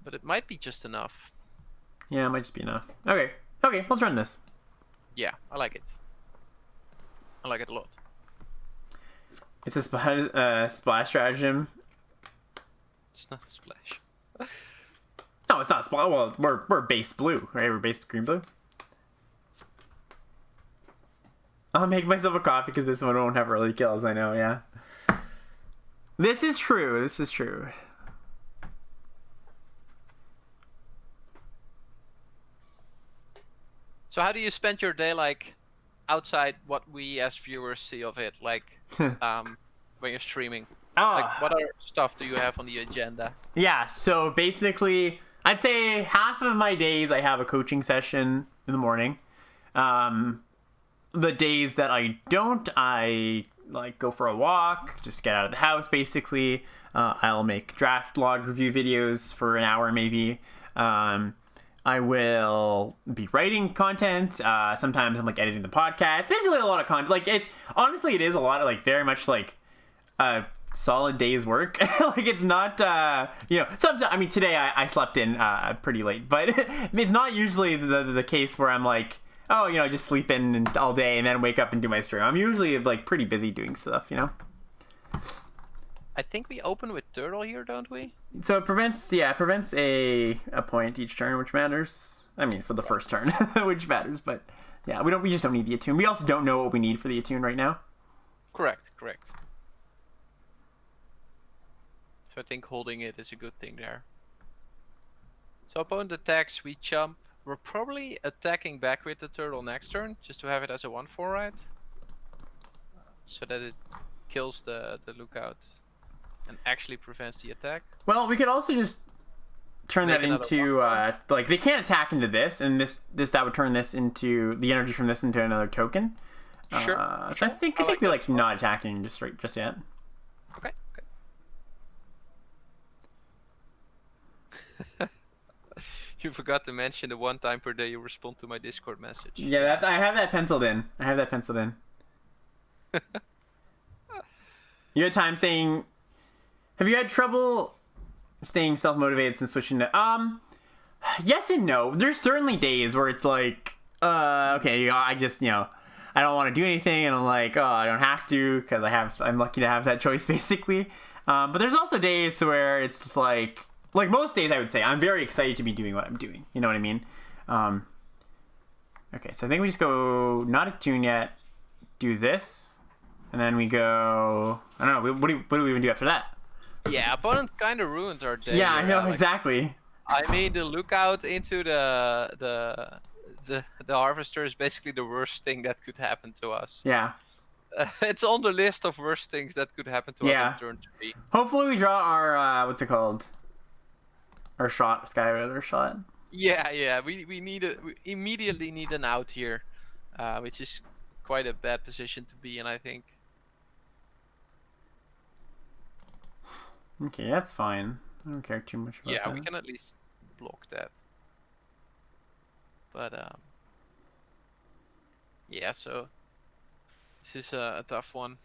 But it might be just enough. Yeah, it might just be enough. Okay, let's run this. Yeah, I like it. I like it a lot. It's a splash stratagem. It's not a splash. No, it's not splash. Well, we're base blue, right? We're base green blue. I'll make myself a coffee because this one won't have early kills. I know, yeah. This is true. This is true. So how do you spend your day, like, outside what we as viewers see of it, like, when you're streaming? Like, what other stuff do you have on the agenda? Yeah, so basically, I'd say half of my days I have a coaching session in the morning. The days that I don't, I like go for a walk, just get out of the house basically. I'll make draft log review videos for an hour maybe. I will be writing content. Sometimes I'm like editing the podcast. Basically a lot of content. Like it is a lot of like very much like solid day's work. Like it's not sometimes, I mean today I slept in pretty late, but it's not usually the case where I'm like, oh, just sleep in all day and then wake up and do my stream. I'm usually like pretty busy doing stuff, I think we open with turtle here, don't we? So it prevents a point each turn, which matters. I mean, for the first turn, which matters, but yeah, we just don't need the attune. We also don't know what we need for the attune right now. Correct. So I think holding it is a good thing there. So opponent attacks, we jump. We're probably attacking back with the turtle next turn, just to have it as a 1/4, right? So that it kills the lookout and actually prevents the attack. Well, we could also just turn Make that another into like they can't attack into this, and that would turn this into the energy from this into another token. Sure. So I think we like not attacking just yet. Okay. You forgot to mention the one time per day you respond to my Discord message. Yeah, I have that penciled in. You had time saying, have you had trouble staying self-motivated since switching to yes and no. There's certainly days where it's like okay, I just I don't want to do anything, and I'm like, oh, I don't have to because I'm lucky to have that choice basically. But there's also days where it's just like most days I would say I'm very excited to be doing what I'm doing, you know what I mean? Okay, so I think we just go not attune yet, do this, and then we go, I don't know, what do we even do after that? Yeah, opponent kind of ruined our day. Yeah, I here, know, Alex. exactly. I mean, the lookout into the harvester is basically the worst thing that could happen to us. Yeah. It's on the list of worst things that could happen to us in turn 3. Hopefully we draw our what's it called? Our shot, Skyrider shot. Yeah. We immediately need an out here, which is quite a bad position to be in, I think. Okay, that's fine. I don't care too much about that. Yeah, we can at least block that. But yeah, so this is a tough one.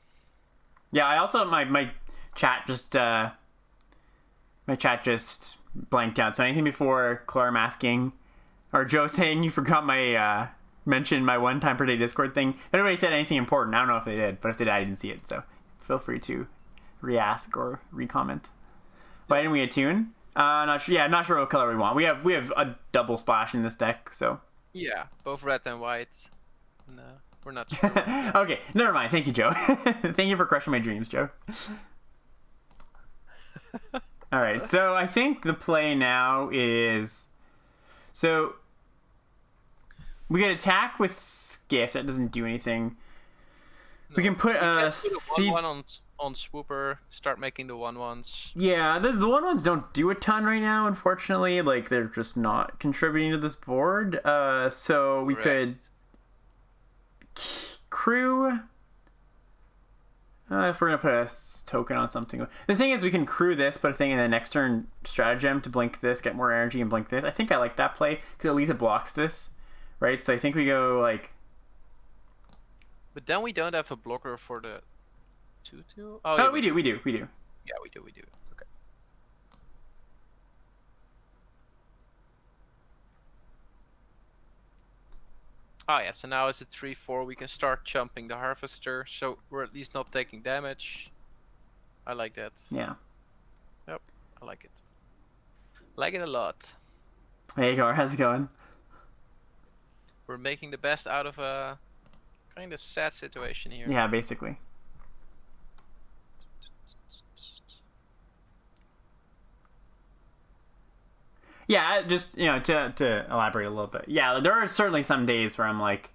Yeah, I also my chat just blanked out. So anything before Clara masking or Joe saying you forgot my mention my 1 time per day Discord thing. If anybody said anything important, I don't know if they did, but if they did, I didn't see it. So feel free to re-ask or re-comment. Why didn't we attune? Not sure. Yeah, not sure what color we want. We have a double splash in this deck, so. Yeah, both red and white. No, we're not sure. Okay, never mind. Thank you, Joe. Thank you for crushing my dreams, Joe. All right, so I think the play now is, so We can attack with Skiff. That doesn't do anything. No, we can put a seed 1/1 on Swooper. Start making the 1/1s. Yeah, the 1/1s don't do a ton right now, unfortunately. Like, they're just not contributing to this board. So we could crew. If we're gonna put a token on something, the thing is we can crew this, put a thing in the next turn stratagem to blink this, get more energy, and blink this. I think I like that play because at least it blocks this, right? So I think we go like. But then we don't have a blocker for the 2/2. Oh, yeah, we do. Yeah, we do. Okay. Oh yeah, so now it's a 3/4. We can start jumping the Harvester, so we're at least not taking damage. I like that. Yeah. Yep, I like it. Like it a lot. Hey, Gar, how's it going? We're making the best out of a kind of sad situation here. Yeah, basically. Yeah, just, to elaborate a little bit. Yeah, there are certainly some days where I'm like,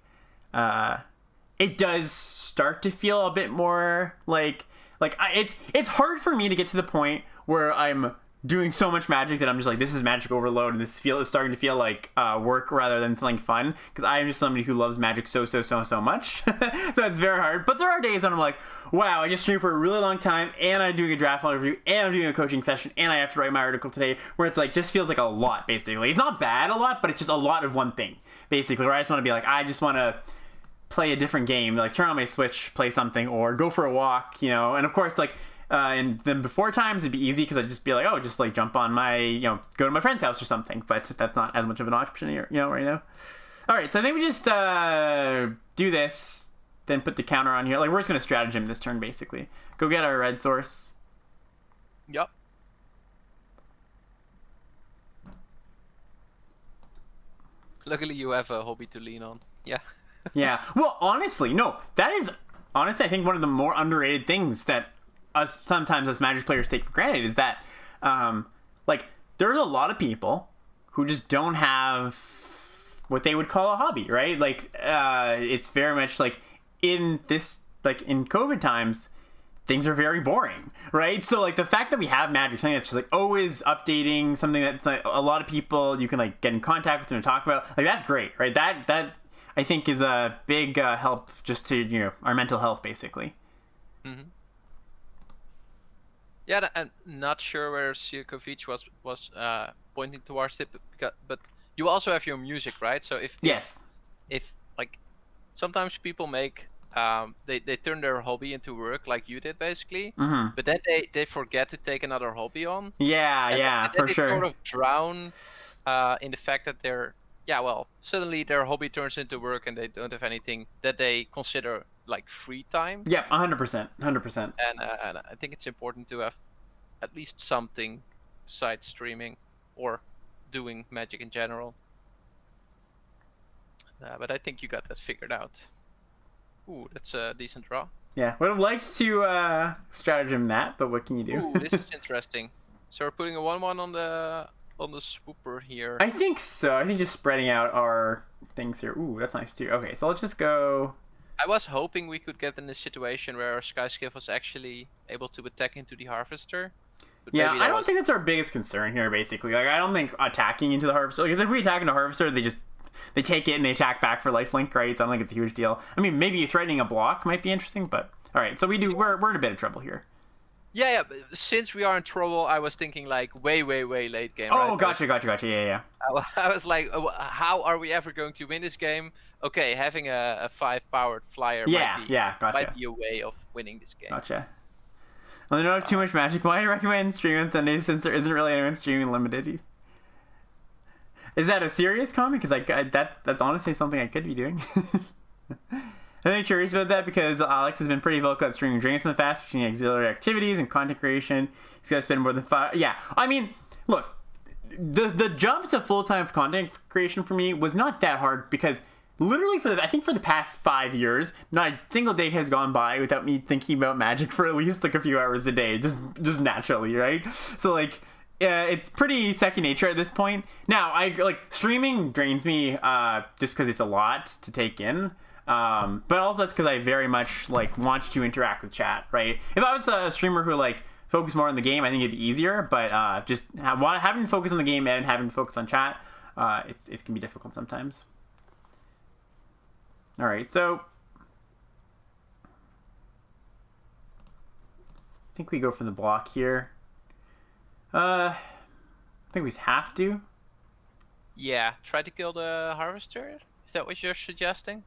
it does start to feel a bit more it's hard for me to get to the point where I'm doing so much Magic that I'm just like, this is Magic overload, and this is starting to feel like work rather than something fun, because I am just somebody who loves Magic so much. So it's very hard. But there are days when I'm like, wow, I just streamed for a really long time, and I'm doing a draft review, and I'm doing a coaching session, and I have to write my article today, where it's like, just feels like a lot, basically. It's not bad a lot, but it's just a lot of one thing, basically, where I just want to be like, I just want to play a different game, like turn on my Switch, play something, or go for a walk, and of course, like, and then before times it'd be easy because I'd just be like, oh, just like jump on my, go to my friend's house or something. But that's not as much of an option here, right now. All right, so I think we just do this, then put the counter on here. Like, we're just gonna stratagem this turn, basically. Go get our red source. Yup. Luckily, you have a hobby to lean on. Yeah. Yeah. Well, honestly, no. That is honestly, I think one of the more underrated things that sometimes as Magic players take for granted is that there's a lot of people who just don't have what they would call a hobby, right? Like it's very much like in COVID times, things are very boring, right? So like the fact that we have Magic, something that's just like always updating, something that's like a lot of people you can like get in contact with and talk about, like that's great, right? That I think is a big help just to our mental health, basically. Mm-hmm. Yeah, I'm not sure where Sirkovic was pointing towards it, but you also have your music, right? So if like sometimes people make they turn their hobby into work, like you did basically, but then they forget to take another hobby on. Yeah, for sure. They sort of drown in the fact that suddenly their hobby turns into work and they don't have anything that they consider like free time. Yeah, 100%. And I think it's important to have at least something besides streaming or doing Magic in general. But I think you got that figured out. Ooh, that's a decent draw. Yeah, would have liked to stratagem that, but what can you do? Ooh, this is interesting. So we're putting a 1/1 on the Swooper here. I think so. I think just spreading out our things here. Ooh, that's nice too. Okay, so let's just go. I was hoping we could get in a situation where our Skyskiff was actually able to attack into the Harvester. But yeah, I don't think that's our biggest concern here, basically. Like, I don't think attacking into the Harvester... Like, if we attack into Harvester, they take it and they attack back for lifelink, right? So I don't think it's a huge deal. I mean, maybe threatening a block might be interesting, but... Alright, so we're in a bit of trouble here. Yeah, but since we are in trouble, I was thinking, like, way late game, right? Oh, right? Gotcha, yeah. I was like, how are we ever going to win this game? Okay, having a 5-powered flyer might be a way of winning this game. Gotcha. Well, they don't have too much Magic. Why do you recommend streaming on Sundays since there isn't really anyone streaming limited? Is that a serious comment? Because that's honestly something I could be doing. I'm curious about that because Alex has been pretty vocal at streaming dreams in the past between auxiliary activities and content creation. He's got to spend more than 5. Yeah, I mean, look, the jump to full-time content creation for me was not that hard because literally for the past 5 years, not a single day has gone by without me thinking about Magic for at least like a few hours a day, just naturally, right? So like, it's pretty second nature at this point. Now, I like streaming drains me just because it's a lot to take in. But also that's because I very much like want to interact with chat, right? If I was a streamer who like focused more on the game, I think it'd be easier. But just having to focus on the game and having to focus on chat, it can be difficult sometimes. All right, so I think we go for the block here. I think we have to. Yeah, try to kill the harvester. Is that what you're suggesting?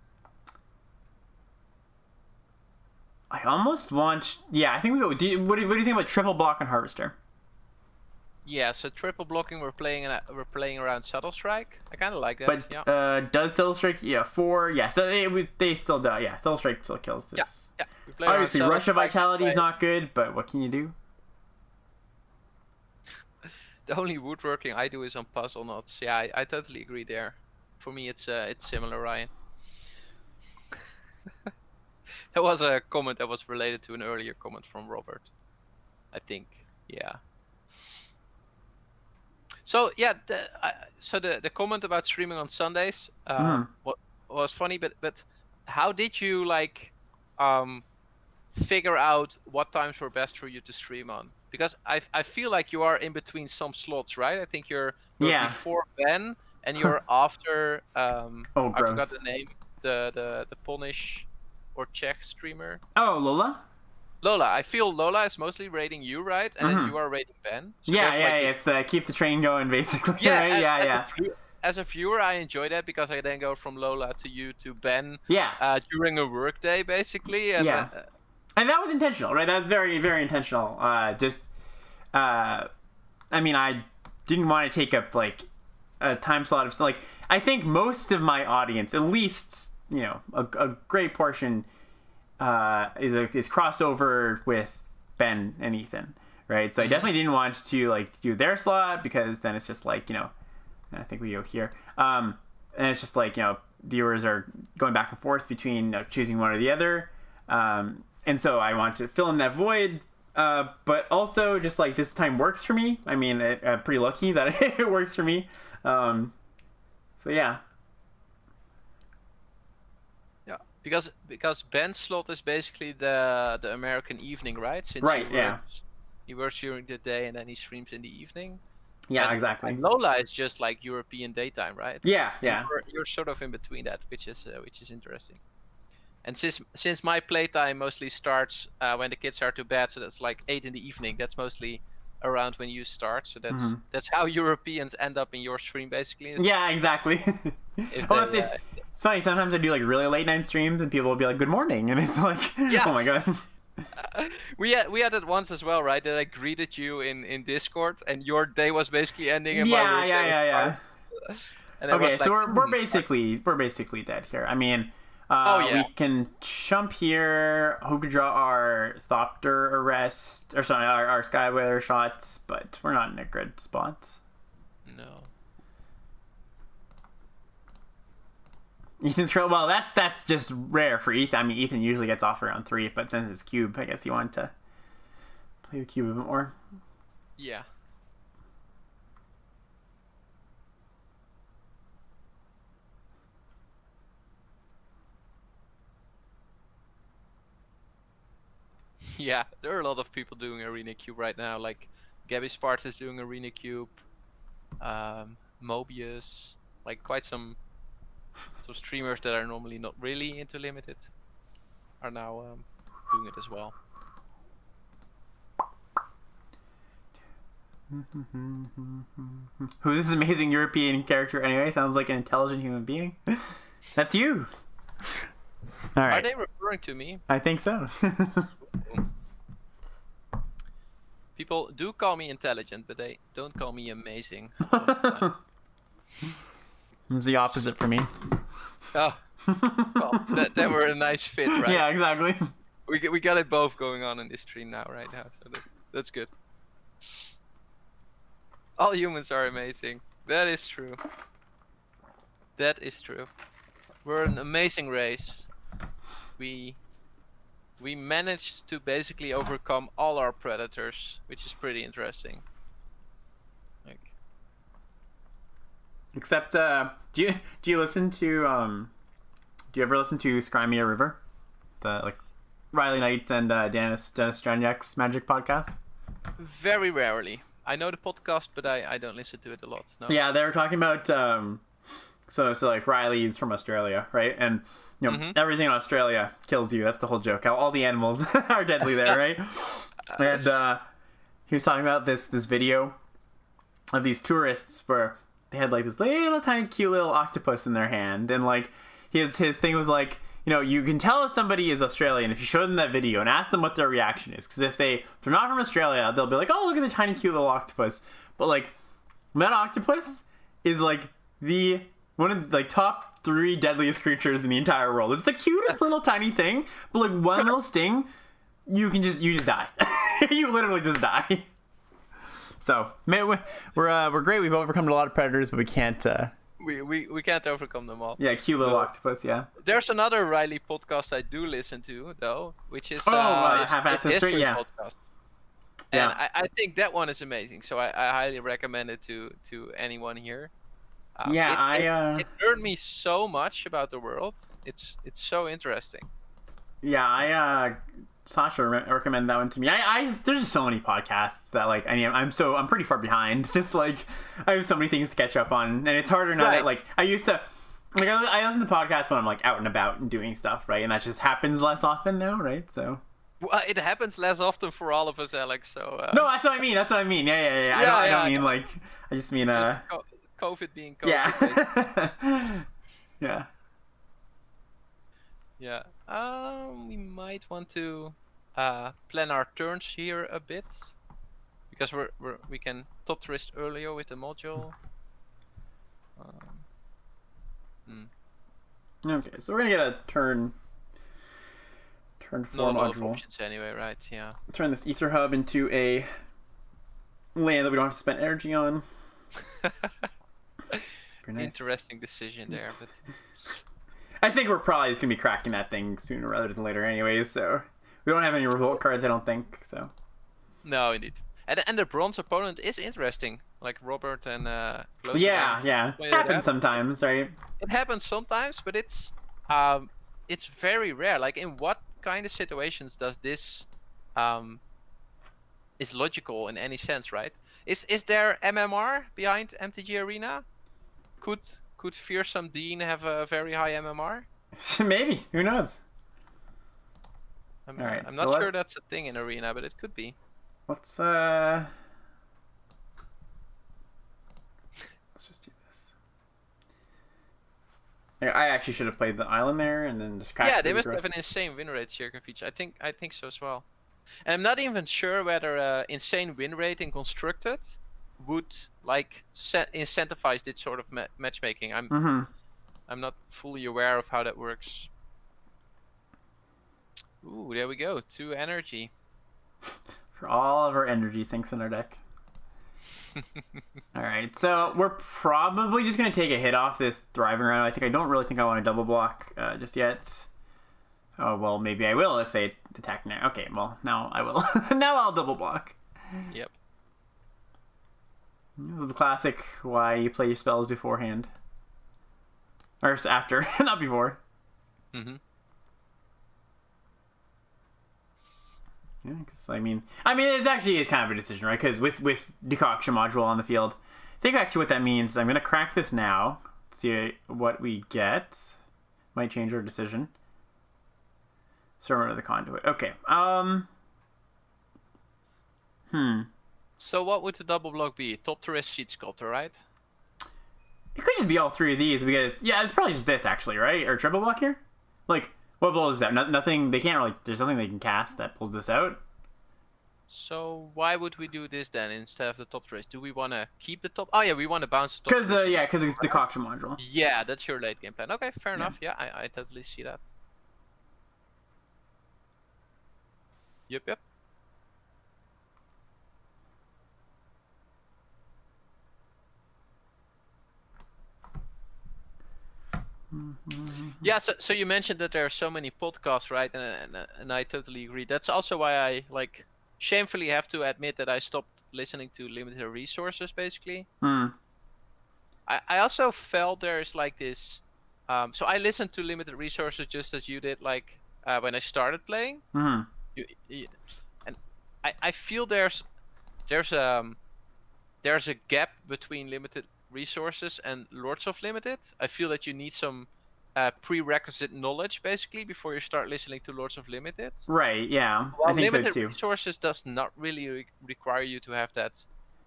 I almost want. Yeah, I think we go. What do you think about triple block on harvester? Yeah, so triple blocking. We're playing around subtle strike. I kind of like that. But yeah. Does subtle strike? Yeah, 4. Yeah, so they still do. Yeah, subtle strike still kills this. Yeah. Obviously, rush of vitality is not good, but what can you do? The only woodworking I do is on puzzle knots. Yeah, I totally agree there. For me, it's similar, Ryan. That was a comment that was related to an earlier comment from Robert, I think. Yeah. So yeah, the comment about streaming on Sundays was funny, but how did you like figure out what times were best for you to stream on? Because I feel like you are in between some slots, right? I think you're before Ben and you're after I forgot the name, the Polish or Czech streamer. Oh, Lola. Lola, I feel Lola is mostly rating you, right? And then you are rating Ben. So yeah, it's the keep the train going, basically. Yeah, right? As a viewer, I enjoy that because I then go from Lola to you to Ben. Yeah. During a work day, basically. And, and that was intentional, right? That was very, very intentional. I mean, I didn't want to take up like a time slot of like. I think most of my audience, at least a great portion. Is crossed over with Ben and Ethan, right? So I definitely didn't want to like do their slot because then it's just like I think we go here, and it's just like viewers are going back and forth between choosing one or the other, and so I want to fill in that void, but also just like this time works for me. I mean, I'm pretty lucky that it works for me. So yeah. Because Ben's slot is basically the American evening, right? Since he works during the day and then he streams in the evening. Yeah, exactly. And Lola is just like European daytime, right? Yeah. You're sort of in between that, which is interesting. And since my playtime mostly starts when the kids are to bed, so that's like 8 in the evening. That's mostly around when you start. So that's how Europeans end up in your stream, basically. Yeah, exactly. It's funny, sometimes I do like really late night streams and people will be like, good morning, and it's like, oh my god. We had it once as well, right? That I greeted you in Discord and your day was basically ending and my work day was and okay, so we're basically dead here. I mean, we can jump here, hope to draw our Thopter arrest, or sorry, our Skywhaler shots, but we're not in a good spot. No. Ethan's trail. Well, that's just rare for Ethan. I mean, Ethan usually gets off around 3, but since it's cube, I guess he wanted to play the cube a bit more. Yeah. Yeah, there are a lot of people doing Arena Cube right now. Like Gabby Sparta is doing Arena Cube, Mobius, like quite some streamers that are normally not really into limited are now doing it as well. Who's this amazing European character anyway? Sounds like an intelligent human being. That's you. All right. Are they referring to me? I think so. People do call me intelligent, but they don't call me amazing. It's the opposite for me. Oh, well, that were a nice fit, right? Yeah, exactly. We got it both going on in this stream right now, so that's good. All humans are amazing. That is true. That is true. We're an amazing race. We managed to basically overcome all our predators, which is pretty interesting. Except, do you listen to do you ever listen to Scrimea River, the like Riley Knight and Dennis Stranyak's Magic podcast? Very rarely. I know the podcast, but I don't listen to it a lot. No. Yeah, they were talking about so like Riley's from Australia, right? And you know everything in Australia kills you. That's the whole joke. How all the animals are deadly there, right? And he was talking about this video of these tourists where they had like this little tiny cute little octopus in their hand, and like his thing was like, you know, you can tell if somebody is Australian if you show them that video and ask them what their reaction is, because if they're not from Australia, they'll be like, oh, look at the tiny cute little octopus, but like that octopus is like the one of the like top 3 deadliest creatures in the entire world. It's the cutest little tiny thing, but like one little sting, you just die. You literally just die. So we're great. We've overcome a lot of predators, but we can't. We can't overcome them all. Yeah, cute little octopus. Yeah. There's another Riley podcast I do listen to though, which is Half-Assed History. Yeah. Podcast. And I think that one is amazing. So I highly recommend it to anyone here. It learned me so much about the world. It's so interesting. Yeah, Sasha recommended that one to me. There's just so many podcasts that like I'm pretty far behind. Just like I have so many things to catch up on, and it's harder now that like I used to. Like I listen to podcasts when I'm like out and about and doing stuff, right? And that just happens less often now, right? So. Well, it happens less often for all of us, Alex. So. No, that's what I mean. Yeah. I don't mean like. I just mean just COVID being COVID. Yeah. Yeah. Yeah. We might want to plan our turns here a bit, because we can top twist earlier with the module. Okay, so we're gonna get a turn 4 Not a lot of module. options anyway, right? Yeah. Turn this ether hub into a land that we don't have to spend energy on. Nice. Interesting decision there, but I think we're probably just gonna be cracking that thing sooner rather than later, anyways. So we don't have any revolt cards, I don't think. So. No, indeed. And the bronze opponent is interesting, like Robert and. Yeah. Happens sometimes, right? It happens sometimes, but it's very rare. Like, in what kind of situations does this is logical in any sense, right? Is there MMR behind MTG Arena? Could Fearsome Dean have a very high MMR? Maybe. Who knows? I'm not sure that's a thing in Arena, but it could be. Let's just do this. I actually should have played the island there and then just yeah, they must have an insane win rate, Circumfeature. I think so as well. And I'm not even sure whether insane win rate in Constructed would like incentivize this sort of matchmaking. I'm not fully aware of how that works. Ooh, there we go. 2 energy. For all of our energy sinks in our deck. Alright, so we're probably just going to take a hit off this Thriving Rhino. I don't really think I want to double block just yet. Oh, well, maybe I will if they attack now. Okay, well, now I will. Now I'll double block. Yep. This is the classic why you play your spells beforehand. Or after, not before. Mm-hmm. Yeah, because I mean, it actually is kind of a decision, right? Because with Decoction module on the field, I think actually what that means, I'm going to crack this now, see what we get. Might change our decision. Servant of the Conduit. Okay. So what would the double block be? Top Tourist Seed Sculptor, right? It could just be all 3 of these. We get it's probably just this actually, right? Or triple block here. Like, what blows this out? Nothing. They can't really. There's nothing they can cast that pulls this out. So why would we do this then instead of the top trace? Do we want to keep the top? Oh yeah, we want to bounce the top. Because the Decoction module. Yeah, that's your late game plan. Okay, fair enough. Yeah, I totally see that. Yep. Yeah, so you mentioned that there are so many podcasts, right? And I totally agree. That's also why I shamefully have to admit that I stopped listening to limited resources, basically. I also felt there's like this. So I listened to limited resources just as you did, like when I started playing. Mm-hmm. You, and I feel there's there's a gap between limited resources and Lords of Limited. I feel that you need some prerequisite knowledge basically before you start listening to Lords of Limited. Right. Yeah, I While think so limited too. resources does not really require you to have that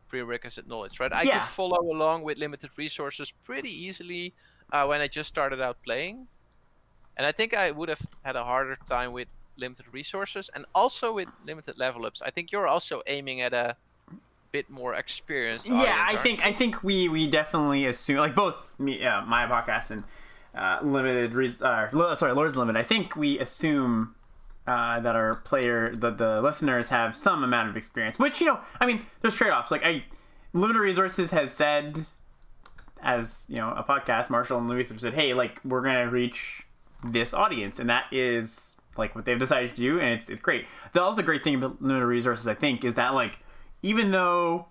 prerequisite knowledge, right? I could Yeah. follow along with limited resources pretty easily when I just started out playing, and I think I would have had a harder time with limited resources and also with limited level ups. I think you're also aiming at a bit more experienced Yeah, audience, I aren't think you? I think we definitely assume, like, both me, my podcast and Lord's Limit. I think we assume that our the listeners have some amount of experience. Which, I mean, there's trade offs. Like, Limited Resources has said, as a podcast, Marshall and Luis have said, hey, like, we're gonna reach this audience, and that is like what they've decided to do, and it's great. The other great thing about Limited Resources, I think, is that, like, even though,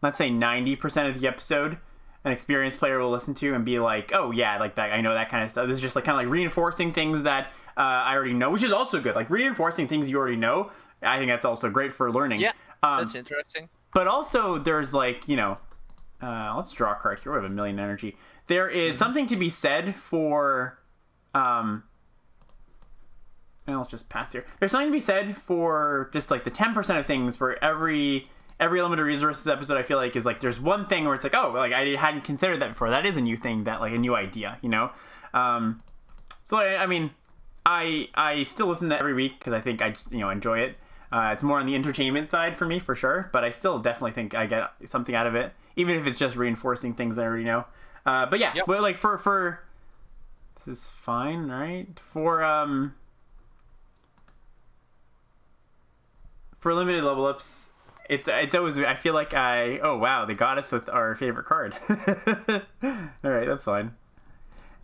let's say 90% of the episode an experienced player will listen to and be like, oh yeah, like that, I know that kind of stuff. This is just like kind of like reinforcing things that I already know, which is also good. Like reinforcing things you already know, I think that's also great for learning. Yeah, that's interesting. But also there's like, let's draw a card here. We have a million energy. There is something to be said for, and I'll just pass here. There's something to be said for just like the 10% of things for every limited resources episode. I feel like is like there's one thing where it's like, oh, like I hadn't considered that before. That is a new thing, that like a new idea, So I mean, I still listen to that every week because I think I just enjoy it. It's more on the entertainment side for me for sure, but I still definitely think I get something out of it, even if it's just reinforcing things I already know. But yeah, Yep. but like for this is fine, right? For limited level ups, it's always, I feel like oh wow, they got us with our favorite card. All right, that's fine.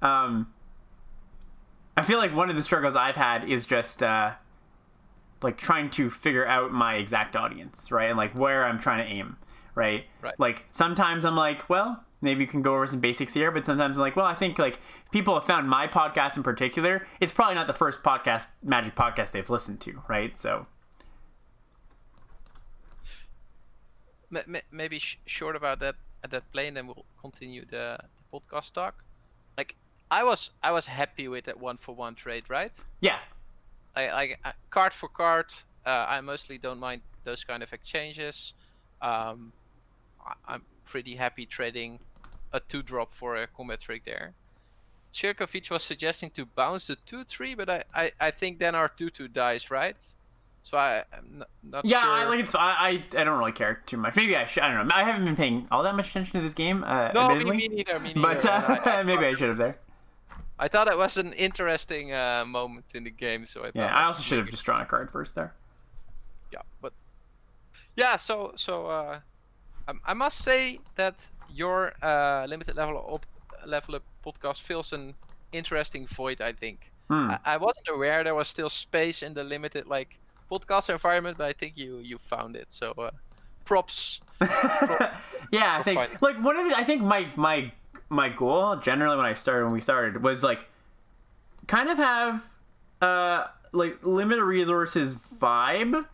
I feel like one of the struggles I've had is just like trying to figure out my exact audience, right? And like where I'm trying to aim, right? Right. Like sometimes I'm like, well, maybe you can go over some basics here, but sometimes I'm like, well, I think like people have found my podcast in particular. It's probably not the first Magic podcast they've listened to, right? So Maybe short about that at that play, and then we'll continue the podcast talk. Like I was happy with that 1-for-1 trade, right? yeah, Card for card. I mostly don't mind those kind of exchanges. I'm pretty happy trading a 2-drop for a combat trick there. Shirkovich was suggesting to bounce the 2-3, but I think then our 2-2 dies, right? So I'm not yeah. sure. I like it's. I don't really care too much. Maybe I should. I don't know. I haven't been paying all that much attention to this game. No, admittedly. me neither. But maybe I should have there. I thought it was an interesting moment in the game, so I thought. Yeah, I also should have just drawn a card first there. Yeah, but yeah. So I must say that your limited level up podcast fills an interesting void. I think I wasn't aware there was still space in the limited podcast environment, but I think you found it. So props. Yeah, I think like one of the, I think my goal generally when we started was like kind of have like limited resources vibe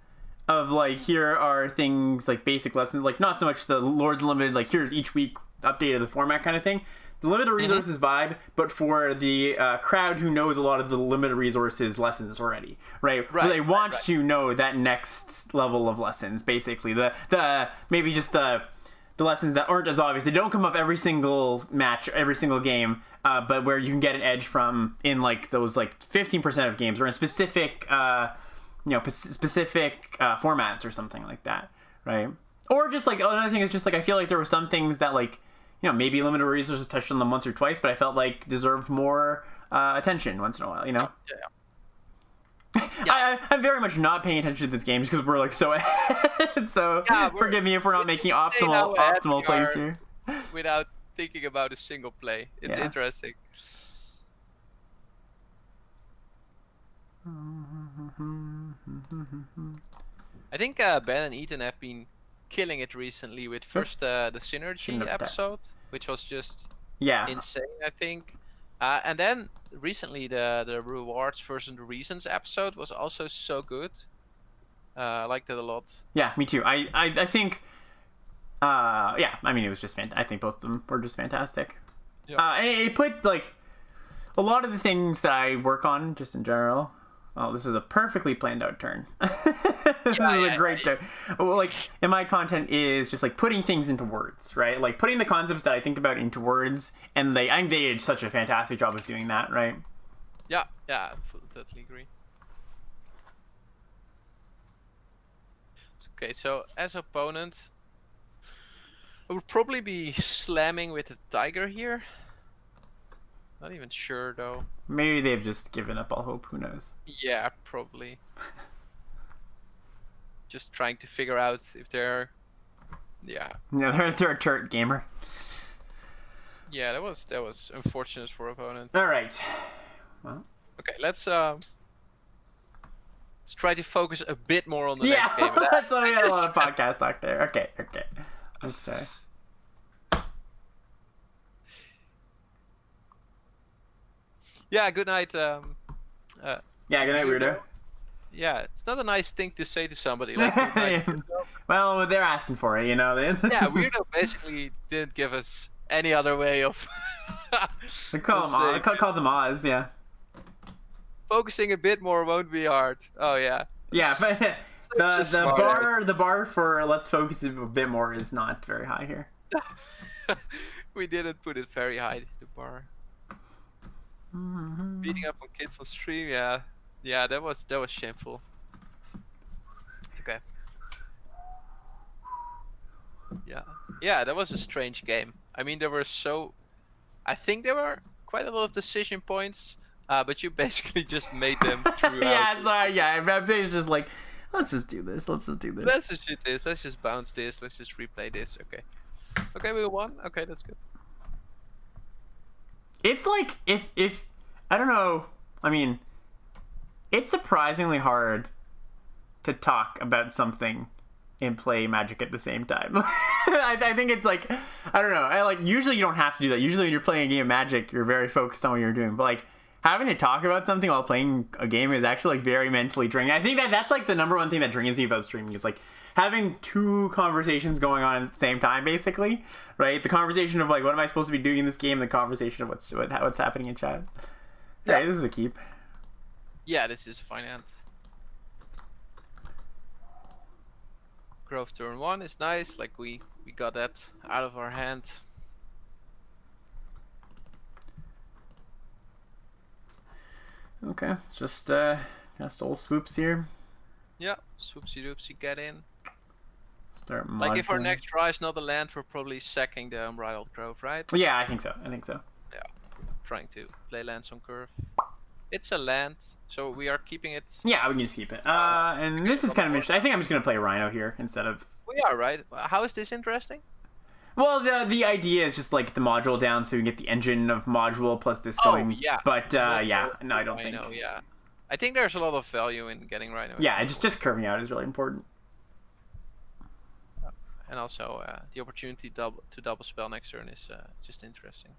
of like here are things like basic lessons, like not so much the Lord's Limited like here's each week updated the format kind of thing. The limited resources vibe, but for the crowd who knows a lot of the limited resources lessons already, right? Where they want to know that next level of lessons, basically the maybe just the lessons that aren't as obvious. They don't come up every single match, every single game, but where you can get an edge from in like those like 15% of games or in specific specific formats or something like that, right? Or just like another thing is just like I feel like there were some things that like maybe limited resources touched on them once or twice, but I felt like deserved more attention once in a while, Yeah. I'm very much not paying attention to this game just because we're like so ahead. So forgive me if we're not making optimal plays here. Without thinking about a single play. It's interesting. I think Ben and Ethan have been killing it recently with first the synergy Shouldn't have episode, which was just Yeah. insane, I think. And then recently the rewards versus the reasons episode was also so good. I liked it a lot. Yeah, me too. I think. Yeah, I mean, it was just I think both of them were just fantastic. Yeah. It put like a lot of the things that I work on just in general. Oh, this is a perfectly planned out turn. This is a great turn. Well, like, and my content is just like putting things into words, right? Like putting the concepts that I think about into words, and I think they did such a fantastic job of doing that, right? Yeah, totally agree. Okay, so as opponent, I would probably be slamming with a tiger here. Not even sure though. Maybe they've just given up all hope. Who knows? Yeah, probably. Just trying to figure out if they're. Yeah. Yeah, they're a turret gamer. Yeah, that was unfortunate for opponent. All right. Well. Okay, let's try to focus a bit more on the next game. That's why we had a lot of podcast talk there. Okay. Let's try. Yeah, good night. Yeah, good night, weirdo. Yeah, it's not a nice thing to say to somebody. Like, good night, well, they're asking for it, you know. Yeah, weirdo basically didn't give us any other way of. We call them Oz, yeah. Focusing a bit more won't be hard. Oh yeah. Yeah, but the bar for let's focus a bit more is not very high here. We didn't put it very high, the bar. Beating up on kids on stream, yeah, that was shameful. Okay. Yeah, that was a strange game. I mean, I think there were quite a lot of decision points, but you basically just made them throughout. Yeah, sorry, yeah, I'm just like, let's just do this. Let's just shoot this. Let's just bounce this. Let's just replay this. Okay, we won. Okay, that's good. It's like if I don't know. I mean, it's surprisingly hard to talk about something and play Magic at the same time. I think it's like, I don't know. Usually you don't have to do that. Usually when you're playing a game of Magic, you're very focused on what you're doing. But like having to talk about something while playing a game is actually like very mentally draining. I think that's like the number one thing that drains me about streaming is like having two conversations going on at the same time, basically, right? The conversation of like, what am I supposed to be doing in this game? And the conversation of what's happening in chat. Yeah, this is a keep. Yeah, this is a fine hand. Grove turn 1 is nice. Like we got that out of our hand. Okay, it's just old swoops here. Yeah, swoopsy doopsy, get in. Start like if our next draw is not a land, we're probably sacking the Unbridled Grove, right? Yeah, I think so. Yeah, trying to play lands on curve. It's a land, so we are keeping it. Yeah, we can just keep it. And this is kind of interesting. I think I'm just gonna play Rhino here instead of. We are right. How is this interesting? Well, the idea is just like the module down, so you can get the engine of module plus this going. Yeah. But yeah, no, I don't think. Rhino, yeah. I think there's a lot of value in getting Rhino. Yeah, just curving out is really important. And also the opportunity to double spell next turn is just interesting.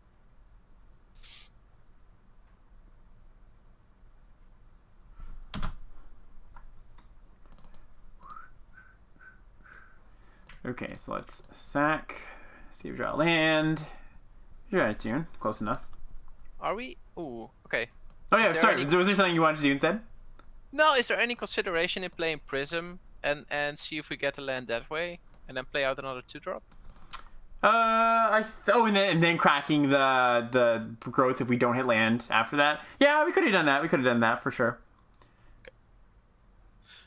Okay, so let's sack. See if we draw a land. Draw a tune. Close enough. Are we? Ooh, okay. Oh yeah, sorry. Was there something you wanted to do instead? No, is there any consideration in playing Prism and see if we get the land that way, and then play out another 2-drop? And then cracking the growth if we don't hit land after that. Yeah, we could have done that. We could have done that for sure.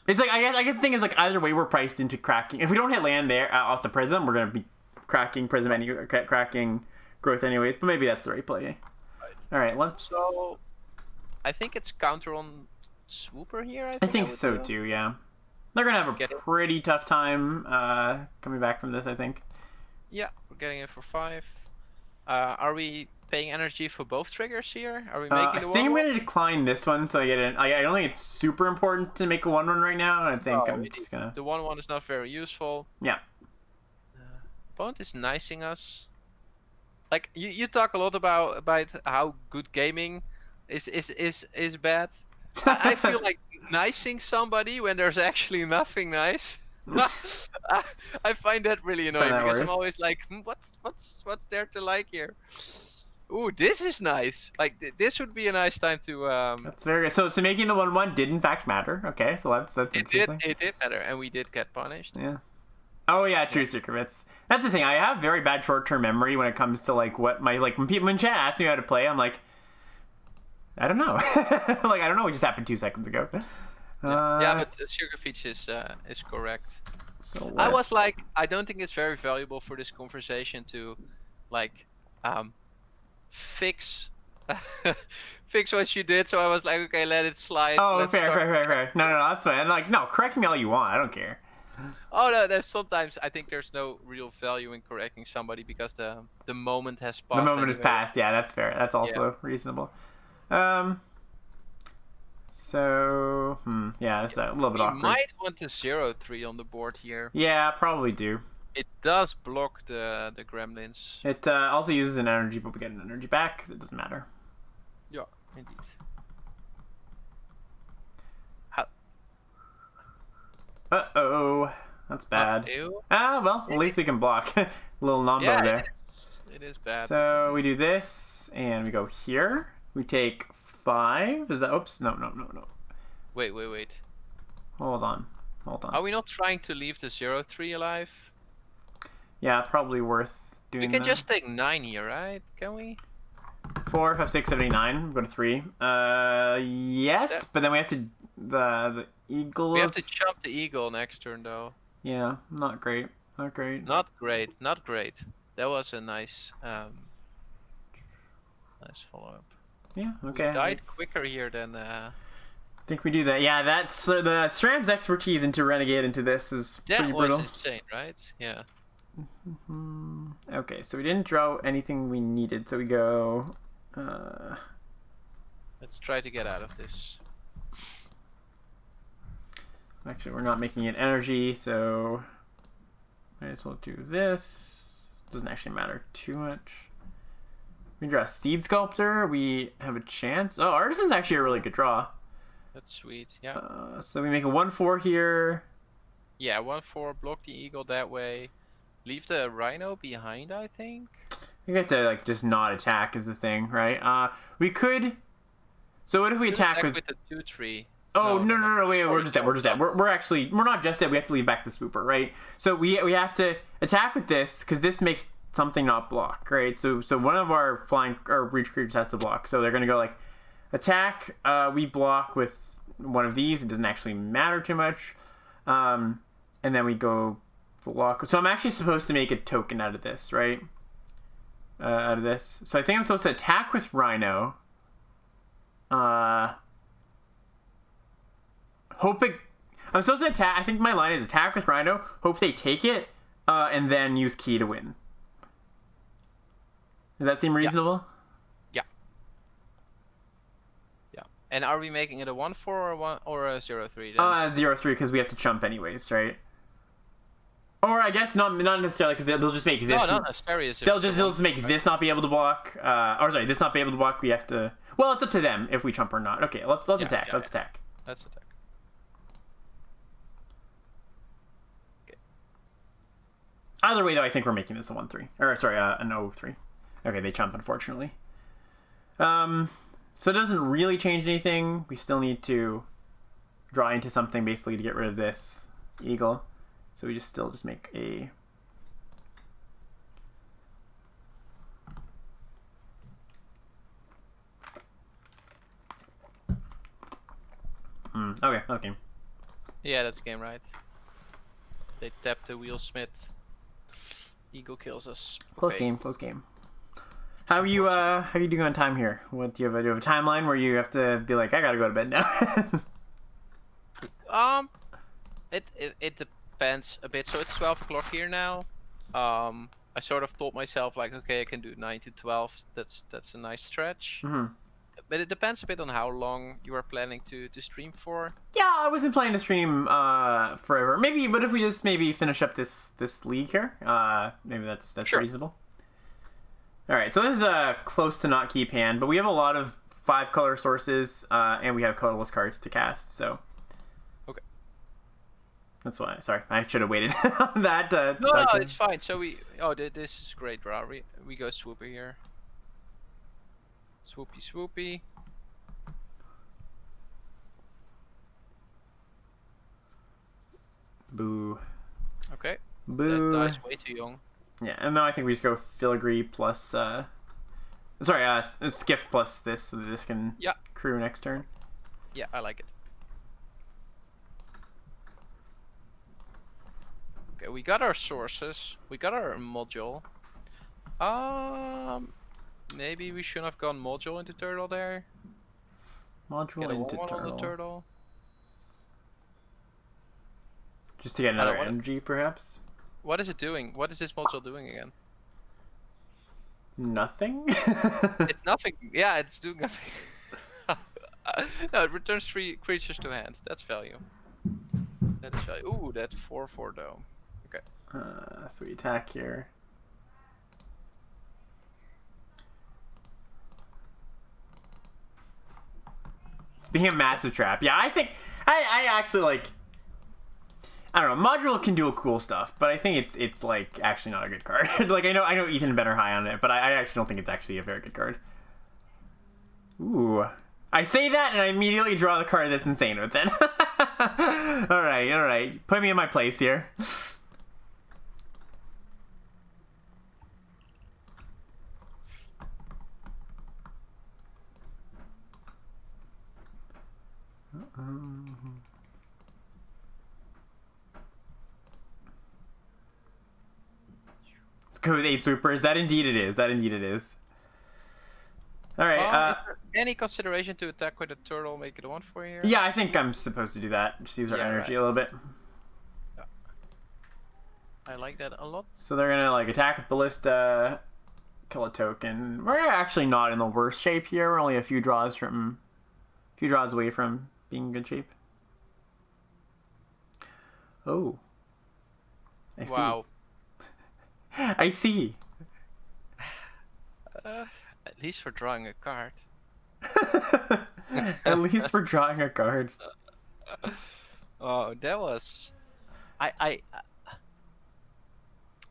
It's like I guess the thing is like either way we're priced into cracking. If we don't hit land there off the Prism, we're gonna be cracking Prism cracking growth anyways. But maybe that's the right play. Right. All right, let's. So I think it's counter on Swooper here. I think so too. Yeah, they're gonna have a pretty tough time coming back from this. I think. Yeah, we're getting it for 5. Are we paying energy for both triggers here? Are we making the 1-1? I think I'm going to decline this one so I get it. I don't think it's super important to make a 1-1 right now. I think I'm just going to... The 1-1 is not very useful. Yeah. opponent is nicing us. Like you talk a lot about how good gaming is bad. I feel like nicing somebody when there's actually nothing nice. I, I find that really annoying that because I'm worse. always like, what's there to like here? Ooh, this is nice. Like this would be a nice time to. That's very good. So making the 1/1 did in fact matter. Okay, so that's interesting. It did matter, and we did get punished. Yeah. Oh yeah, true, Secrets. That's the thing. I have very bad short-term memory when it comes to like what my like when chat asks me how to play, I'm like, I don't know. Like I don't know what just happened 2 seconds ago. Yeah, but Sugarfeach is correct. So I was like, I don't think it's very valuable for this conversation to, like, fix fix what you did. So I was like, okay, let it slide. Oh, Let's fair. start. No, that's fine. Like, no, correct me all you want. I don't care. Oh no, there's sometimes I think there's no real value in correcting somebody because the moment has passed. The moment has anyway. passed. Yeah, that's fair. That's also reasonable. So, yeah, it's a little bit awkward. We might want to 0-3 on the board here. Yeah, probably do. It does block the gremlins. It also uses an energy, but we get an energy back because it doesn't matter. Yeah, indeed. Uh-oh. That's bad. Well, at least we can block. A little number there. It is bad. So we do this, and we go here. We take 5. Is that... Oops. No. Wait. Hold on. Are we not trying to leave the 0-3 alive? Yeah, probably worth doing We can that. just take 9 here, right? Can we? 4, 5, 6, 7, 8, 9. We go to 3. Yes, but then we have to... The eagle We have to jump the eagle next turn, though. Yeah, not great. Not great. That was a nice follow-up. Yeah, okay. We died quicker here than... I think we do that. Yeah, that's... the SRAM's expertise into Renegade into this is pretty brutal. That was insane, right? Yeah. Okay, so we didn't draw anything we needed, so we go... Let's try to get out of this. Actually, we're not making it energy, so... Might as well do this. Doesn't actually matter too much. We draw Seed Sculptor, we have a chance. Oh, Artisan's actually a really good draw. That's sweet, yeah. So we make a 1/4 here. Yeah, 1/4, block the eagle that way. Leave the rhino behind, I think. You have to like just not attack is the thing, right? We could. So what if we attack with the 2/3? Oh no! Wait, we're just dead. We're actually not just dead. We have to leave back the swooper, right? So we have to attack with this because this makes something not block, right? So one of our flying or breach creatures has to block. So they're gonna go like attack. We block with one of these. It doesn't actually matter too much. And then we go block. So I'm actually supposed to make a token out of this, right? Out of this. So I think I'm supposed to attack with Rhino. I'm supposed to attack. I think my line is attack with Rhino. Hope they take it, and then use Key to win. Does that seem reasonable? Yeah. And are we making it a 1/4 or a 0-3? 0-3 because we have to chump anyways, right? Or I guess not necessarily because they'll just make this. No, not necessarily. They'll just make this not be able to block. Or sorry, this not be able to block. We have to. Well, it's up to them if we chump or not. Okay, let's attack. Let's attack. Let's attack. Either way, though, I think we're making this a 1/3. Or, sorry, an 0-3. Okay, they chump, unfortunately. So it doesn't really change anything. We still need to draw into something, basically, to get rid of this eagle. So we still make a... Okay, that's game. Yeah, that's game, right? They tap the wheelsmith. Eagle kills us. Close game. How are you doing on time here? What do you have a timeline where you have to be like, I gotta go to bed now? It depends a bit. So it's 12 o'clock here now. I sort of told myself like, okay, I can do 9 to 12. That's a nice stretch. but it depends a bit on how long you are planning to stream for. Yeah, I wasn't planning to stream forever. Maybe, but if we just maybe finish up this league here, maybe that's Sure. reasonable. All right, so this is a close to not keep hand, but we have a lot of 5-color sources, and we have colorless cards to cast. So Okay. that's why. Sorry, I should have waited on that. To No, talk to it's fine. So this is great, draw. We go swoopy here. Swoopy, swoopy. Boo. Okay. Boo. That die's way too young. Yeah, and then I think we just go filigree plus skiff plus this, so that this can Yeah. crew next turn. Yeah, I like it. Okay, we got our sources. We got our module. Maybe we shouldn't have gone module into turtle there. Module Get a into 1/1 on turtle. the turtle. Just to get another wanna- energy, perhaps? What is it doing? What is this module doing again? Nothing? It's nothing. Yeah, it's doing nothing. No, it returns 3 creatures to hand. That's value. That is value. Ooh, that's 4/4 though. Okay. So we attack here. It's being a massive trap. Yeah, I think I actually like. I don't know. Module can do cool stuff, but I think it's like actually not a good card. Like I know Ethan and Ben are high on it, but I actually don't think it's actually a very good card. Ooh, I say that and I immediately draw the card that's insane with it. all right, put me in my place here. Let's go with 8 swoopers. That indeed it is. All right. Is there any consideration to attack with a turtle, make it a 1/4 here? Yeah, I think I'm supposed to do that. Just use our Yeah, energy right. a little bit. I like that a lot. So they're gonna like attack with ballista, kill a token. We're actually not in the worst shape here. We're only a few draws away from being in good shape. Oh. I see. Wow. I see. At least for drawing a card. At least we're drawing a card. Oh, that was.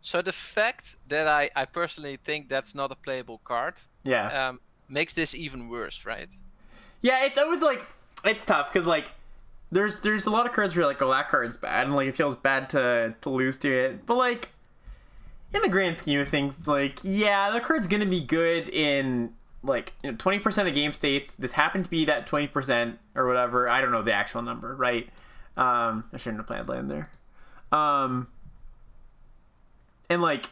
So the fact that I personally think that's not a playable card Yeah. makes this even worse, right? Yeah, it's always like it's tough because like there's a lot of cards where like, oh, that card's bad, and like it feels bad to lose to it. But like in the grand scheme of things, it's like, yeah, the card's gonna be good in like 20% of game states. This happened to be that 20% or whatever. I don't know the actual number, right? I shouldn't have planned land there. And like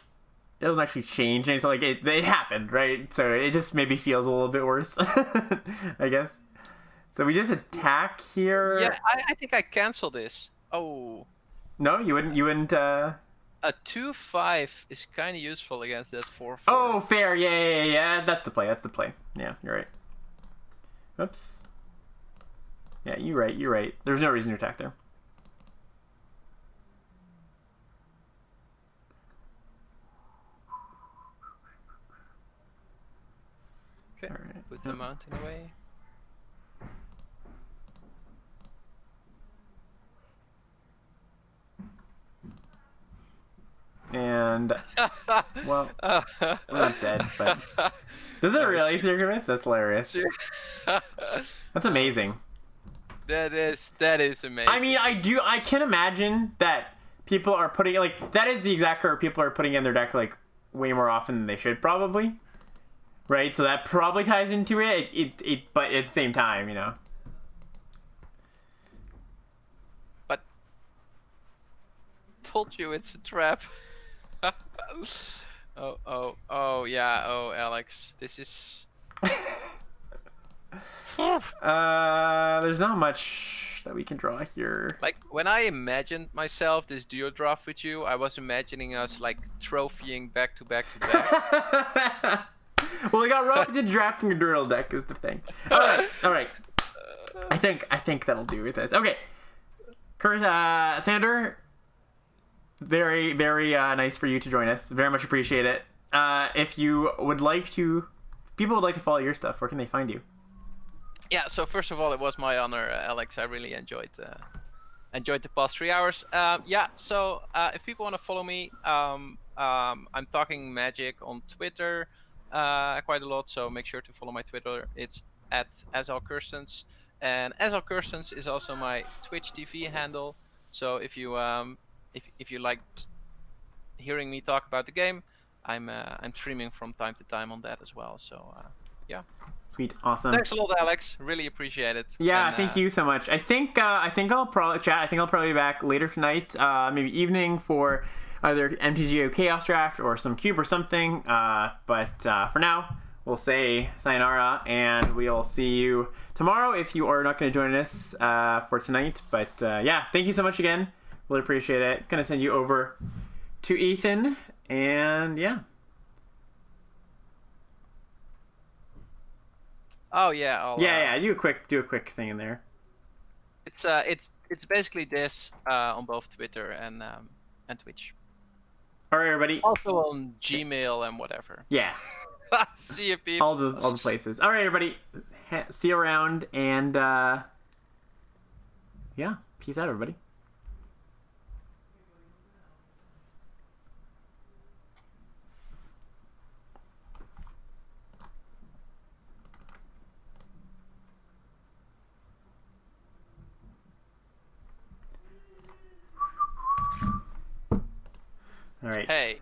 it doesn't actually change anything. Like it happened, right? So it just maybe feels a little bit worse, I guess. So we just attack here. Yeah, I think I cancel this. Oh, No, you wouldn't. a 2/5 is kind of useful against that 4/4. Oh, fair. Yeah. That's the play. Yeah, you're right. Oops. Yeah, you're right. There's no reason to attack there. Okay, All right. put the mountain away. And well, we're not dead, but does it really circumvents? That's hilarious. That's amazing. That is amazing. I mean, I can imagine that people are putting like that is the exact card people are putting in their deck like way more often than they should probably. Right? So that probably ties into it. But at the same time, But told you it's a trap. Oh yeah, Alex, this is. There's not much that we can draw here. Like when I imagined myself this duo draft with you, I was imagining us like trophying back to back to back. Well, we got roped into drafting a Drill deck is the thing. All right. I think that'll do with this. Okay, Kurt, Sander, very nice for you to join us. Very much appreciate it. If you would like to, people would like to follow your stuff. Where can they find you? Yeah. So first of all, it was my honor, Alex. I really enjoyed the past 3 hours. So if people want to follow me, I'm talking Magic on Twitter quite a lot. So make sure to follow my Twitter. It's at @SLKirstens, and SLKirstens is also my Twitch TV handle. So if you liked hearing me talk about the game, I'm streaming from time to time on that as well. So yeah. Sweet, awesome. Thanks a lot, Alex. Really appreciate it. Yeah, and, thank you so much. I think I'll probably chat. I think I'll probably be back later tonight, maybe evening for either MTGO Chaos Draft or some Cube or something. But for now, we'll say sayonara, and we'll see you tomorrow if you are not going to join us for tonight. But yeah, thank you so much again. Really appreciate it. Gonna send you over to Ethan, and yeah. Oh yeah. Do a quick thing in there. It's basically this on both Twitter and Twitch. All right, everybody. Also on Gmail and whatever. Yeah. See you, peeps. All the places. All right, everybody. See you around, and yeah, peace out, everybody. All right. Hey.